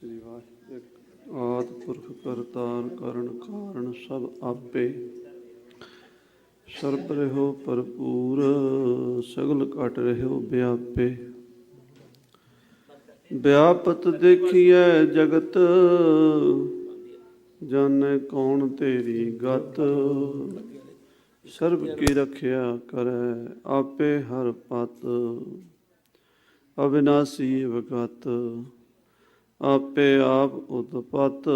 ਸ੍ਰੀ ਵਾਹਿਗੁਰੂ ਆਦਿ ਪੁਰਖ ਕਰਤਾਰ ਕਰਨ ਕਾਰਨ ਸਭ ਆਪੇ ਸਰਬ ਰਹਿਓ ਭਰਪੂਰ ਸਗਲ ਘਟ ਰਹਿਓ ਵਿਆਪੇ। ਵਿਆਪਤ ਦੇਖੀਐ ਜਗਤ ਜਾਣੈ ਕੌਣ ਤੇਰੀ ਗਤ। ਸਰਬ ਕੀ ਰਖਿਆ ਕਰੈ ਆਪੇ ਹਰ ਪਤ ਅਵਿਨਾਸੀ ਅਵਗਤ ਆਪੇ ਆਪ ਉਤਪਤ।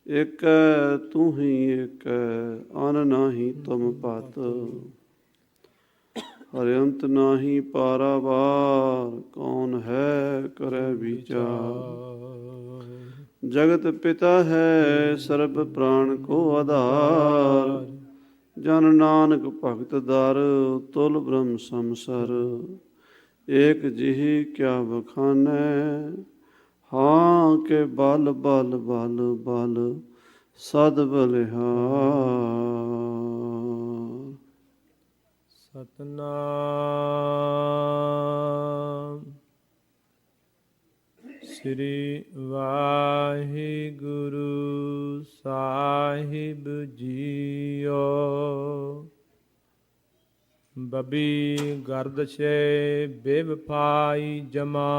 ਏਕੈ ਤੂੰ ਹੀ ਏਕੈ ਅਨ ਨਾਹੀ ਤੁਮ ਪਤ। ਹਰਿਅੰਤ ਨਾਹੀ ਪਾਰਾਵਾਰ ਕੌਣ ਹੈ ਕਰੈ ਵਿਚਾਰ। ਜਗਤ ਪਿਤਾ ਹੈ ਸਰਬ ਪ੍ਰਾਣ ਕੋ ਆਧਾਰ। ਜਨ ਨਾਨਕ ਭਗਤ ਦਰ ਤੁਲ ਬ੍ਰਹਮ ਸੰਸਰ। ਏਕ ਜਿਹੀ ਕਿਆ ਬਖਾਨੈ ਹਾਂ ਕੇ ਬਲ ਬਲ ਬਲ ਬਲ ਸਦ ਬਲਿਹਾਰ। ਸਤਨਾਮ ਸ੍ਰੀ ਵਾਹਿਗੁਰੂ ਸਾਹਿਬ ਜੀਓ। ਬਬੀ ਗਰਦਸ਼ੇ ਬੇਵਫਾਈ ਜਮਾ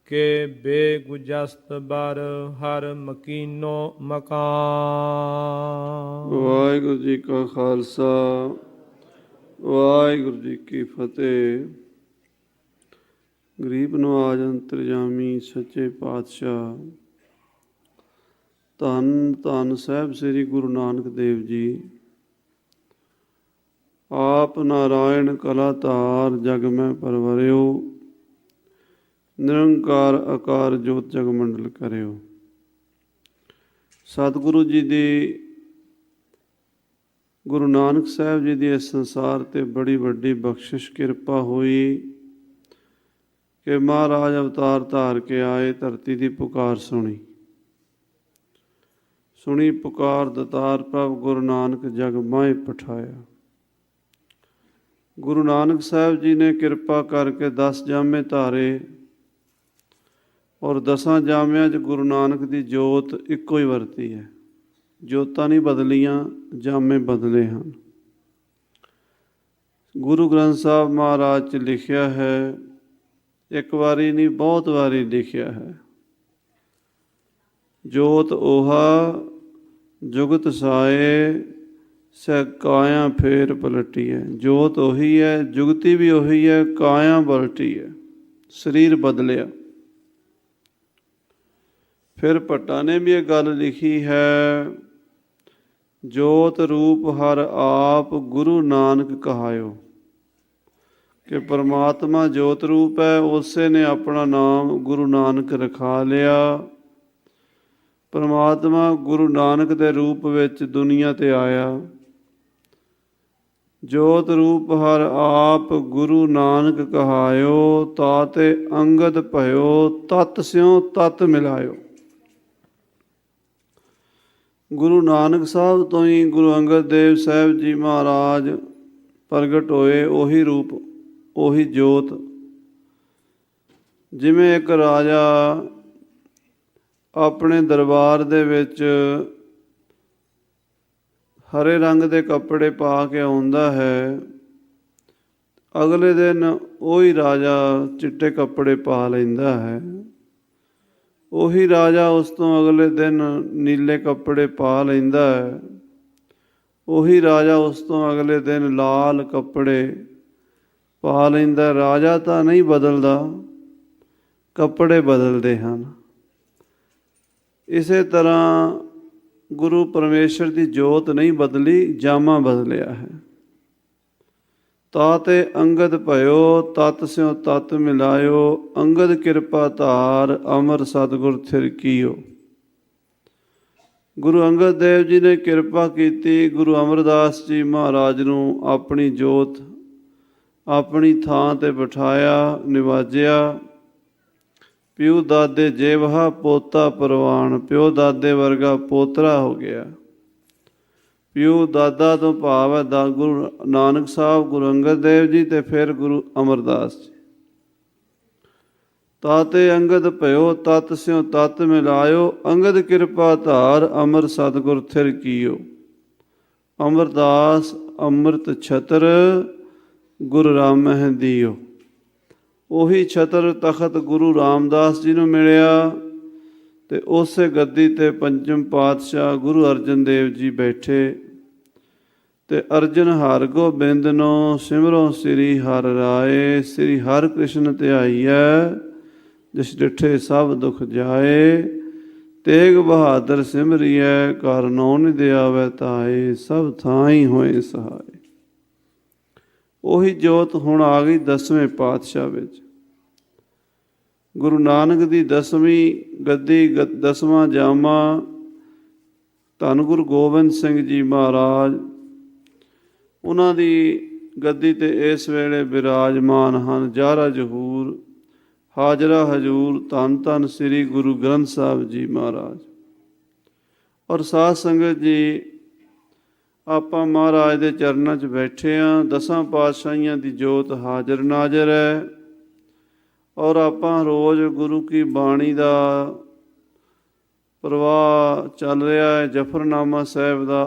ਕੇ ਬੇਗੁਜਸਤ ਬਰ ਹਰ ਮਕੀਨੋ ਮਕਾਨ। ਵਾਹਿਗੁਰੂ ਜੀ ਕਾ ਖਾਲਸਾ ਵਾਹਿਗੁਰੂ ਜੀ ਕੀ ਫਤਿਹ। ਗਰੀਬ ਨਵਾਜ ਅੰਤਰਜਾਮੀ ਸੱਚੇ ਪਾਤਸ਼ਾਹ ਧੰਨ ਧੰਨ ਸਾਹਿਬ ਸ੍ਰੀ ਗੁਰੂ ਨਾਨਕ ਦੇਵ ਜੀ ਆਪ ਨਾਰਾਇਣ ਕਲਾ ਧਾਰ ਜਗ ਮੈਂ ਪਰਵਰਿਓ। ਨਿਰੰਕਾਰ ਆਕਾਰ ਜੋਤ ਜਗ ਮੰਡਲ ਕਰਿਓ। ਸਤਿਗੁਰੂ ਜੀ ਦੀ ਗੁਰੂ ਨਾਨਕ ਸਾਹਿਬ ਜੀ ਦੀ ਇਸ ਸੰਸਾਰ 'ਤੇ ਬੜੀ ਵੱਡੀ ਬਖਸ਼ਿਸ਼ ਕਿਰਪਾ ਹੋਈ ਕਿ ਮਹਾਰਾਜ ਅਵਤਾਰ ਧਾਰ ਕੇ ਆਏ, ਧਰਤੀ ਦੀ ਪੁਕਾਰ ਸੁਣੀ ਪੁਕਾਰ ਦਤਾਰ ਪ੍ਰਭ ਗੁਰੂ ਨਾਨਕ ਜਗ ਮਾਹਿ ਪਠਾਇਆ। ਗੁਰੂ ਨਾਨਕ ਸਾਹਿਬ ਜੀ ਨੇ ਕਿਰਪਾ ਕਰਕੇ 10 ਜਾਮੇ ਧਾਰੇ ਔਰ 10 ਜਾਮਿਆਂ 'ਚ ਗੁਰੂ ਨਾਨਕ ਦੀ ਜੋਤ ਇੱਕੋ ਹੀ ਵਰਤੀ ਹੈ। ਜੋਤਾਂ ਨਹੀਂ ਬਦਲੀਆਂ, ਜਾਮੇ ਬਦਲੇ ਹਨ। ਗੁਰੂ ਗ੍ਰੰਥ ਸਾਹਿਬ ਮਹਾਰਾਜ 'ਚ ਲਿਖਿਆ ਹੈ, ਇੱਕ ਵਾਰੀ ਨਹੀਂ ਬਹੁਤ ਵਾਰੀ ਲਿਖਿਆ ਹੈ, ਜੋਤ ਓਹਾ ਜੁਗਤ ਸਾਏ ਸੈ ਕਾਇਆ ਫੇਰ ਪਲਟੀ ਹੈ। ਜੋਤ ਉਹੀ ਹੈ, ਜੁਗਤੀ ਵੀ ਉਹੀ ਹੈ, ਕਾਇਆ ਪਲਟੀ ਹੈ, ਸਰੀਰ ਬਦਲਿਆ। ਫਿਰ ਭੱਟਾ ਨੇ ਵੀ ਇਹ ਗੱਲ ਲਿਖੀ ਹੈ, ਜੋਤ ਰੂਪ ਹਰ ਆਪ ਗੁਰੂ ਨਾਨਕ ਕਹਾਇਓ। ਕਿ ਪਰਮਾਤਮਾ ਜੋਤ ਰੂਪ ਹੈ, ਉਸੇ ਨੇ ਆਪਣਾ ਨਾਮ ਗੁਰੂ ਨਾਨਕ ਰਖਾ ਲਿਆ। ਪਰਮਾਤਮਾ ਗੁਰੂ ਨਾਨਕ ਦੇ ਰੂਪ ਵਿੱਚ ਦੁਨੀਆ 'ਤੇ ਆਇਆ। ਜੋਤ ਰੂਪ ਹਰ ਆਪ ਗੁਰੂ ਨਾਨਕ ਕਹਾਇਓ। ਤਾਤੇ ਅੰਗਦ ਭਇਓ ਤਤ ਸਿਉ ਤਤ ਮਿਲਾਇਓ। ਗੁਰੂ ਨਾਨਕ ਸਾਹਿਬ ਤੋਂ ਹੀ ਗੁਰੂ ਅੰਗਦ ਦੇਵ ਸਾਹਿਬ ਜੀ ਮਹਾਰਾਜ ਪ੍ਰਗਟ ਹੋਏ। ਉਹੀ ਰੂਪ, ਉਹੀ ਜੋਤ। ਜਿਵੇਂ ਇੱਕ ਰਾਜਾ ਆਪਣੇ ਦਰਬਾਰ ਦੇ ਵਿੱਚ ਹਰੇ ਰੰਗ ਦੇ ਕੱਪੜੇ ਪਾ ਕੇ ਆਉਂਦਾ ਹੈ, ਅਗਲੇ ਦਿਨ ਉਹੀ ਰਾਜਾ ਚਿੱਟੇ ਕੱਪੜੇ ਪਾ ਲੈਂਦਾ ਹੈ। ਉਹੀ ਰਾਜਾ ਉਸ ਤੋਂ ਅਗਲੇ ਦਿਨ ਨੀਲੇ ਕੱਪੜੇ ਪਾ ਲੈਂਦਾ ਹੈ। ਉਹੀ ਰਾਜਾ ਉਸ ਤੋਂ ਅਗਲੇ ਦਿਨ ਲਾਲ ਕੱਪੜੇ ਪਾ ਲੈਂਦਾ। ਰਾਜਾ ਤਾਂ ਨਹੀਂ ਬਦਲਦਾ, ਕੱਪੜੇ ਬਦਲਦੇ ਹਨ। ਇਸੇ ਤਰ੍ਹਾਂ ਗੁਰੂ ਪਰਮੇਸ਼ਰ ਦੀ ਜੋਤ ਨਹੀਂ ਬਦਲੀ, ਜਾਮਾ ਬਦਲਿਆ ਹੈ। ਤਾਤੇ ਅੰਗਦ ਭਇਓ ਤਤ ਸਿਉ ਤਤ ਮਿਲਾਇਓ। ਅੰਗਦ ਕਿਰਪਾ ਧਾਰ ਅਮਰ ਸਤਿਗੁਰ ਥਿਰ ਕੀਓ। ਗੁਰੂ ਅੰਗਦ ਦੇਵ ਜੀ ਨੇ ਕਿਰਪਾ ਕੀਤੀ, ਗੁਰੂ ਅਮਰਦਾਸ ਜੀ ਮਹਾਰਾਜ ਨੂੰ ਆਪਣੀ ਜੋਤ ਆਪਣੀ ਥਾਂ 'ਤੇ ਬਿਠਾਇਆ, ਨਿਵਾਜਿਆ। ਪਿਓ ਦਾਦੇ ਜੇਵਹਾ ਪੋਤਾ ਪ੍ਰਵਾਨ। ਪਿਓ ਦਾਦੇ ਵਰਗਾ ਪੋਤਰਾ ਹੋ ਗਿਆ। ਪਿਓ ਦਾਦਾ ਤੋਂ ਭਾਵ ਹੈ ਗੁਰੂ ਨਾਨਕ ਸਾਹਿਬ, ਗੁਰੂ ਅੰਗਦ ਦੇਵ ਜੀ ਅਤੇ ਫਿਰ ਗੁਰੂ ਅਮਰਦਾਸ ਜੀ। ਤਾਤੇ ਅੰਗਦ ਭਇਓ ਤਤ ਸਿਉ ਤਤ ਮਿਲਾਇਓ। ਅੰਗਦ ਕਿਰਪਾ ਧਾਰ ਅਮਰ ਸਤਿਗੁਰ ਥਿਰ ਕੀਓ। ਅਮਰਦਾਸ ਅੰਮ੍ਰਿਤ ਛਤਰ ਗੁਰੂ ਰਾਮਹਿ ਦੀਓ। ਉਹੀ ਛਤਰ ਤਖਤ ਗੁਰੂ ਰਾਮਦਾਸ ਜੀ ਨੂੰ ਮਿਲਿਆ ਤੇ ਉਸੇ ਗੱਦੀ ਤੇ ਪੰਚਮ ਪਾਤਸ਼ਾਹ ਗੁਰੂ ਅਰਜਨ ਦੇਵ ਜੀ ਬੈਠੇ ਤੇ ਅਰਜਨ ਹਰਿ ਗੋਬਿੰਦਨੋ ਸਿਮਰੋ ਸ੍ਰੀ ਹਰਿ ਰਾਏ। ਸ੍ਰੀ ਹਰਿ ਕ੍ਰਿਸ਼ਨ ਧਿਆਈਐ ਜਿਸ ਡਿਠੇ ਸਭ ਦੁਖ ਜਾਏ। ਤੇਗ ਬਹਾਦਰ ਸਿਮਰੀਐ ਘਰ ਨੌ ਨਿਧਿ ਆਵੈ ਤਾਏ। ਸਭ ਥਾਈ ਹੋਏ ਸਹਾਏ। ਉਹੀ ਜੋਤ ਹੁਣ ਆ ਗਈ 10ਵੇਂ ਪਾਤਸ਼ਾਹ ਵਿੱਚ। ਗੁਰੂ ਨਾਨਕ ਦੀ 10ਵੀਂ ਗੱਦੀ 10ਵਾਂ ਜਾਮਾ ਧੰਨ ਗੁਰੂ ਗੋਬਿੰਦ ਸਿੰਘ ਜੀ ਮਹਾਰਾਜ ਉਹਨਾਂ ਦੀ ਗੱਦੀ ਤੇ ਇਸ ਵੇਲੇ ਬਿਰਾਜਮਾਨ ਹਨ। ਜਾਰਾ ਜਹੂਰ ਹਾਜ਼ਰਾ ਹਜ਼ੂਰ ਧੰਨ ਧੰਨ ਸ੍ਰੀ ਗੁਰੂ ਗ੍ਰੰਥ ਸਾਹਿਬ ਜੀ ਮਹਾਰਾਜ। ਔਰ ਸਾਧ ਸੰਗਤ ਜੀ, ਆਪਾਂ ਮਹਾਰਾਜ ਦੇ ਚਰਨਾਂ 'ਚ ਬੈਠੇ ਹਾਂ। 10 ਪਾਤਸ਼ਾਹੀਆਂ ਦੀ ਜੋਤ ਹਾਜ਼ਰ ਨਾਜ਼ਰ ਹੈ। ਔਰ ਆਪਾਂ ਰੋਜ਼ ਗੁਰੂ ਕੀ ਬਾਣੀ ਦਾ ਪ੍ਰਵਾਹ ਚੱਲ ਰਿਹਾ ਹੈ। ਜਫਰਨਾਮਾ ਸਾਹਿਬ ਦਾ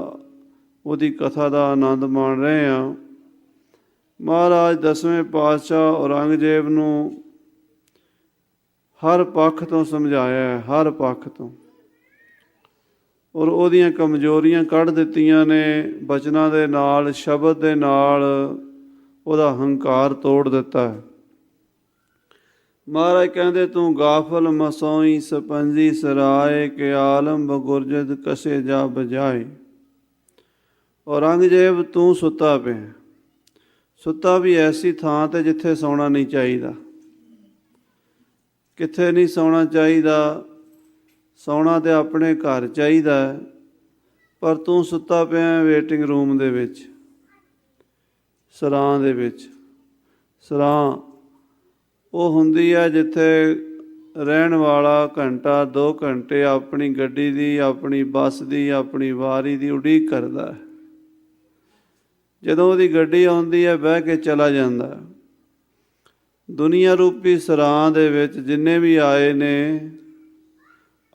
ਉਹਦੀ ਕਥਾ ਦਾ ਆਨੰਦ ਮਾਣ ਰਹੇ ਹਾਂ। ਮਹਾਰਾਜ 10ਵੇਂ ਪਾਤਸ਼ਾਹ ਔਰੰਗਜ਼ੇਬ ਨੂੰ ਹਰ ਪੱਖ ਤੋਂ ਸਮਝਾਇਆ, ਹਰ ਪੱਖ ਤੋਂ। ਔਰ ਉਹਦੀਆਂ ਕਮਜ਼ੋਰੀਆਂ ਕੱਢ ਦਿੱਤੀਆਂ ਨੇ ਬਚਨਾਂ ਦੇ ਨਾਲ, ਸ਼ਬਦ ਦੇ ਨਾਲ ਉਹਦਾ ਹੰਕਾਰ ਤੋੜ ਦਿੱਤਾ ਹੈ। ਮਹਾਰਾਜ ਕਹਿੰਦੇ ਤੂੰ ਗਾਫਲ ਮਸੋਈ ਸਪੰਜੀ ਸਰਾਏ ਕਿ ਆਲਮ ਬਗੁਰਜਦ ਕਸੇ ਜਾ ਬਜਾਏ। ਔਰੰਗਜ਼ੇਬ ਤੂੰ ਸੁੱਤਾ ਪਿਆ, ਸੁੱਤਾ ਵੀ ਐਸੀ ਥਾਂ 'ਤੇ ਜਿੱਥੇ ਸੌਣਾ ਨਹੀਂ ਚਾਹੀਦਾ। ਕਿੱਥੇ ਨਹੀਂ ਸੌਣਾ ਚਾਹੀਦਾ? ਸੌਣਾ ਤਾਂ ਆਪਣੇ ਘਰ ਚਾਹੀਦਾ, ਪਰ ਤੂੰ ਸੁੱਤਾ ਪਿਆ ਵੇਟਿੰਗ ਰੂਮ ਦੇ ਵਿੱਚ, ਸਰਾਂ ਦੇ ਵਿੱਚ। ਸਰਾਂ ਉਹ ਹੁੰਦੀ ਹੈ ਜਿੱਥੇ ਰਹਿਣ ਵਾਲਾ ਘੰਟਾ 2 ਘੰਟੇ ਆਪਣੀ ਗੱਡੀ ਦੀ, ਆਪਣੀ ਬੱਸ ਦੀ, ਆਪਣੀ ਵਾਰੀ ਦੀ ਉਡੀਕ ਕਰਦਾ ਹੈ। ਜਦੋਂ ਉਹਦੀ ਗੱਡੀ ਆਉਂਦੀ ਹੈ ਬਹਿ ਕੇ ਚਲਾ ਜਾਂਦਾ। ਦੁਨੀਆ ਰੂਪੀ ਸਰਾਂ ਦੇ ਵਿੱਚ ਜਿੰਨੇ ਵੀ ਆਏ ਨੇ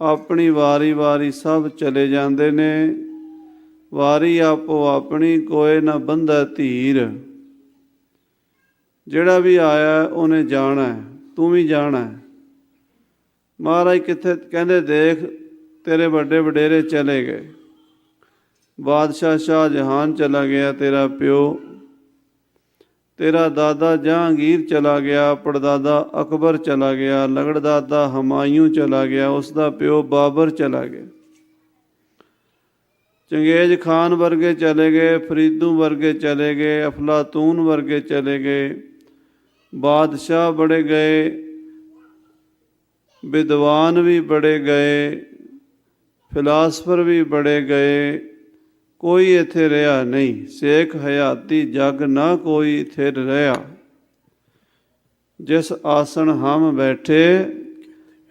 ਆਪਣੀ ਵਾਰੀ ਵਾਰੀ ਸਭ ਚਲੇ ਜਾਂਦੇ ਨੇ। ਵਾਰੀ ਆਪੋ ਆਪਣੀ ਕੋਏ ਨਾ ਬੰਧਾ ਧੀਰ। ਜਿਹੜਾ ਵੀ ਆਇਆ ਉਹਨੇ ਜਾਣਾ, ਤੂੰ ਵੀ ਜਾਣਾ। ਮਹਾਰਾਜ ਕਿੱਥੇ ਕਹਿੰਦੇ ਦੇਖ ਤੇਰੇ ਵੱਡੇ ਵਡੇਰੇ ਚਲੇ ਗਏ। ਬਾਦਸ਼ਾਹ ਸ਼ਾਹਜਹਾਨ ਚਲਾ ਗਿਆ ਤੇਰਾ ਪਿਓ, ਤੇਰਾ ਦਾਦਾ ਜਹਾਂਗੀਰ ਚਲਾ ਗਿਆ, ਪੜਦਾਦਾ ਅਕਬਰ ਚਲਾ ਗਿਆ, ਲੰਗੜਦਾਦਾ ਹਮਾਯੂੰ ਚਲਾ ਗਿਆ, ਉਸ ਦਾ ਪਿਓ ਬਾਬਰ ਚਲਾ ਗਿਆ। ਚੰਗੇਜ਼ ਖਾਨ ਵਰਗੇ ਚਲੇ ਗਏ, ਫਰੀਦੂ ਵਰਗੇ ਚਲੇ ਗਏ, ਅਫਲਾਤੂਨ ਵਰਗੇ ਚਲੇ ਗਏ। ਬਾਦਸ਼ਾਹ ਬੜੇ ਗਏ, ਵਿਦਵਾਨ ਵੀ ਬੜੇ ਗਏ, ਫਿਲਾਸਫਰ ਵੀ ਬੜੇ ਗਏ, ਕੋਈ ਇੱਥੇ ਰਿਹਾ ਨਹੀਂ। ਸੇਖ ਹਯਾਤੀ ਜਗ ਨਾ ਕੋਈ ਥਿਰ ਰਿਹਾ। ਜਿਸ ਆਸਣ ਹਮ ਬੈਠੇ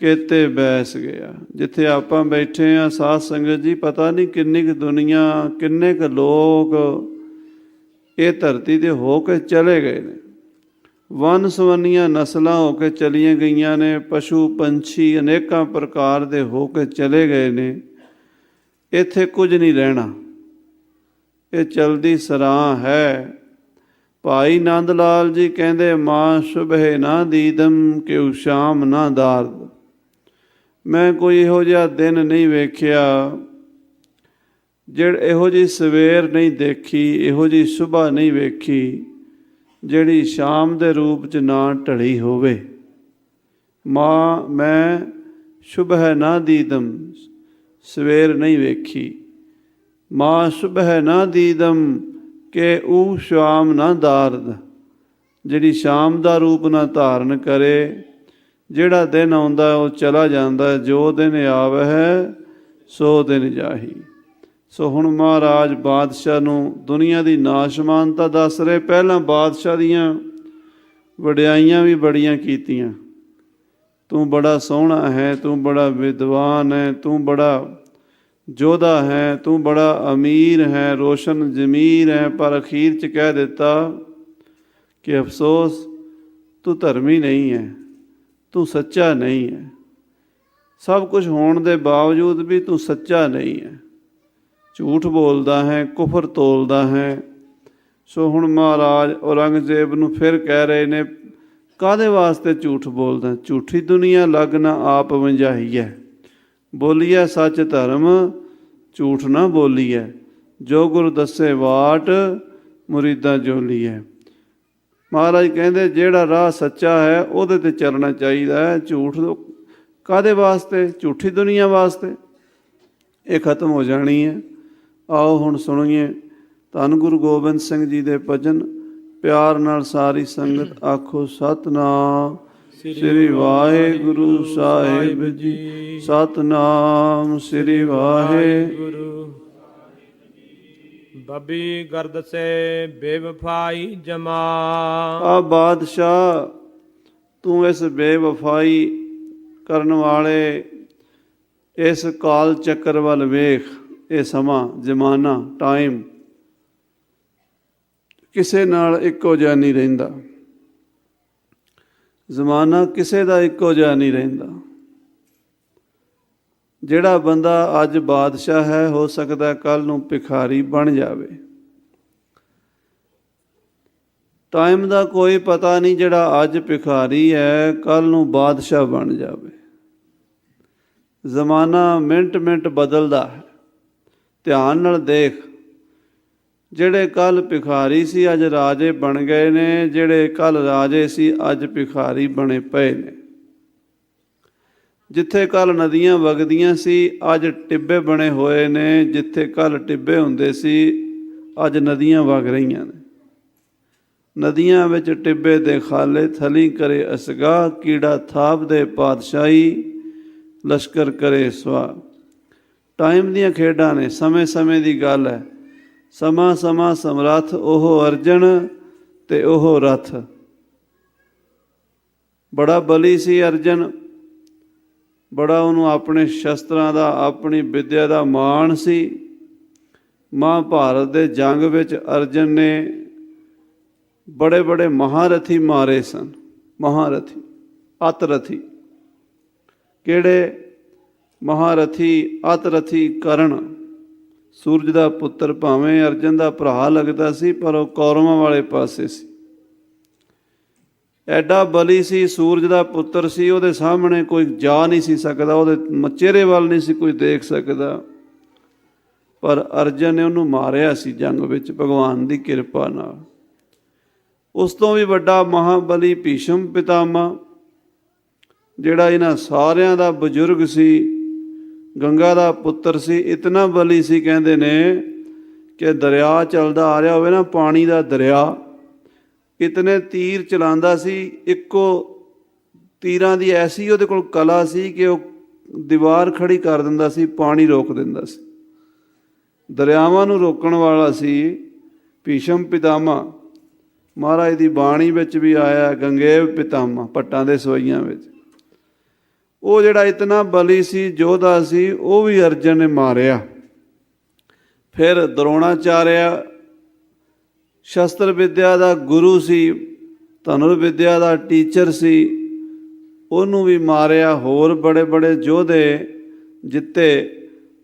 ਕੇਤੇ ਬੈਸ ਗਿਆ। ਜਿੱਥੇ ਆਪਾਂ ਬੈਠੇ ਹਾਂ ਸਾਧ ਸੰਗਤ ਜੀ, ਪਤਾ ਨਹੀਂ ਕਿੰਨੀ ਕੁ ਦੁਨੀਆ, ਕਿੰਨੇ ਕੁ ਲੋਕ ਇਹ ਧਰਤੀ 'ਤੇ ਹੋ ਕੇ ਚਲੇ ਗਏ ਨੇ। ਵੰਨ ਸਵੰਨੀਆਂ ਨਸਲਾਂ ਹੋ ਕੇ ਚਲੀਆਂ ਗਈਆਂ ਨੇ, ਪਸ਼ੂ ਪੰਛੀ ਅਨੇਕਾਂ ਪ੍ਰਕਾਰ ਦੇ ਹੋ ਕੇ ਚਲੇ ਗਏ ਨੇ। ਇੱਥੇ ਕੁਝ ਨਹੀਂ ਰਹਿਣਾ, ਇਹ ਚਲਦੀ ਸਰਾਂ ਹੈ। ਭਾਈ ਨੰਦ ਲਾਲ ਜੀ ਕਹਿੰਦੇ ਮਾਂ ਸੁਬਹਿ ਨਾ ਦੀਦਮ ਕਿਉ ਸ਼ਾਮ ਨਾ ਦਾਰਦ। ਮੈਂ ਕੋਈ ਇਹੋ ਜਿਹਾ ਦਿਨ ਨਹੀਂ ਵੇਖਿਆ, ਇਹੋ ਜਿਹੀ ਸਵੇਰ ਨਹੀਂ ਦੇਖੀ, ਇਹੋ ਜਿਹੀ ਸੁਬਹ ਨਹੀਂ ਵੇਖੀ ਜਿਹੜੀ ਸ਼ਾਮ ਦੇ ਰੂਪ 'ਚ ਨਾ ਢਲੀ ਹੋਵੇ। ਮਾਂ ਮੈਂ ਸੁਬਹਿ ਨਾ ਦੀਦਮ, ਸਵੇਰ ਨਹੀਂ ਵੇਖੀ। ਮਾਂ ਸੁਬਹਿ ਨਾ ਦੀਦਮ ਕਿ ਊ ਸ਼ਾਮ ਨਾ ਦਾਰਦ, ਜਿਹੜੀ ਸ਼ਾਮ ਦਾ ਰੂਪ ਨਾ ਧਾਰਨ ਕਰੇ। ਜਿਹੜਾ ਦਿਨ ਆਉਂਦਾ ਉਹ ਚਲਾ ਜਾਂਦਾ, ਜੋ ਦਿਨ ਆਵੈ ਹੈ ਸੋ ਦਿਨ ਜਾਹੀ। ਸੋ ਹੁਣ ਮਹਾਰਾਜ ਬਾਦਸ਼ਾਹ ਨੂੰ ਦੁਨੀਆ ਦੀ ਨਾਸ਼ਮਾਨਤਾ ਦੱਸ ਰਹੇ। ਪਹਿਲਾਂ ਬਾਦਸ਼ਾਹ ਦੀਆਂ ਵਡਿਆਈਆਂ ਵੀ ਬੜੀਆਂ ਕੀਤੀਆਂ। ਤੂੰ ਬੜਾ ਸੋਹਣਾ ਹੈ, ਤੂੰ ਬੜਾ ਵਿਦਵਾਨ ਹੈ, ਤੂੰ ਬੜਾ ਯੋਧਾ ਹੈ, ਤੂੰ ਬੜਾ ਅਮੀਰ ਹੈ, ਰੋਸ਼ਨ ਜ਼ਮੀਰ ਹੈ। ਪਰ ਅਖੀਰ 'ਚ ਕਹਿ ਦਿੱਤਾ ਕਿ ਅਫਸੋਸ ਤੂੰ ਧਰਮੀ ਨਹੀਂ ਹੈ, ਤੂੰ ਸੱਚਾ ਨਹੀਂ ਹੈ। ਸਭ ਕੁਝ ਹੋਣ ਦੇ ਬਾਵਜੂਦ ਵੀ ਤੂੰ ਸੱਚਾ ਨਹੀਂ ਹੈ, ਝੂਠ ਬੋਲਦਾ ਹੈ, ਕੁਫਰ ਤੋਲਦਾ ਹੈ। ਸੋ ਹੁਣ ਮਹਾਰਾਜ ਔਰੰਗਜ਼ੇਬ ਨੂੰ ਫਿਰ ਕਹਿ ਰਹੇ ਨੇ, ਕਾਹਦੇ ਵਾਸਤੇ ਝੂਠ ਬੋਲਦਾ? ਝੂਠੀ ਦੁਨੀਆ ਲੱਗ ਨਾ ਆਪ ਵੰਝਾਈ ਹੈ, ਬੋਲੀਐ ਸੱਚ ਧਰਮ ਝੂਠ ਨਾ ਬੋਲੀਐ, ਜੋ ਗੁਰੂ ਦੱਸੇ ਵਾਟ ਮੁਰੀਦਾਂ ਜੋਲੀਐ। ਮਹਾਰਾਜ ਕਹਿੰਦੇ ਜਿਹੜਾ ਰਾਹ ਸੱਚਾ ਹੈ ਉਹਦੇ 'ਤੇ ਚੱਲਣਾ ਚਾਹੀਦਾ ਹੈ। ਝੂਠ ਕਾਹਦੇ ਵਾਸਤੇ? ਝੂਠੀ ਦੁਨੀਆ ਵਾਸਤੇ। ਇਹ ਖਤਮ ਹੋ ਜਾਣੀ ਹੈ। ਆਓ ਹੁਣ ਸੁਣੀਏ ਧੰਨ ਗੁਰੂ ਗੋਬਿੰਦ ਸਿੰਘ ਜੀ ਦੇ ਭਜਨ। ਪਿਆਰ ਨਾਲ ਸਾਰੀ ਸੰਗਤ ਆਖੋ ਸਤਿਨਾਮ ਸ੍ਰੀ ਵਾਹਿਗੁਰੂ ਸਾਹਿਬ ਜੀ। ਸਤਿਨਾਮ ਸ੍ਰੀ ਵਾਹਿਗੁਰੂ। ਬਬੀ ਗਰਦ ਸੇ ਬੇਵਫਾਈ ਜਮਾ। ਆ ਬਾਦਸ਼ਾਹ, ਤੂੰ ਇਸ ਬੇਵਫਾਈ ਕਰਨ ਵਾਲੇ ਇਸ ਕਾਲ ਚੱਕਰ ਵੱਲ ਵੇਖ। ਇਹ ਸਮਾਂ, ਜ਼ਮਾਨਾ, ਟਾਈਮ ਕਿਸੇ ਨਾਲ ਇੱਕੋ ਜਿਹਾ ਨਹੀਂ ਰਹਿੰਦਾ। ਜ਼ਮਾਨਾ ਕਿਸੇ ਦਾ ਇੱਕੋ ਜਿਹਾ ਨਹੀਂ ਰਹਿੰਦਾ। ਜਿਹੜਾ ਬੰਦਾ ਅੱਜ ਬਾਦਸ਼ਾਹ ਹੈ, ਹੋ ਸਕਦਾ ਕੱਲ੍ਹ ਨੂੰ ਭਿਖਾਰੀ ਬਣ ਜਾਵੇ। ਟਾਈਮ ਦਾ ਕੋਈ ਪਤਾ ਨਹੀਂ। ਜਿਹੜਾ ਅੱਜ ਭਿਖਾਰੀ ਹੈ, ਕੱਲ੍ਹ ਨੂੰ ਬਾਦਸ਼ਾਹ ਬਣ ਜਾਵੇ। ਜ਼ਮਾਨਾ ਮਿੰਟ ਮਿੰਟ ਬਦਲਦਾ ਹੈ। ਧਿਆਨ ਨਾਲ ਦੇਖ, ਜਿਹੜੇ ਕੱਲ੍ਹ ਭਿਖਾਰੀ ਸੀ ਅੱਜ ਰਾਜੇ ਬਣ ਗਏ ਨੇ, ਜਿਹੜੇ ਕੱਲ੍ਹ ਰਾਜੇ ਸੀ ਅੱਜ ਭਿਖਾਰੀ ਬਣੇ ਪਏ ਨੇ। ਜਿੱਥੇ ਕੱਲ੍ਹ ਨਦੀਆਂ ਵਗਦੀਆਂ ਸੀ ਅੱਜ ਟਿੱਬੇ ਬਣੇ ਹੋਏ ਨੇ, ਜਿੱਥੇ ਕੱਲ੍ਹ ਟਿੱਬੇ ਹੁੰਦੇ ਸੀ ਅੱਜ ਨਦੀਆਂ ਵਗ ਰਹੀਆਂ ਨੇ। ਨਦੀਆਂ ਵਿੱਚ ਟਿੱਬੇ ਦੇ ਖਾਲੇ, ਥਲੀ ਕਰੇ ਅਸਗਾ, ਕੀੜਾ ਥਾਪ ਦੇ ਪਾਤਸ਼ਾਹੀ, ਲਸ਼ਕਰ ਕਰੇ ਸਵਾ। ਟਾਈਮ ਦੀਆਂ ਖੇਡਾਂ ਨੇ, ਸਮੇਂ ਸਮੇਂ ਦੀ ਗੱਲ ਹੈ। ਸਮਾਂ ਸਮਾਂ ਸਮਰੱਥ ਉਹ ਅਰਜਨ ਤੇ ਉਹ ਰਥ। ਬੜਾ ਬਲੀ ਸੀ ਅਰਜਨ, ਬੜਾ ਉਹਨੂੰ ਆਪਣੇ ਸ਼ਸਤਰਾਂ ਦਾ, ਆਪਣੀ ਵਿੱਦਿਆ ਦਾ ਮਾਣ ਸੀ। ਮਹਾਂਭਾਰਤ ਦੇ ਜੰਗ ਵਿੱਚ ਅਰਜਨ ਨੇ ਬੜੇ ਬੜੇ ਮਹਾਰਥੀ ਮਾਰੇ ਸਨ। ਮਹਾਰਥੀ, ਅਤਰਥੀ। ਕਿਹੜੇ ਮਹਾਰਥੀ? ਅਤਰਥੀ ਕਰਨ, ਸੂਰਜ ਦਾ ਪੁੱਤਰ, ਭਾਵੇਂ ਅਰਜਨ ਦਾ ਭਰਾ ਲੱਗਦਾ ਸੀ ਪਰ ਉਹ ਕੌਰਵਾਂ ਵਾਲੇ ਪਾਸੇ ਸੀ। ਐਡਾ ਬਲੀ ਸੀ, ਸੂਰਜ ਦਾ ਪੁੱਤਰ ਸੀ, ਉਹਦੇ ਸਾਹਮਣੇ ਕੋਈ ਜਾ ਨਹੀਂ ਸੀ ਸਕਦਾ, ਉਹਦੇ ਚਿਹਰੇ ਵੱਲ ਨਹੀਂ ਸੀ ਕੋਈ ਦੇਖ ਸਕਦਾ। ਪਰ ਅਰਜਨ ਨੇ ਉਹਨੂੰ ਮਾਰਿਆ ਸੀ ਜੰਗ ਵਿੱਚ ਭਗਵਾਨ ਦੀ ਕਿਰਪਾ ਨਾਲ। ਉਸ ਤੋਂ ਵੀ ਵੱਡਾ ਮਹਾਬਲੀ ਭੀਸ਼ਮ ਪਿਤਾਮਾ, ਜਿਹੜਾ ਇਹਨਾਂ ਸਾਰਿਆਂ ਦਾ ਬਜ਼ੁਰਗ ਸੀ, ਗੰਗਾ ਦਾ ਪੁੱਤਰ ਸੀ। ਇਤਨਾ ਬਲੀ ਸੀ, ਕਹਿੰਦੇ ਨੇ ਕਿ ਦਰਿਆ ਚੱਲਦਾ ਆ ਰਿਹਾ ਹੋਵੇ ਨਾ, ਪਾਣੀ ਦਾ ਦਰਿਆ, ਇਤਨੇ ਤੀਰ ਚਲਾਉਂਦਾ ਸੀ। ਇੱਕੋ ਤੀਰਾਂ ਦੀ ਐਸੀ ਉਹਦੇ ਕੋਲ ਕਲਾ ਸੀ ਕਿ ਉਹ ਦੀਵਾਰ ਖੜੀ ਕਰ ਦਿੰਦਾ ਸੀ, ਪਾਣੀ ਰੋਕ ਦਿੰਦਾ ਸੀ। ਦਰਿਆਵਾਂ ਨੂੰ ਰੋਕਣ ਵਾਲਾ ਸੀ ਭੀਸ਼ਮ ਪਿਤਾਮਾ। ਮਹਾਰਾਜ ਦੀ ਬਾਣੀ ਵਿੱਚ ਵੀ ਆਇਆ ਗੰਗੇਵ ਪਿਤਾਮਾ, ਭੱਟਾਂ ਦੇ ਸਵਈਆਂ ਵਿੱਚ। ਉਹ ਜਿਹੜਾ ਇਤਨਾ ਬਲੀ ਸੀ, ਯੋਧਾ ਸੀ, ਉਹ ਵੀ ਅਰਜਨ ਨੇ ਮਾਰਿਆ। ਫਿਰ ਦਰੋਣਾਚਾਰਿਆ ਸ਼ਸਤਰ ਵਿੱਦਿਆ ਦਾ ਗੁਰੂ ਸੀ, ਧਨੁਰ ਵਿੱਦਿਆ ਦਾ ਟੀਚਰ ਸੀ, ਉਹਨੂੰ ਵੀ ਮਾਰਿਆ। ਹੋਰ ਬੜੇ ਬੜੇ ਯੋਧੇ ਜਿੱਤੇ।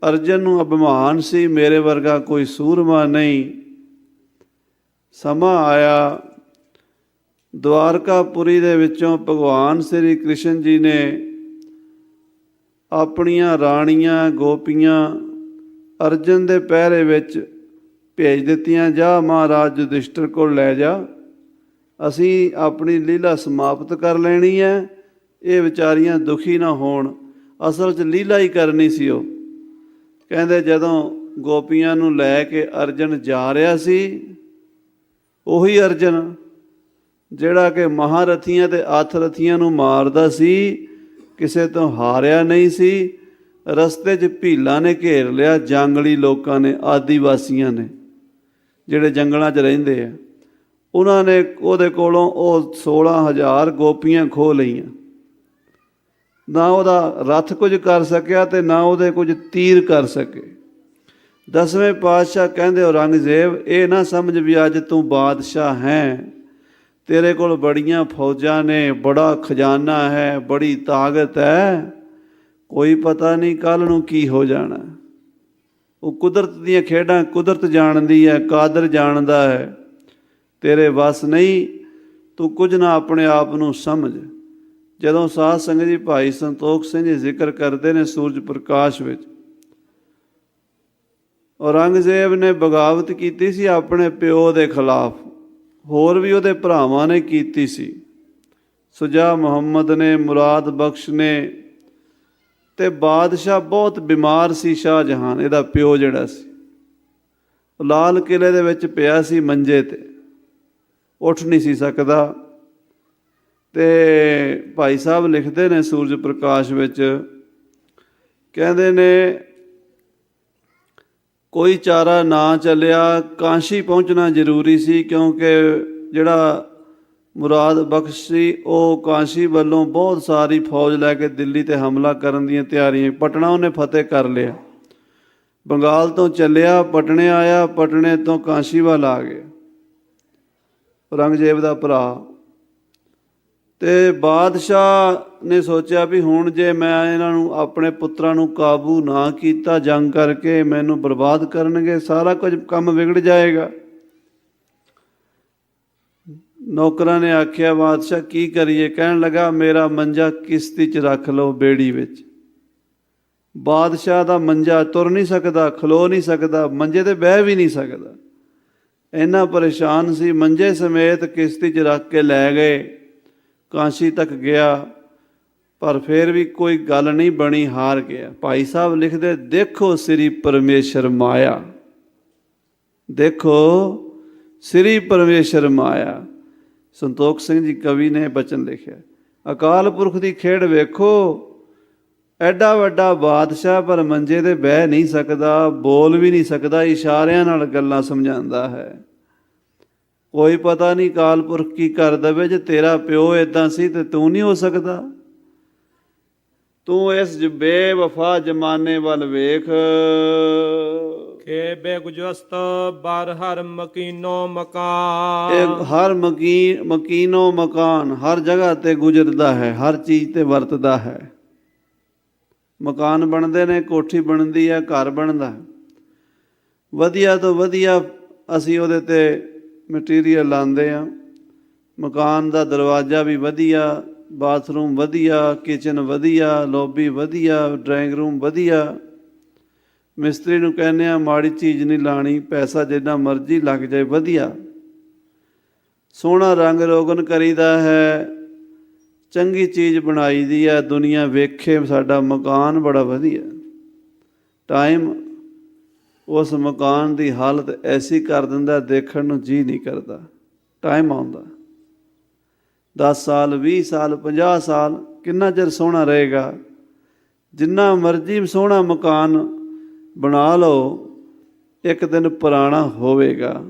ਅਰਜਨ ਨੂੰ ਅਭਿਮਾਨ ਸੀ, ਮੇਰੇ ਵਰਗਾ ਕੋਈ ਸੂਰਮਾ ਨਹੀਂ। ਸਮਾਂ ਆਇਆ, ਦਵਾਰਕਾਪੁਰੀ ਦੇ ਵਿੱਚੋਂ ਭਗਵਾਨ ਸ਼੍ਰੀ ਕ੍ਰਿਸ਼ਨ ਜੀ ਨੇ ਆਪਣੀਆਂ ਰਾਣੀਆਂ ਗੋਪੀਆਂ ਅਰਜਨ ਦੇ ਪਹਿਰੇ ਵਿੱਚ ਭੇਜ ਦਿੱਤੀਆਂ, ਜਾ ਮਹਾਰਾਜ ਯੁਧਿਸ਼ਟਰ ਕੋਲ ਲੈ ਜਾ, ਅਸੀਂ ਆਪਣੀ ਲੀਲਾ ਸਮਾਪਤ ਕਰ ਲੈਣੀ ਹੈ, ਇਹ ਵਿਚਾਰੀਆਂ ਦੁਖੀ ਨਾ ਹੋਣ। ਅਸਲ 'ਚ ਲੀਲਾ ਹੀ ਕਰਨੀ ਸੀ ਉਹ। ਕਹਿੰਦੇ ਜਦੋਂ ਗੋਪੀਆਂ ਨੂੰ ਲੈ ਕੇ ਅਰਜਨ ਜਾ ਰਿਹਾ ਸੀ, ਉਹੀ ਅਰਜਨ ਜਿਹੜਾ ਕਿ ਮਹਾਰਥੀਆਂ ਤੇ ਅਥਰਥੀਆਂ ਨੂੰ ਮਾਰਦਾ ਸੀ, ਕਿਸੇ ਤੋਂ ਹਾਰਿਆ ਨਹੀਂ ਸੀ। ਰਸਤੇ 'ਚ ਭੀਲਾਂ ਨੇ ਘੇਰ ਲਿਆ, ਜੰਗਲੀ ਲੋਕਾਂ ਨੇ, ਆਦੀਵਾਸੀਆਂ ਨੇ, ਜਿਹੜੇ ਜੰਗਲਾਂ 'ਚ ਰਹਿੰਦੇ ਆ। ਉਹਨਾਂ ਨੇ ਉਹਦੇ ਕੋਲੋਂ ਉਹ 16,000 ਗੋਪੀਆਂ ਖੋਹ ਲਈਆਂ। ਨਾ ਉਹਦਾ ਰੱਥ ਕੁਝ ਕਰ ਸਕਿਆ ਤੇ ਨਾ ਉਹਦੇ ਕੁਝ ਤੀਰ ਕਰ ਸਕੇ। 10ਵੇਂ ਪਾਤਸ਼ਾਹ ਕਹਿੰਦੇ ਔਰੰਗਜ਼ੇਬ, ਇਹ ਨਾ ਸਮਝ ਵੀ ਅੱਜ ਤੂੰ ਬਾਦਸ਼ਾਹ ਹੈ, ਤੇਰੇ ਕੋਲ ਬੜੀਆਂ ਫੌਜਾਂ ਨੇ, ਬੜਾ ਖਜ਼ਾਨਾ ਹੈ, ਬੜੀ ਤਾਕਤ ਹੈ, ਕੋਈ ਪਤਾ ਨਹੀਂ ਕੱਲ੍ਹ ਨੂੰ ਕੀ ਹੋ ਜਾਣਾ। ਉਹ ਕੁਦਰਤ ਦੀਆਂ ਖੇਡਾਂ ਕੁਦਰਤ ਜਾਣਦੀ ਹੈ, ਕਾਦਰ ਜਾਣਦਾ ਹੈ, ਤੇਰੇ ਵੱਸ ਨਹੀਂ। ਤੂੰ ਕੁਝ ਨਾ ਆਪਣੇ ਆਪ ਨੂੰ ਸਮਝ। ਜਦੋਂ ਸਾਧ ਸੰਗਤ ਜੀ ਭਾਈ ਸੰਤੋਖ ਸਿੰਘ ਜੀ ਜ਼ਿਕਰ ਕਰਦੇ ਨੇ ਸੂਰਜ ਪ੍ਰਕਾਸ਼ ਵਿੱਚ, ਔਰੰਗਜ਼ੇਬ ਨੇ ਬਗਾਵਤ ਕੀਤੀ ਸੀ ਆਪਣੇ ਪਿਓ ਦੇ ਖਿਲਾਫ, ਹੋਰ ਵੀ ਉਹਦੇ ਭਰਾਵਾਂ ਨੇ ਕੀਤੀ ਸੀ, ਸੁਜਾ ਮੁਹੰਮਦ ਨੇ, ਮੁਰਾਦ ਬਖਸ਼ ਨੇ, ਤੇ ਬਾਦਸ਼ਾਹ ਬਹੁਤ ਬਿਮਾਰ ਸੀ। ਸ਼ਾਹਜਹਾਨ ਇਹਦਾ ਪਿਓ ਜਿਹੜਾ ਸੀ, ਉਹ ਲਾਲ ਕਿਲ੍ਹੇ ਦੇ ਵਿੱਚ ਪਿਆ ਸੀ ਮੰਜੇ 'ਤੇ, ਉੱਠ ਨਹੀਂ ਸੀ ਸਕਦਾ। ਤੇ ਭਾਈ ਸਾਹਿਬ ਲਿਖਦੇ ਨੇ ਸੂਰਜ ਪ੍ਰਕਾਸ਼ ਵਿੱਚ, ਕਹਿੰਦੇ ਨੇ ਕੋਈ ਚਾਰਾ ਨਾ ਚੱਲਿਆ, ਕਾਂਸ਼ੀ ਪਹੁੰਚਣਾ ਜ਼ਰੂਰੀ ਸੀ, ਕਿਉਂਕਿ ਜਿਹੜਾ ਮੁਰਾਦ ਬਖਸ਼ ਸੀ ਉਹ ਕਾਂਸ਼ੀ ਵੱਲੋਂ ਬਹੁਤ ਸਾਰੀ ਫੌਜ ਲੈ ਕੇ ਦਿੱਲੀ 'ਤੇ ਹਮਲਾ ਕਰਨ ਦੀਆਂ ਤਿਆਰੀਆਂ। ਪਟਨਾ ਉਹਨੇ ਫਤਿਹ ਕਰ ਲਿਆ, ਬੰਗਾਲ ਤੋਂ ਚੱਲਿਆ, ਪਟਨੇ ਆਇਆ, ਪਟਨੇ ਤੋਂ ਕਾਂਸ਼ੀ ਵੱਲ ਆ ਗਿਆ ਔਰੰਗਜ਼ੇਬ ਦਾ ਭਰਾ। ਤੇ ਬਾਦਸ਼ਾਹ ਨੇ ਸੋਚਿਆ ਵੀ ਹੁਣ ਜੇ ਮੈਂ ਇਹਨਾਂ ਨੂੰ, ਆਪਣੇ ਪੁੱਤਰਾਂ ਨੂੰ ਕਾਬੂ ਨਾ ਕੀਤਾ, ਜੰਗ ਕਰਕੇ ਮੈਨੂੰ ਬਰਬਾਦ ਕਰਨਗੇ, ਸਾਰਾ ਕੁਝ ਕੰਮ ਵਿਗੜ ਜਾਏਗਾ। ਨੌਕਰਾਂ ਨੇ ਆਖਿਆ ਬਾਦਸ਼ਾਹ ਕੀ ਕਰੀਏ? ਕਹਿਣ ਲੱਗਾ ਮੇਰਾ ਮੰਜਾ ਕਿਸ਼ਤੀ 'ਚ ਰੱਖ ਲਓ, ਬੇੜੀ ਵਿੱਚ। ਬਾਦਸ਼ਾਹ ਦਾ ਮੰਜਾ ਤੁਰ ਨਹੀਂ ਸਕਦਾ, ਖਲੋ ਨਹੀਂ ਸਕਦਾ, ਮੰਜੇ 'ਤੇ ਬਹਿ ਵੀ ਨਹੀਂ ਸਕਦਾ, ਇੰਨਾ ਪਰੇਸ਼ਾਨ ਸੀ। ਮੰਜੇ ਸਮੇਤ ਕਿਸ਼ਤੀ 'ਚ ਰੱਖ ਕੇ ਲੈ ਗਏ, ਕਾਂਸ਼ੀ ਤੱਕ ਗਿਆ, ਪਰ ਫਿਰ ਵੀ ਕੋਈ ਗੱਲ ਨਹੀਂ ਬਣੀ, ਹਾਰ ਗਿਆ। ਭਾਈ ਸਾਹਿਬ ਲਿਖਦੇ, ਦੇਖੋ ਸ੍ਰੀ ਪਰਮੇਸ਼ਰ ਮਾਇਆ, ਦੇਖੋ ਸ੍ਰੀ ਪਰਮੇਸ਼ਰ ਮਾਇਆ। ਸੰਤੋਖ ਸਿੰਘ ਜੀ ਕਵੀ ਨੇ ਬਚਨ ਲਿਖਿਆ, ਅਕਾਲ ਪੁਰਖ ਦੀ ਖੇਡ ਵੇਖੋ, ਐਡਾ ਵੱਡਾ ਬਾਦਸ਼ਾਹ ਪਰ ਮੰਜੇ 'ਤੇ ਬਹਿ ਨਹੀਂ ਸਕਦਾ, ਬੋਲ ਵੀ ਨਹੀਂ ਸਕਦਾ, ਇਸ਼ਾਰਿਆਂ ਨਾਲ ਗੱਲਾਂ ਸਮਝਾਉਂਦਾ ਹੈ। ਕੋਈ ਪਤਾ ਨਹੀਂ ਅਕਾਲ ਪੁਰਖ ਕੀ ਕਰ ਦੇਵੇ, ਜੇ ਤੇਰਾ ਪਿਓ ਇੱਦਾਂ ਸੀ ਤੇ ਤੂੰ ਨਹੀਂ ਹੋ ਸਕਦਾ। ਤੂੰ ਇਸ ਬੇਵਫਾ ਜ਼ਮਾਨੇ ਵੱਲ ਵੇਖ, ਕੇ ਬੇਗੁਜਸਤ ਬਰ ਹਰ ਮਕੀਨੋ ਮਕਾਨ। ਇਹ ਹਰ ਮਕੀਨੋ ਮਕਾਨ, ਹਰ ਜਗ੍ਹਾ 'ਤੇ ਗੁਜ਼ਰਦਾ ਹੈ, ਹਰ ਚੀਜ਼ 'ਤੇ ਵਰਤਦਾ ਹੈ। ਮਕਾਨ ਬਣਦੇ ਨੇ, ਕੋਠੀ ਬਣਦੀ ਹੈ, ਘਰ ਬਣਦਾ ਹੈ, ਵਧੀਆ ਤੋਂ ਵਧੀਆ ਅਸੀਂ ਉਹਦੇ 'ਤੇ ਮਟੀਰੀਅਲ ਲਾਉਂਦੇ ਹਾਂ। ਮਕਾਨ ਦਾ ਦਰਵਾਜ਼ਾ ਵੀ ਵਧੀਆ, ਬਾਥਰੂਮ ਵਧੀਆ, ਕਿਚਨ ਵਧੀਆ, ਲੋਬੀ ਵਧੀਆ, ਡਰਾਇੰਗ ਰੂਮ ਵਧੀਆ। ਮਿਸਤਰੀ ਨੂੰ ਕਹਿੰਦੇ ਹਾਂ ਮਾੜੀ ਚੀਜ਼ ਨਹੀਂ ਲਾਣੀ, ਪੈਸਾ ਜਿੰਨਾ ਮਰਜ਼ੀ ਲੱਗ ਜਾਏ, ਵਧੀਆ ਸੋਹਣਾ ਰੰਗ ਰੋਗਨ ਕਰੀਦਾ ਹੈ, ਚੰਗੀ ਚੀਜ਼ ਬਣਾਈ ਦੀ ਹੈ, ਦੁਨੀਆ ਵੇਖੇ ਸਾਡਾ ਮਕਾਨ ਬੜਾ ਵਧੀਆ। ਟਾਈਮ ਉਸ ਮਕਾਨ ਦੀ ਹਾਲਤ ਐਸੀ ਕਰ ਦਿੰਦਾ, ਦੇਖਣ ਨੂੰ ਜੀਅ ਨਹੀਂ ਕਰਦਾ। ਟਾਈਮ ਆਉਂਦਾ 10 ਸਾਲ, 20 ਸਾਲ, 50 ਸਾਲ, ਕਿੰਨਾ ਚਿਰ ਸੋਹਣਾ ਰਹੇਗਾ? ਜਿੰਨਾ ਮਰਜ਼ੀ ਸੋਹਣਾ ਮਕਾਨ ਬਣਾ ਲਓ, ਇੱਕ ਦਿਨ ਪੁਰਾਣਾ ਹੋਵੇਗਾ।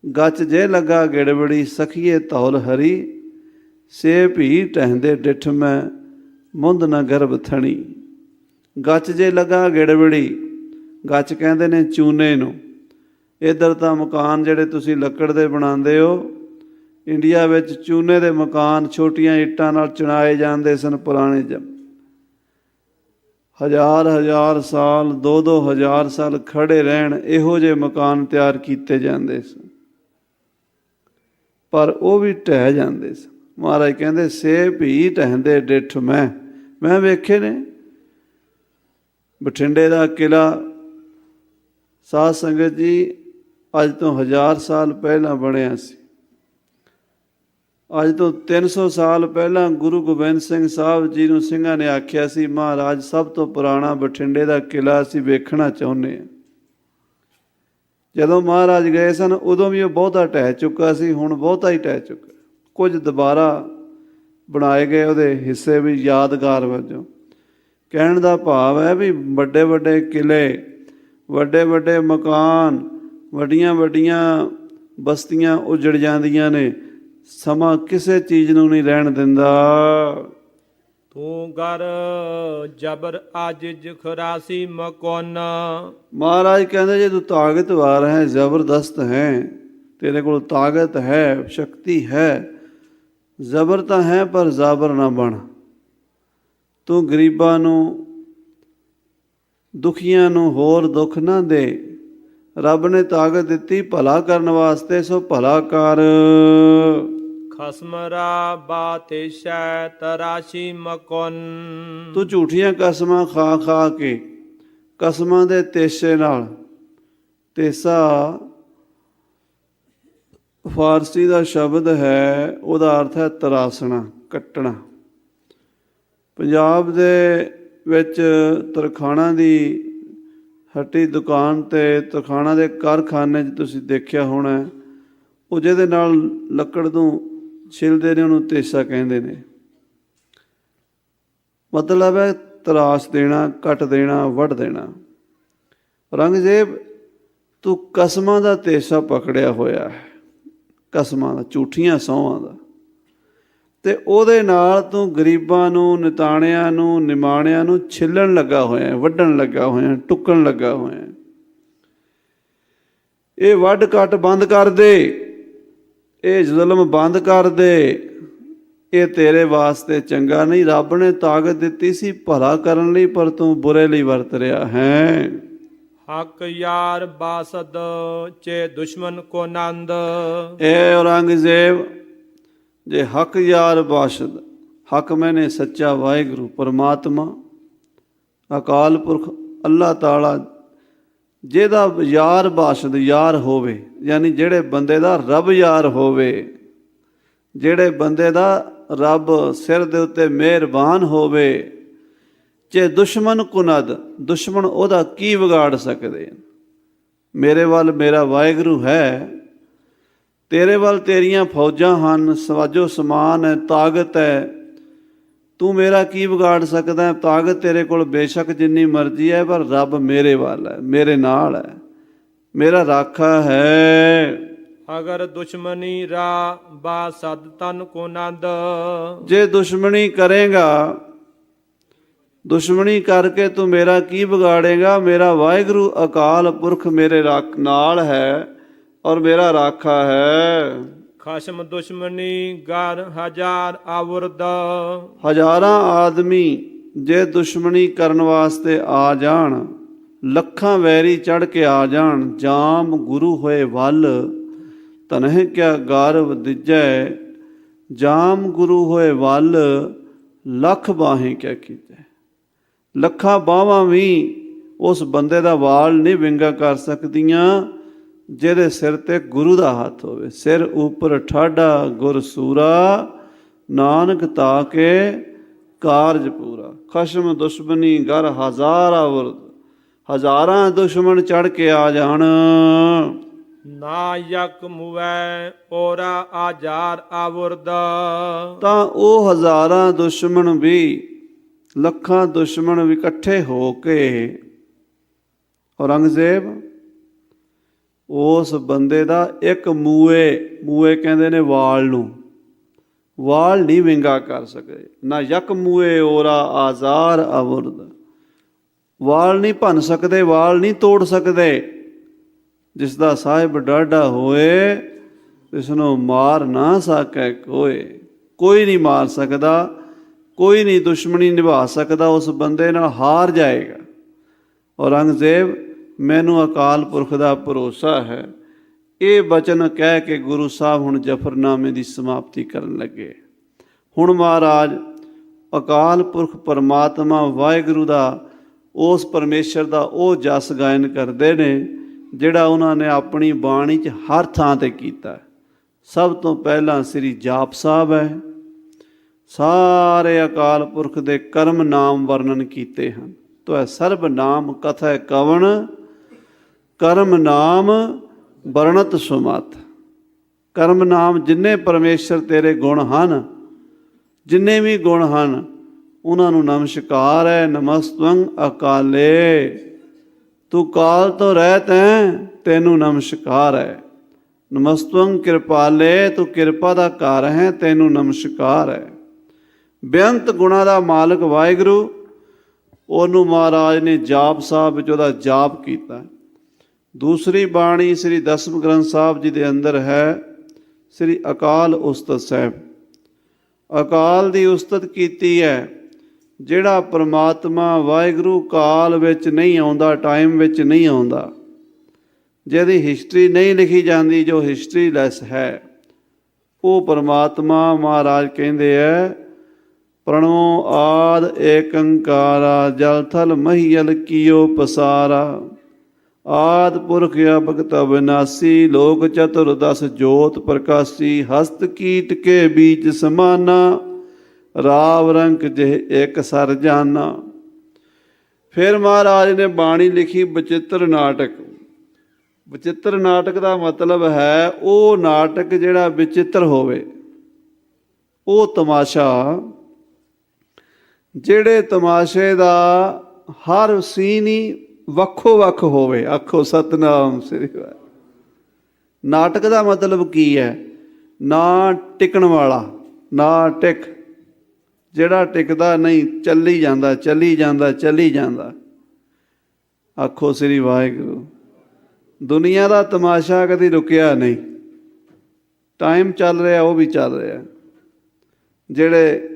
ਗੱਚ ਜੇ ਲੱਗਾ ਗਿੜਬੜੀ, ਸਖੀਏ ਧੌਲ ਹਰੀ, ਸੇ ਭੀ ਟਹਿੰਦੇ ਡਿੱਠ ਮੈਂ, ਮੁੰਦ ਨਾ ਗਰਭ ਥਣੀ। ਗੱਚ ਜੇ ਲੱਗਾ ਗਿੜਬੜੀ, ਗੱਚ ਕਹਿੰਦੇ ਨੇ ਚੂਨੇ ਨੂੰ। ਇੱਧਰ ਤਾਂ ਮਕਾਨ ਜਿਹੜੇ ਤੁਸੀਂ ਲੱਕੜ ਦੇ ਬਣਾਉਂਦੇ ਹੋ, ਇੰਡੀਆ ਵਿੱਚ ਚੂਨੇ ਦੇ ਮਕਾਨ ਛੋਟੀਆਂ ਇੱਟਾਂ ਨਾਲ ਚਿਣਾਏ ਜਾਂਦੇ ਸਨ ਪੁਰਾਣੇ ਹਜ਼ਾਰ ਸਾਲ, 2-2 ਹਜ਼ਾਰ ਸਾਲ ਖੜੇ ਰਹਿਣ, ਇਹੋ ਜਿਹੇ ਮਕਾਨ ਤਿਆਰ ਕੀਤੇ ਜਾਂਦੇ ਸਨ, ਪਰ ਉਹ ਵੀ ਢਹਿ ਜਾਂਦੇ ਸਨ। ਮਹਾਰਾਜ ਕਹਿੰਦੇ ਸੇ ਭੀ ਟਹਿੰਦੇ ਡਿੱਠ ਮੈਂ ਵੇਖੇ ਨੇ। ਬਠਿੰਡੇ ਦਾ ਕਿਲ੍ਹਾ ਸਾਧ ਸੰਗਤ ਜੀ ਅੱਜ ਤੋਂ 1000 ਸਾਲ ਪਹਿਲਾਂ ਬਣਿਆ ਸੀ। ਅੱਜ ਤੋਂ 300 ਸਾਲ ਪਹਿਲਾਂ ਗੁਰੂ ਗੋਬਿੰਦ ਸਿੰਘ ਸਾਹਿਬ ਜੀ ਨੂੰ ਸਿੰਘਾਂ ਨੇ ਆਖਿਆ ਸੀ, ਮਹਾਰਾਜ ਸਭ ਤੋਂ ਪੁਰਾਣਾ ਬਠਿੰਡੇ ਦਾ ਕਿਲ੍ਹਾ ਅਸੀਂ ਵੇਖਣਾ ਚਾਹੁੰਦੇ ਹਾਂ। ਜਦੋਂ ਮਹਾਰਾਜ ਗਏ ਸਨ ਉਦੋਂ ਵੀ ਉਹ ਬਹੁਤਾ ਢਹਿ ਚੁੱਕਾ ਸੀ, ਹੁਣ ਬਹੁਤਾ ਹੀ ਢਹਿ ਚੁੱਕਾ। ਕੁਝ ਦੁਬਾਰਾ ਬਣਾਏ ਗਏ ਉਹਦੇ ਹਿੱਸੇ ਵੀ ਯਾਦਗਾਰ ਵਜੋਂ। ਕਹਿਣ ਦਾ ਭਾਵ ਹੈ ਵੀ ਵੱਡੇ ਵੱਡੇ ਕਿਲ੍ਹੇ, ਵੱਡੇ ਵੱਡੇ ਮਕਾਨ, ਵੱਡੀਆਂ ਵੱਡੀਆਂ ਬਸਤੀਆਂ ਉਜੜ ਜਾਂਦੀਆਂ ਨੇ, ਸਮਾਂ ਕਿਸੇ ਚੀਜ਼ ਨੂੰ ਨਹੀਂ ਰਹਿਣ ਦਿੰਦਾ। ਤੂੰ ਗਰ ਜਬਰ ਆਜਿਜ ਖਰਾਸੀ ਮਕੋਨ। ਮਹਾਰਾਜ ਕਹਿੰਦੇ ਜੇ ਤੂੰ ਤਾਕਤਵਾਰ ਹੈ, ਜ਼ਬਰਦਸਤ ਹੈ, ਤੇਰੇ ਕੋਲ ਤਾਕਤ ਹੈ, ਸ਼ਕਤੀ ਹੈ, ਜ਼ਬਰ ਤਾਂ ਹੈ ਪਰ ਜ਼ਾਬਰ ਨਾ ਬਣ। ਤੂੰ ਗਰੀਬਾਂ ਨੂੰ, ਦੁਖੀਆਂ ਨੂੰ ਹੋਰ ਦੁੱਖ ਨਾ ਦੇ। ਰੱਬ ਨੇ ਤਾਕਤ ਦਿੱਤੀ ਭਲਾ ਕਰਨ ਵਾਸਤੇ, ਸੋ ਭਲਾ ਕਰ। ਖਸਮਰਾ ਬਾਤਿਸ਼ੈ ਤਰਾਸ਼ੀ ਮਕੁਨ। ਤੂੰ ਝੂਠੀਆਂ ਕਸਮਾਂ ਖਾ ਖਾ ਕੇ, ਕਸਮਾਂ ਦੇ ਤੇਸੇ ਨਾਲ, ਤੇਸਾ ਫਾਰਸੀ ਦਾ ਸ਼ਬਦ ਹੈ, ਉਹਦਾ ਅਰਥ ਹੈ ਤਰਾਸਣਾ, ਕੱਟਣਾ। ਪੰਜਾਬ ਦੇ ਵਿੱਚ ਤਰਖਾਣਾ ਦੀ ਹੱਟੀ ਦੁਕਾਨ 'ਤੇ, ਤਰਖਾਣਾ ਦੇ ਕਾਰਖਾਨੇ 'ਚ ਤੁਸੀਂ ਦੇਖਿਆ ਹੋਣਾ, ਉਹ ਜਿਹਦੇ ਨਾਲ ਲੱਕੜ ਨੂੰ ਛਿਲਦੇ ਨੇ ਉਹਨੂੰ ਤੇਸਾ ਕਹਿੰਦੇ ਨੇ। ਮਤਲਬ ਹੈ ਤਰਾਸ਼ ਦੇਣਾ, ਕੱਟ ਦੇਣਾ, ਵੱਢ ਦੇਣਾ। ਔਰੰਗਜ਼ੇਬ, ਤੂੰ ਕਸਮਾਂ ਦਾ ਤੇਸਾ ਪਕੜਿਆ ਹੋਇਆ ਹੈ, ਕਸਮਾਂ ਦਾ, ਝੂਠੀਆਂ ਸਹੁੰਆਂ ਦਾ, ਅਤੇ ਉਹਦੇ ਨਾਲ ਤੂੰ ਗਰੀਬਾਂ ਨੂੰ, ਨਿਤਾਣਿਆਂ ਨੂੰ, ਨਿਮਾਣਿਆਂ ਨੂੰ ਛਿੱਲਣ ਲੱਗਾ ਹੋਇਆ, ਵੱਢਣ ਲੱਗਾ ਹੋਇਆ, ਟੁੱਕਣ ਲੱਗਾ ਹੋਇਆ। ਇਹ ਵੱਢ ਕੱਟ ਬੰਦ ਕਰ ਦੇ, ਇਹ ਜ਼ੁਲਮ ਬੰਦ ਕਰ ਦੇ, ਇਹ ਤੇਰੇ ਵਾਸਤੇ ਚੰਗਾ ਨਹੀਂ। ਰੱਬ ਨੇ ਤਾਕਤ ਦਿੱਤੀ ਸੀ ਭਲਾ ਕਰਨ ਲਈ, ਪਰ ਤੂੰ ਬੁਰੇ ਲਈ ਵਰਤ ਰਿਹਾ ਹੈ। ਹਕ ਯਾਰ ਬਾਸਦ ਚੇ ਦੁਸ਼ਮਨ ਕੋ ਨੰਦ। ਇਹ ਔਰੰਗਜ਼ੇਬ, ਜੇ ਹਕ ਯਾਰ ਬਾਸ਼ਦ, ਹਕ ਮੈਨੇ ਸੱਚਾ ਵਾਹਿਗੁਰੂ ਪਰਮਾਤਮਾ ਅਕਾਲ ਪੁਰਖ ਅੱਲਾਹ ਤਾਲਾ, ਜਿਹਦਾ ਯਾਰ ਬਾਸ਼ਦ ਯਾਰ ਹੋਵੇ, ਯਾਨੀ ਜਿਹੜੇ ਬੰਦੇ ਦਾ ਰੱਬ ਯਾਰ ਹੋਵੇ, ਜਿਹੜੇ ਬੰਦੇ ਦਾ ਰੱਬ ਸਿਰ ਦੇ ਉੱਤੇ ਮਿਹਰਬਾਨ ਹੋਵੇ, ਜੇ ਦੁਸ਼ਮਨ ਕੁਨਦ, ਦੁਸ਼ਮਣ ਉਹਦਾ ਕੀ ਵਿਗਾੜ ਸਕਦੇ। ਮੇਰੇ ਵੱਲ ਮੇਰਾ ਵਾਹਿਗੁਰੂ ਹੈ, ਤੇਰੇ ਵੱਲ ਤੇਰੀਆਂ ਫੌਜਾਂ ਹਨ, ਸਵਾਜੋ ਸਮਾਨ ਹੈ, ਤਾਕਤ ਹੈ, ਤੂੰ ਮੇਰਾ ਕੀ ਵਿਗਾੜ ਸਕਦਾ। ਤਾਕਤ ਤੇਰੇ ਕੋਲ ਬੇਸ਼ੱਕ ਜਿੰਨੀ ਮਰਜ਼ੀ ਹੈ, ਪਰ ਰੱਬ ਮੇਰੇ ਵੱਲ ਹੈ, ਮੇਰੇ ਨਾਲ ਹੈ, ਮੇਰਾ ਰਾਖਾ ਹੈ। ਅਗਰ ਦੁਸ਼ਮਨੀ ਰਾ ਬਾਸਦ ਤਨ ਕੋ ਨੰਦ। ਜੇ ਦੁਸ਼ਮਣੀ ਕਰੇਗਾ, ਦੁਸ਼ਮਣੀ ਕਰਕੇ ਤੂੰ ਮੇਰਾ ਕੀ ਵਿਗਾੜੇਗਾ। ਮੇਰਾ ਵਾਹਿਗੁਰੂ ਅਕਾਲ ਪੁਰਖ ਮੇਰੇ ਨਾਲ ਹੈ ਔਰ ਮੇਰਾ ਰਾਖਾ ਹੈ। ਖਸਮ ਦੁਸ਼ਮਨੀ ਗਰ ਹਜ਼ਾਰ ਆਵਰਦ। ਹਜ਼ਾਰਾਂ ਆਦਮੀ ਜੇ ਦੁਸ਼ਮਣੀ ਕਰਨ ਵਾਸਤੇ ਆ ਜਾਣ, ਲੱਖਾਂ ਵੈਰੀ ਚੜ੍ਹ ਕੇ ਆ ਜਾਣ, ਜਾਮ ਗੁਰੂ ਹੋਏ ਵੱਲ ਤਨਹਿ ਕਿਆ ਗਾਰਵ ਦਿਜੈ। ਜਾਮ ਗੁਰੂ ਹੋਏ ਵੱਲ ਲੱਖ ਬਾਹੀਂ ਕਿਆ ਕੀਜੈ। ਲੱਖਾਂ ਬਾਹਾਂ ਵੀ ਉਸ ਬੰਦੇ ਦਾ ਵਾਲ ਨਹੀਂ ਵਿੰਗਾ ਕਰ ਸਕਦੀਆਂ ਜਿਹਦੇ ਸਿਰ ਤੇ ਗੁਰੂ ਦਾ ਹੱਥ ਹੋਵੇ। ਸਿਰ ਉੱਪਰ ਠਾਡਾ ਗੁਰ ਸੂਰਾ, ਨਾਨਕ ਤਾ ਕੇ ਕਾਰਜ ਪੂਰਾ। ਖਸ਼ਮ ਦੁਸ਼ਮਨੀ ਗਰ ਹਜ਼ਾਰ ਆਵਰਦ। ਹਜ਼ਾਰਾਂ ਦੁਸ਼ਮਣ ਚੜ੍ਹ ਕੇ ਆ ਜਾਣ, ਨਾ ਯਕ ਮੁਵੈ ਔਰਾ ਆਜ਼ਾਰ ਆਵਰਦ। ਤਾਂ ਉਹ ਹਜ਼ਾਰਾਂ ਦੁਸ਼ਮਣ ਵੀ, ਲੱਖਾਂ ਦੁਸ਼ਮਣ ਵੀ ਇਕੱਠੇ ਹੋ ਕੇ ਔਰੰਗਜ਼ੇਬ ਉਸ ਬੰਦੇ ਦਾ ਇੱਕ ਮੂਏ ਕਹਿੰਦੇ ਨੇ ਵਾਲ ਨੂੰ, ਵਾਲ ਨਹੀਂ ਵਿੰਗਾ ਕਰ ਸਕਦੇ। ਨਾ ਯਕ ਮੂਏ ਔਰਾ ਆਜ਼ਾਰ ਆਵਰਦ। ਵਾਲ ਨਹੀਂ ਭੰਨ ਸਕਦੇ, ਵਾਲ ਨਹੀਂ ਤੋੜ ਸਕਦੇ। ਜਿਸ ਦਾ ਸਾਹਿਬ ਡਾਢਾ ਹੋਏ, ਇਸ ਨੂੰ ਮਾਰ ਨਾ ਸਕੈ ਕੋਏ। ਕੋਈ ਨਹੀਂ ਮਾਰ ਸਕਦਾ, ਕੋਈ ਨਹੀਂ ਦੁਸ਼ਮਣੀ ਨਿਭਾ ਸਕਦਾ, ਉਸ ਬੰਦੇ ਨਾਲ ਹਾਰ ਜਾਏਗਾ। ਔਰੰਗਜ਼ੇਬ, ਮੈਨੂੰ ਅਕਾਲ ਪੁਰਖ ਦਾ ਭਰੋਸਾ ਹੈ। ਇਹ ਬਚਨ ਕਹਿ ਕੇ ਗੁਰੂ ਸਾਹਿਬ ਹੁਣ ਜ਼ਫਰਨਾਮੇ ਦੀ ਸਮਾਪਤੀ ਕਰਨ ਲੱਗੇ। ਹੁਣ ਮਹਾਰਾਜ ਅਕਾਲ ਪੁਰਖ ਪਰਮਾਤਮਾ ਵਾਹਿਗੁਰੂ ਦਾ, ਉਸ ਪਰਮੇਸ਼ਰ ਦਾ ਉਹ ਜਸ ਗਾਇਨ ਕਰਦੇ ਨੇ ਜਿਹੜਾ ਉਹਨਾਂ ਨੇ ਆਪਣੀ ਬਾਣੀ 'ਚ ਹਰ ਥਾਂ 'ਤੇ ਕੀਤਾ। ਸਭ ਤੋਂ ਪਹਿਲਾਂ ਸ੍ਰੀ ਜਾਪ ਸਾਹਿਬ ਹੈ। ਸਾਰੇ ਅਕਾਲ ਪੁਰਖ ਦੇ ਕਰਮ ਨਾਮ ਵਰਣਨ ਕੀਤੇ ਹਨ। ਤੋ ਸਰਬ ਨਾਮ ਕਥੈ ਕਵਣ, ਕਰਮ ਨਾਮ ਵਰਣਤ ਸੁਮਤ। ਕਰਮ ਨਾਮ ਜਿੰਨੇ ਪਰਮੇਸ਼ਰ ਤੇਰੇ ਗੁਣ ਹਨ, ਜਿੰਨੇ ਵੀ ਗੁਣ ਹਨ, ਉਹਨਾਂ ਨੂੰ ਨਮਸਕਾਰ ਹੈ। ਨਮਸਤਵੰ ਅਕਾਲੇ। ਤੂੰ ਕਾਲ ਤੋਂ ਰਹਿਤ ਹੈ, ਤੈਨੂੰ ਨਮਸਕਾਰ ਹੈ। ਨਮਸਤਵੰ ਕਿਰਪਾਲੇ। ਤੂੰ ਕਿਰਪਾ ਦਾ ਘਰ ਹੈ, ਤੈਨੂੰ ਨਮਸਕਾਰ ਹੈ। ਬੇਅੰਤ ਗੁਣਾਂ ਦਾ ਮਾਲਕ ਵਾਹਿਗੁਰੂ, ਉਹਨੂੰ ਮਹਾਰਾਜ ਨੇ ਜਾਪ ਸਾਹਿਬ ਵਿੱਚ ਉਹਦਾ ਜਾਪ ਕੀਤਾ। ਦੂਸਰੀ ਬਾਣੀ ਸ੍ਰੀ ਦਸਮ ਗ੍ਰੰਥ ਸਾਹਿਬ ਜੀ ਦੇ ਅੰਦਰ ਹੈ ਸ੍ਰੀ ਅਕਾਲ ਉਸਤਤ ਸਾਹਿਬ। ਅਕਾਲ ਦੀ ਉਸਤਤ ਕੀਤੀ ਹੈ। ਜਿਹੜਾ ਪ੍ਰਮਾਤਮਾ ਵਾਹਿਗੁਰੂ ਕਾਲ ਵਿੱਚ ਨਹੀਂ ਆਉਂਦਾ, ਟਾਈਮ ਵਿੱਚ ਨਹੀਂ ਆਉਂਦਾ, ਜਿਹਦੀ ਹਿਸਟਰੀ ਨਹੀਂ ਲਿਖੀ ਜਾਂਦੀ, ਜੋ ਹਿਸਟਰੀ ਲੈਸ ਹੈ, ਉਹ ਪ੍ਰਮਾਤਮਾ ਮਹਾਰਾਜ ਕਹਿੰਦੇ ਹੈ ਪ੍ਰਣੋ ਆਦ ਏਕੰਕਾਰਾ ਜਲ ਥਲ ਮਹੀਲ ਕੀਓ ਪਸਾਰਾ। ਆਦ ਪੁਰਖ ਅਭਗਤ ਅਵਿਨਾਸੀ ਲੋਕ ਚਤੁਰਦਸ ਜੋਤ ਪ੍ਰਕਾਸ਼ੀ। ਹਸਤ ਕੀਟ ਕੇ ਬੀਚ ਸਮਾਨਾ ਰਾਵ ਰੰਕ ਜਿਹ ਇੱਕ ਸਰ ਜਾਨਾ। ਫਿਰ ਮਹਾਰਾਜ ਨੇ ਬਾਣੀ ਲਿਖੀ ਬਚਿੱਤਰ ਨਾਟਕ। ਬਚਿੱਤਰ ਨਾਟਕ ਦਾ ਮਤਲਬ ਹੈ ਉਹ ਨਾਟਕ ਜਿਹੜਾ ਵਿਚਿੱਤਰ ਹੋਵੇ, ਉਹ ਤਮਾਸ਼ਾ ਜਿਹੜੇ ਤਮਾਸ਼ੇ ਦਾ ਹਰ ਸੀਨ ਹੀ ਵੱਖੋ ਵੱਖ ਹੋਵੇ। ਆਖੋ ਸਤਿਨਾਮ ਸ੍ਰੀ ਵਾਹਿਗੁਰੂ। ਨਾਟਕ ਦਾ ਮਤਲਬ ਕੀ ਹੈ? ਨਾ ਟਿਕਣ ਵਾਲਾ, ਨਾ ਟਿਕ, ਜਿਹੜਾ ਟਿਕਦਾ ਨਹੀਂ, ਚੱਲੀ ਜਾਂਦਾ ਚੱਲੀ ਜਾਂਦਾ ਚੱਲੀ ਜਾਂਦਾ। ਆਖੋ ਸ੍ਰੀ ਵਾਹਿਗੁਰੂ। ਦੁਨੀਆ ਦਾ ਤਮਾਸ਼ਾ ਕਦੀ ਰੁਕਿਆ ਨਹੀਂ। ਟਾਈਮ ਚੱਲ ਰਿਹਾ, ਉਹ ਵੀ ਚੱਲ ਰਿਹਾ। ਜਿਹੜੇ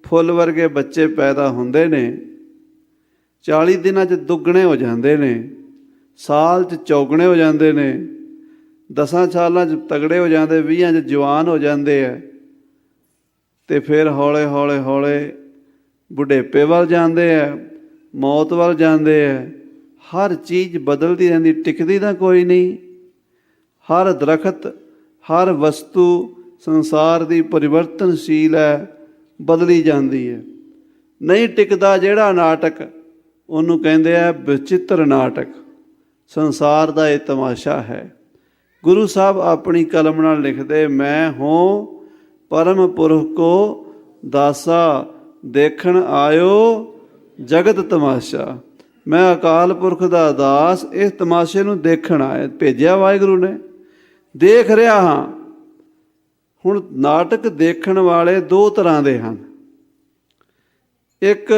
ਫੁੱਲ ਵਰਗੇ ਬੱਚੇ ਪੈਦਾ ਹੁੰਦੇ ਨੇ 40 ਦਿਨਾਂ 'ਚ ਦੁੱਗਣੇ ਹੋ ਜਾਂਦੇ ਨੇ, ਸਾਲ 'ਚ ਚੌਗਣੇ ਹੋ ਜਾਂਦੇ ਨੇ, 10 ਸਾਲਾਂ 'ਚ ਤਗੜੇ ਹੋ ਜਾਂਦੇ, 20 'ਚ ਜਵਾਨ ਹੋ ਜਾਂਦੇ ਹੈ, ਅਤੇ ਫਿਰ ਹੌਲੇ ਹੌਲੇ ਹੌਲੇ ਬੁਢੇਪੇ ਵੱਲ ਜਾਂਦੇ ਹੈ, ਮੌਤ ਵੱਲ ਜਾਂਦੇ ਹੈ। ਹਰ ਚੀਜ਼ ਬਦਲਦੀ ਰਹਿੰਦੀ, ਟਿਕਦੀ ਤਾਂ ਕੋਈ ਨਹੀਂ। ਹਰ ਦਰਖਤ, ਹਰ ਵਸਤੂ ਸੰਸਾਰ ਦੀ ਪਰਿਵਰਤਨਸ਼ੀਲ ਹੈ, ਬਦਲੀ ਜਾਂਦੀ ਹੈ। ਨਹੀਂ ਟਿਕਦਾ ਜਿਹੜਾ ਨਾਟਕ, ਉਹਨੂੰ ਕਹਿੰਦੇ ਆ ਵਿਚਿੱਤਰ ਨਾਟਕ। ਸੰਸਾਰ ਦਾ ਇਹ ਤਮਾਸ਼ਾ ਹੈ। ਗੁਰੂ ਸਾਹਿਬ ਆਪਣੀ ਕਲਮ ਨਾਲ ਲਿਖਦੇ, ਮੈਂ ਹੋਂ ਪਰਮ ਪੁਰਖ ਕੋ ਦਾਸਾ ਦੇਖਣ ਆਇਓ ਜਗਤ ਤਮਾਸ਼ਾ। ਮੈਂ ਅਕਾਲ ਪੁਰਖ ਦਾ ਦਾਸ, ਇਸ ਤਮਾਸ਼ੇ ਨੂੰ ਦੇਖਣ ਆਇਆ, ਭੇਜਿਆ ਵਾਹਿਗੁਰੂ ਨੇ, ਦੇਖ ਰਿਹਾ ਹਾਂ। ਹੁਣ ਨਾਟਕ ਦੇਖਣ ਵਾਲੇ ਦੋ ਤਰ੍ਹਾਂ ਦੇ ਹਨ। ਇੱਕ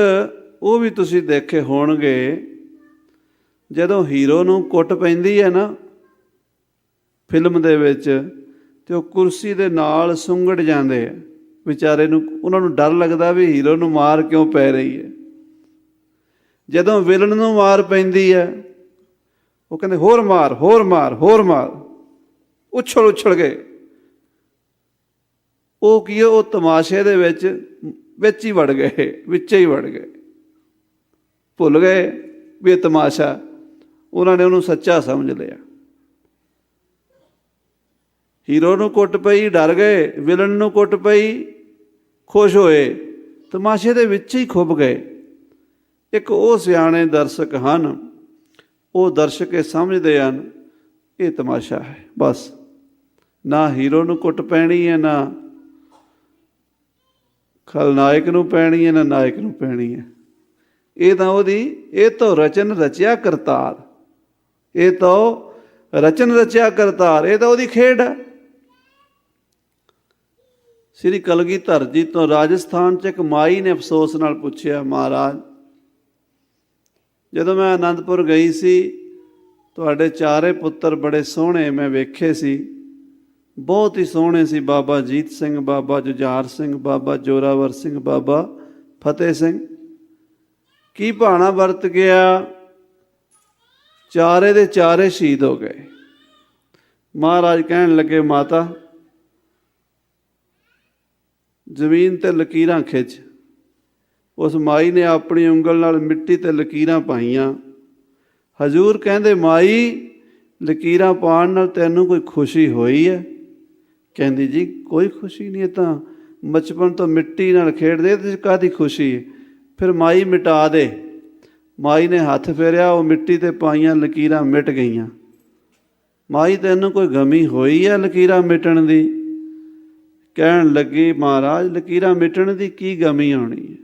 ਉਹ ਵੀ ਤੁਸੀਂ ਦੇਖੇ ਹੋਣਗੇ, ਜਦੋਂ ਹੀਰੋ ਨੂੰ ਕੁੱਟ ਪੈਂਦੀ ਹੈ ਨਾ ਫਿਲਮ ਦੇ ਵਿੱਚ, ਅਤੇ ਉਹ ਕੁਰਸੀ ਦੇ ਨਾਲ ਸੁੰਗੜ ਜਾਂਦੇ ਆ ਵਿਚਾਰੇ ਨੂੰ। ਉਹਨਾਂ ਨੂੰ ਡਰ ਲੱਗਦਾ ਵੀ ਹੀਰੋ ਨੂੰ ਮਾਰ ਕਿਉਂ ਪੈ ਰਹੀ ਹੈ। ਜਦੋਂ ਵਿਲਨ ਨੂੰ ਮਾਰ ਪੈਂਦੀ ਹੈ, ਉਹ ਕਹਿੰਦੇ ਹੋਰ ਮਾਰ ਹੋਰ ਮਾਰ ਹੋਰ ਮਾਰ, ਉਛਲ ਉਛਲ ਗਏ। ਉਹ ਕੀ, ਉਹ ਤਮਾਸ਼ੇ ਦੇ ਵਿੱਚ ਹੀ ਵੜ ਗਏ, ਵਿੱਚੇ ਹੀ ਵੜ ਗਏ, ਭੁੱਲ ਗਏ ਵੀ ਇਹ ਤਮਾਸ਼ਾ। ਉਹਨਾਂ ਨੇ ਉਹਨੂੰ ਸੱਚਾ ਸਮਝ ਲਿਆ। ਹੀਰੋ ਨੂੰ ਕੁੱਟ ਪਈ, ਡਰ ਗਏ। ਵਿਲਨ ਨੂੰ ਕੁੱਟ ਪਈ, ਖੁਸ਼ ਹੋਏ। ਤਮਾਸ਼ੇ ਦੇ ਵਿੱਚ ਹੀ ਖੁੱਭ ਗਏ। ਇੱਕ ਉਹ ਸਿਆਣੇ ਦਰਸ਼ਕ ਹਨ, ਉਹ ਦਰਸ਼ਕ ਇਹ ਸਮਝਦੇ ਹਨ ਇਹ ਤਮਾਸ਼ਾ ਹੈ ਬਸ। ਨਾ ਹੀਰੋ ਨੂੰ ਕੁੱਟ ਪੈਣੀ ਹੈ, ਨਾ ਖਲਨਾਇਕ ਨੂੰ ਪੈਣੀ ਹੈ, ਨਾ ਨਾਇਕ ਨੂੰ ਪੈਣੀ ਹੈ। ਇਹ ਤਾਂ ਉਹਦੀ, ਇਹ ਤਾਂ ਰਚਨ ਰਚਿਆ ਕਰਤਾਰ, ਇਹ ਤਾਂ ਰਚਨ ਰਚਿਆ ਕਰਤਾਰ, ਇਹ ਤਾਂ ਉਹਦੀ ਖੇਡ ਹੈ। ਸ੍ਰੀ ਕਲਗੀਧਰ ਜੀ ਤੋਂ ਰਾਜਸਥਾਨ 'ਚ ਇੱਕ ਮਾਈ ਨੇ ਅਫਸੋਸ ਨਾਲ ਪੁੱਛਿਆ, ਮਹਾਰਾਜ ਜਦੋਂ ਮੈਂ ਅਨੰਦਪੁਰ ਗਈ ਸੀ, ਤੁਹਾਡੇ ਚਾਰੇ ਪੁੱਤਰ ਬੜੇ ਸੋਹਣੇ ਮੈਂ ਵੇਖੇ ਸੀ, ਬਹੁਤ ਹੀ ਸੋਹਣੇ ਸੀ। ਬਾਬਾ ਜੀਤ ਸਿੰਘ, ਬਾਬਾ ਜੁਝਾਰ ਸਿੰਘ, ਬਾਬਾ ਜੋਰਾਵਰ ਸਿੰਘ, ਬਾਬਾ ਫਤਿਹ ਸਿੰਘ। ਕੀ ਭਾਣਾ ਵਰਤ ਗਿਆ, ਚਾਰੇ ਦੇ ਚਾਰੇ ਸ਼ਹੀਦ ਹੋ ਗਏ। ਮਹਾਰਾਜ ਕਹਿਣ ਲੱਗੇ, ਮਾਤਾ ਜ਼ਮੀਨ 'ਤੇ ਲਕੀਰਾਂ ਖਿੱਚ। ਉਸ ਮਾਈ ਨੇ ਆਪਣੀ ਉਂਗਲ ਨਾਲ ਮਿੱਟੀ 'ਤੇ ਲਕੀਰਾਂ ਪਾਈਆਂ। ਹਜ਼ੂਰ ਕਹਿੰਦੇ, ਮਾਈ ਲਕੀਰਾਂ ਪਾਉਣ ਨਾਲ ਤੈਨੂੰ ਕੋਈ ਖੁਸ਼ੀ ਹੋਈ ਹੈ? ਕਹਿੰਦੀ, ਜੀ ਕੋਈ ਖੁਸ਼ੀ ਨਹੀਂ, ਇਹ ਤਾਂ ਬਚਪਨ ਤੋਂ ਮਿੱਟੀ ਨਾਲ ਖੇਡਦੇ, ਇਹਦੇ 'ਚ ਕਾਹਦੀ ਖੁਸ਼ੀ ਹੈ? ਫਿਰ ਮਾਈ ਮਿਟਾ ਦੇ। ਮਾਈ ਨੇ ਹੱਥ ਫੇਰਿਆ, ਉਹ ਮਿੱਟੀ 'ਤੇ ਪਾਈਆਂ ਲਕੀਰਾਂ ਮਿਟ ਗਈਆਂ। ਮਾਈ ਤੈਨੂੰ ਕੋਈ ਗਮੀ ਹੋਈ ਹੈ ਲਕੀਰਾਂ ਮਿਟਣ ਦੀ? ਕਹਿਣ ਲੱਗੀ, ਮਹਾਰਾਜ ਲਕੀਰਾਂ ਮਿਟਣ ਦੀ ਕੀ ਗਮੀ ਹੋਣੀ ਹੈ?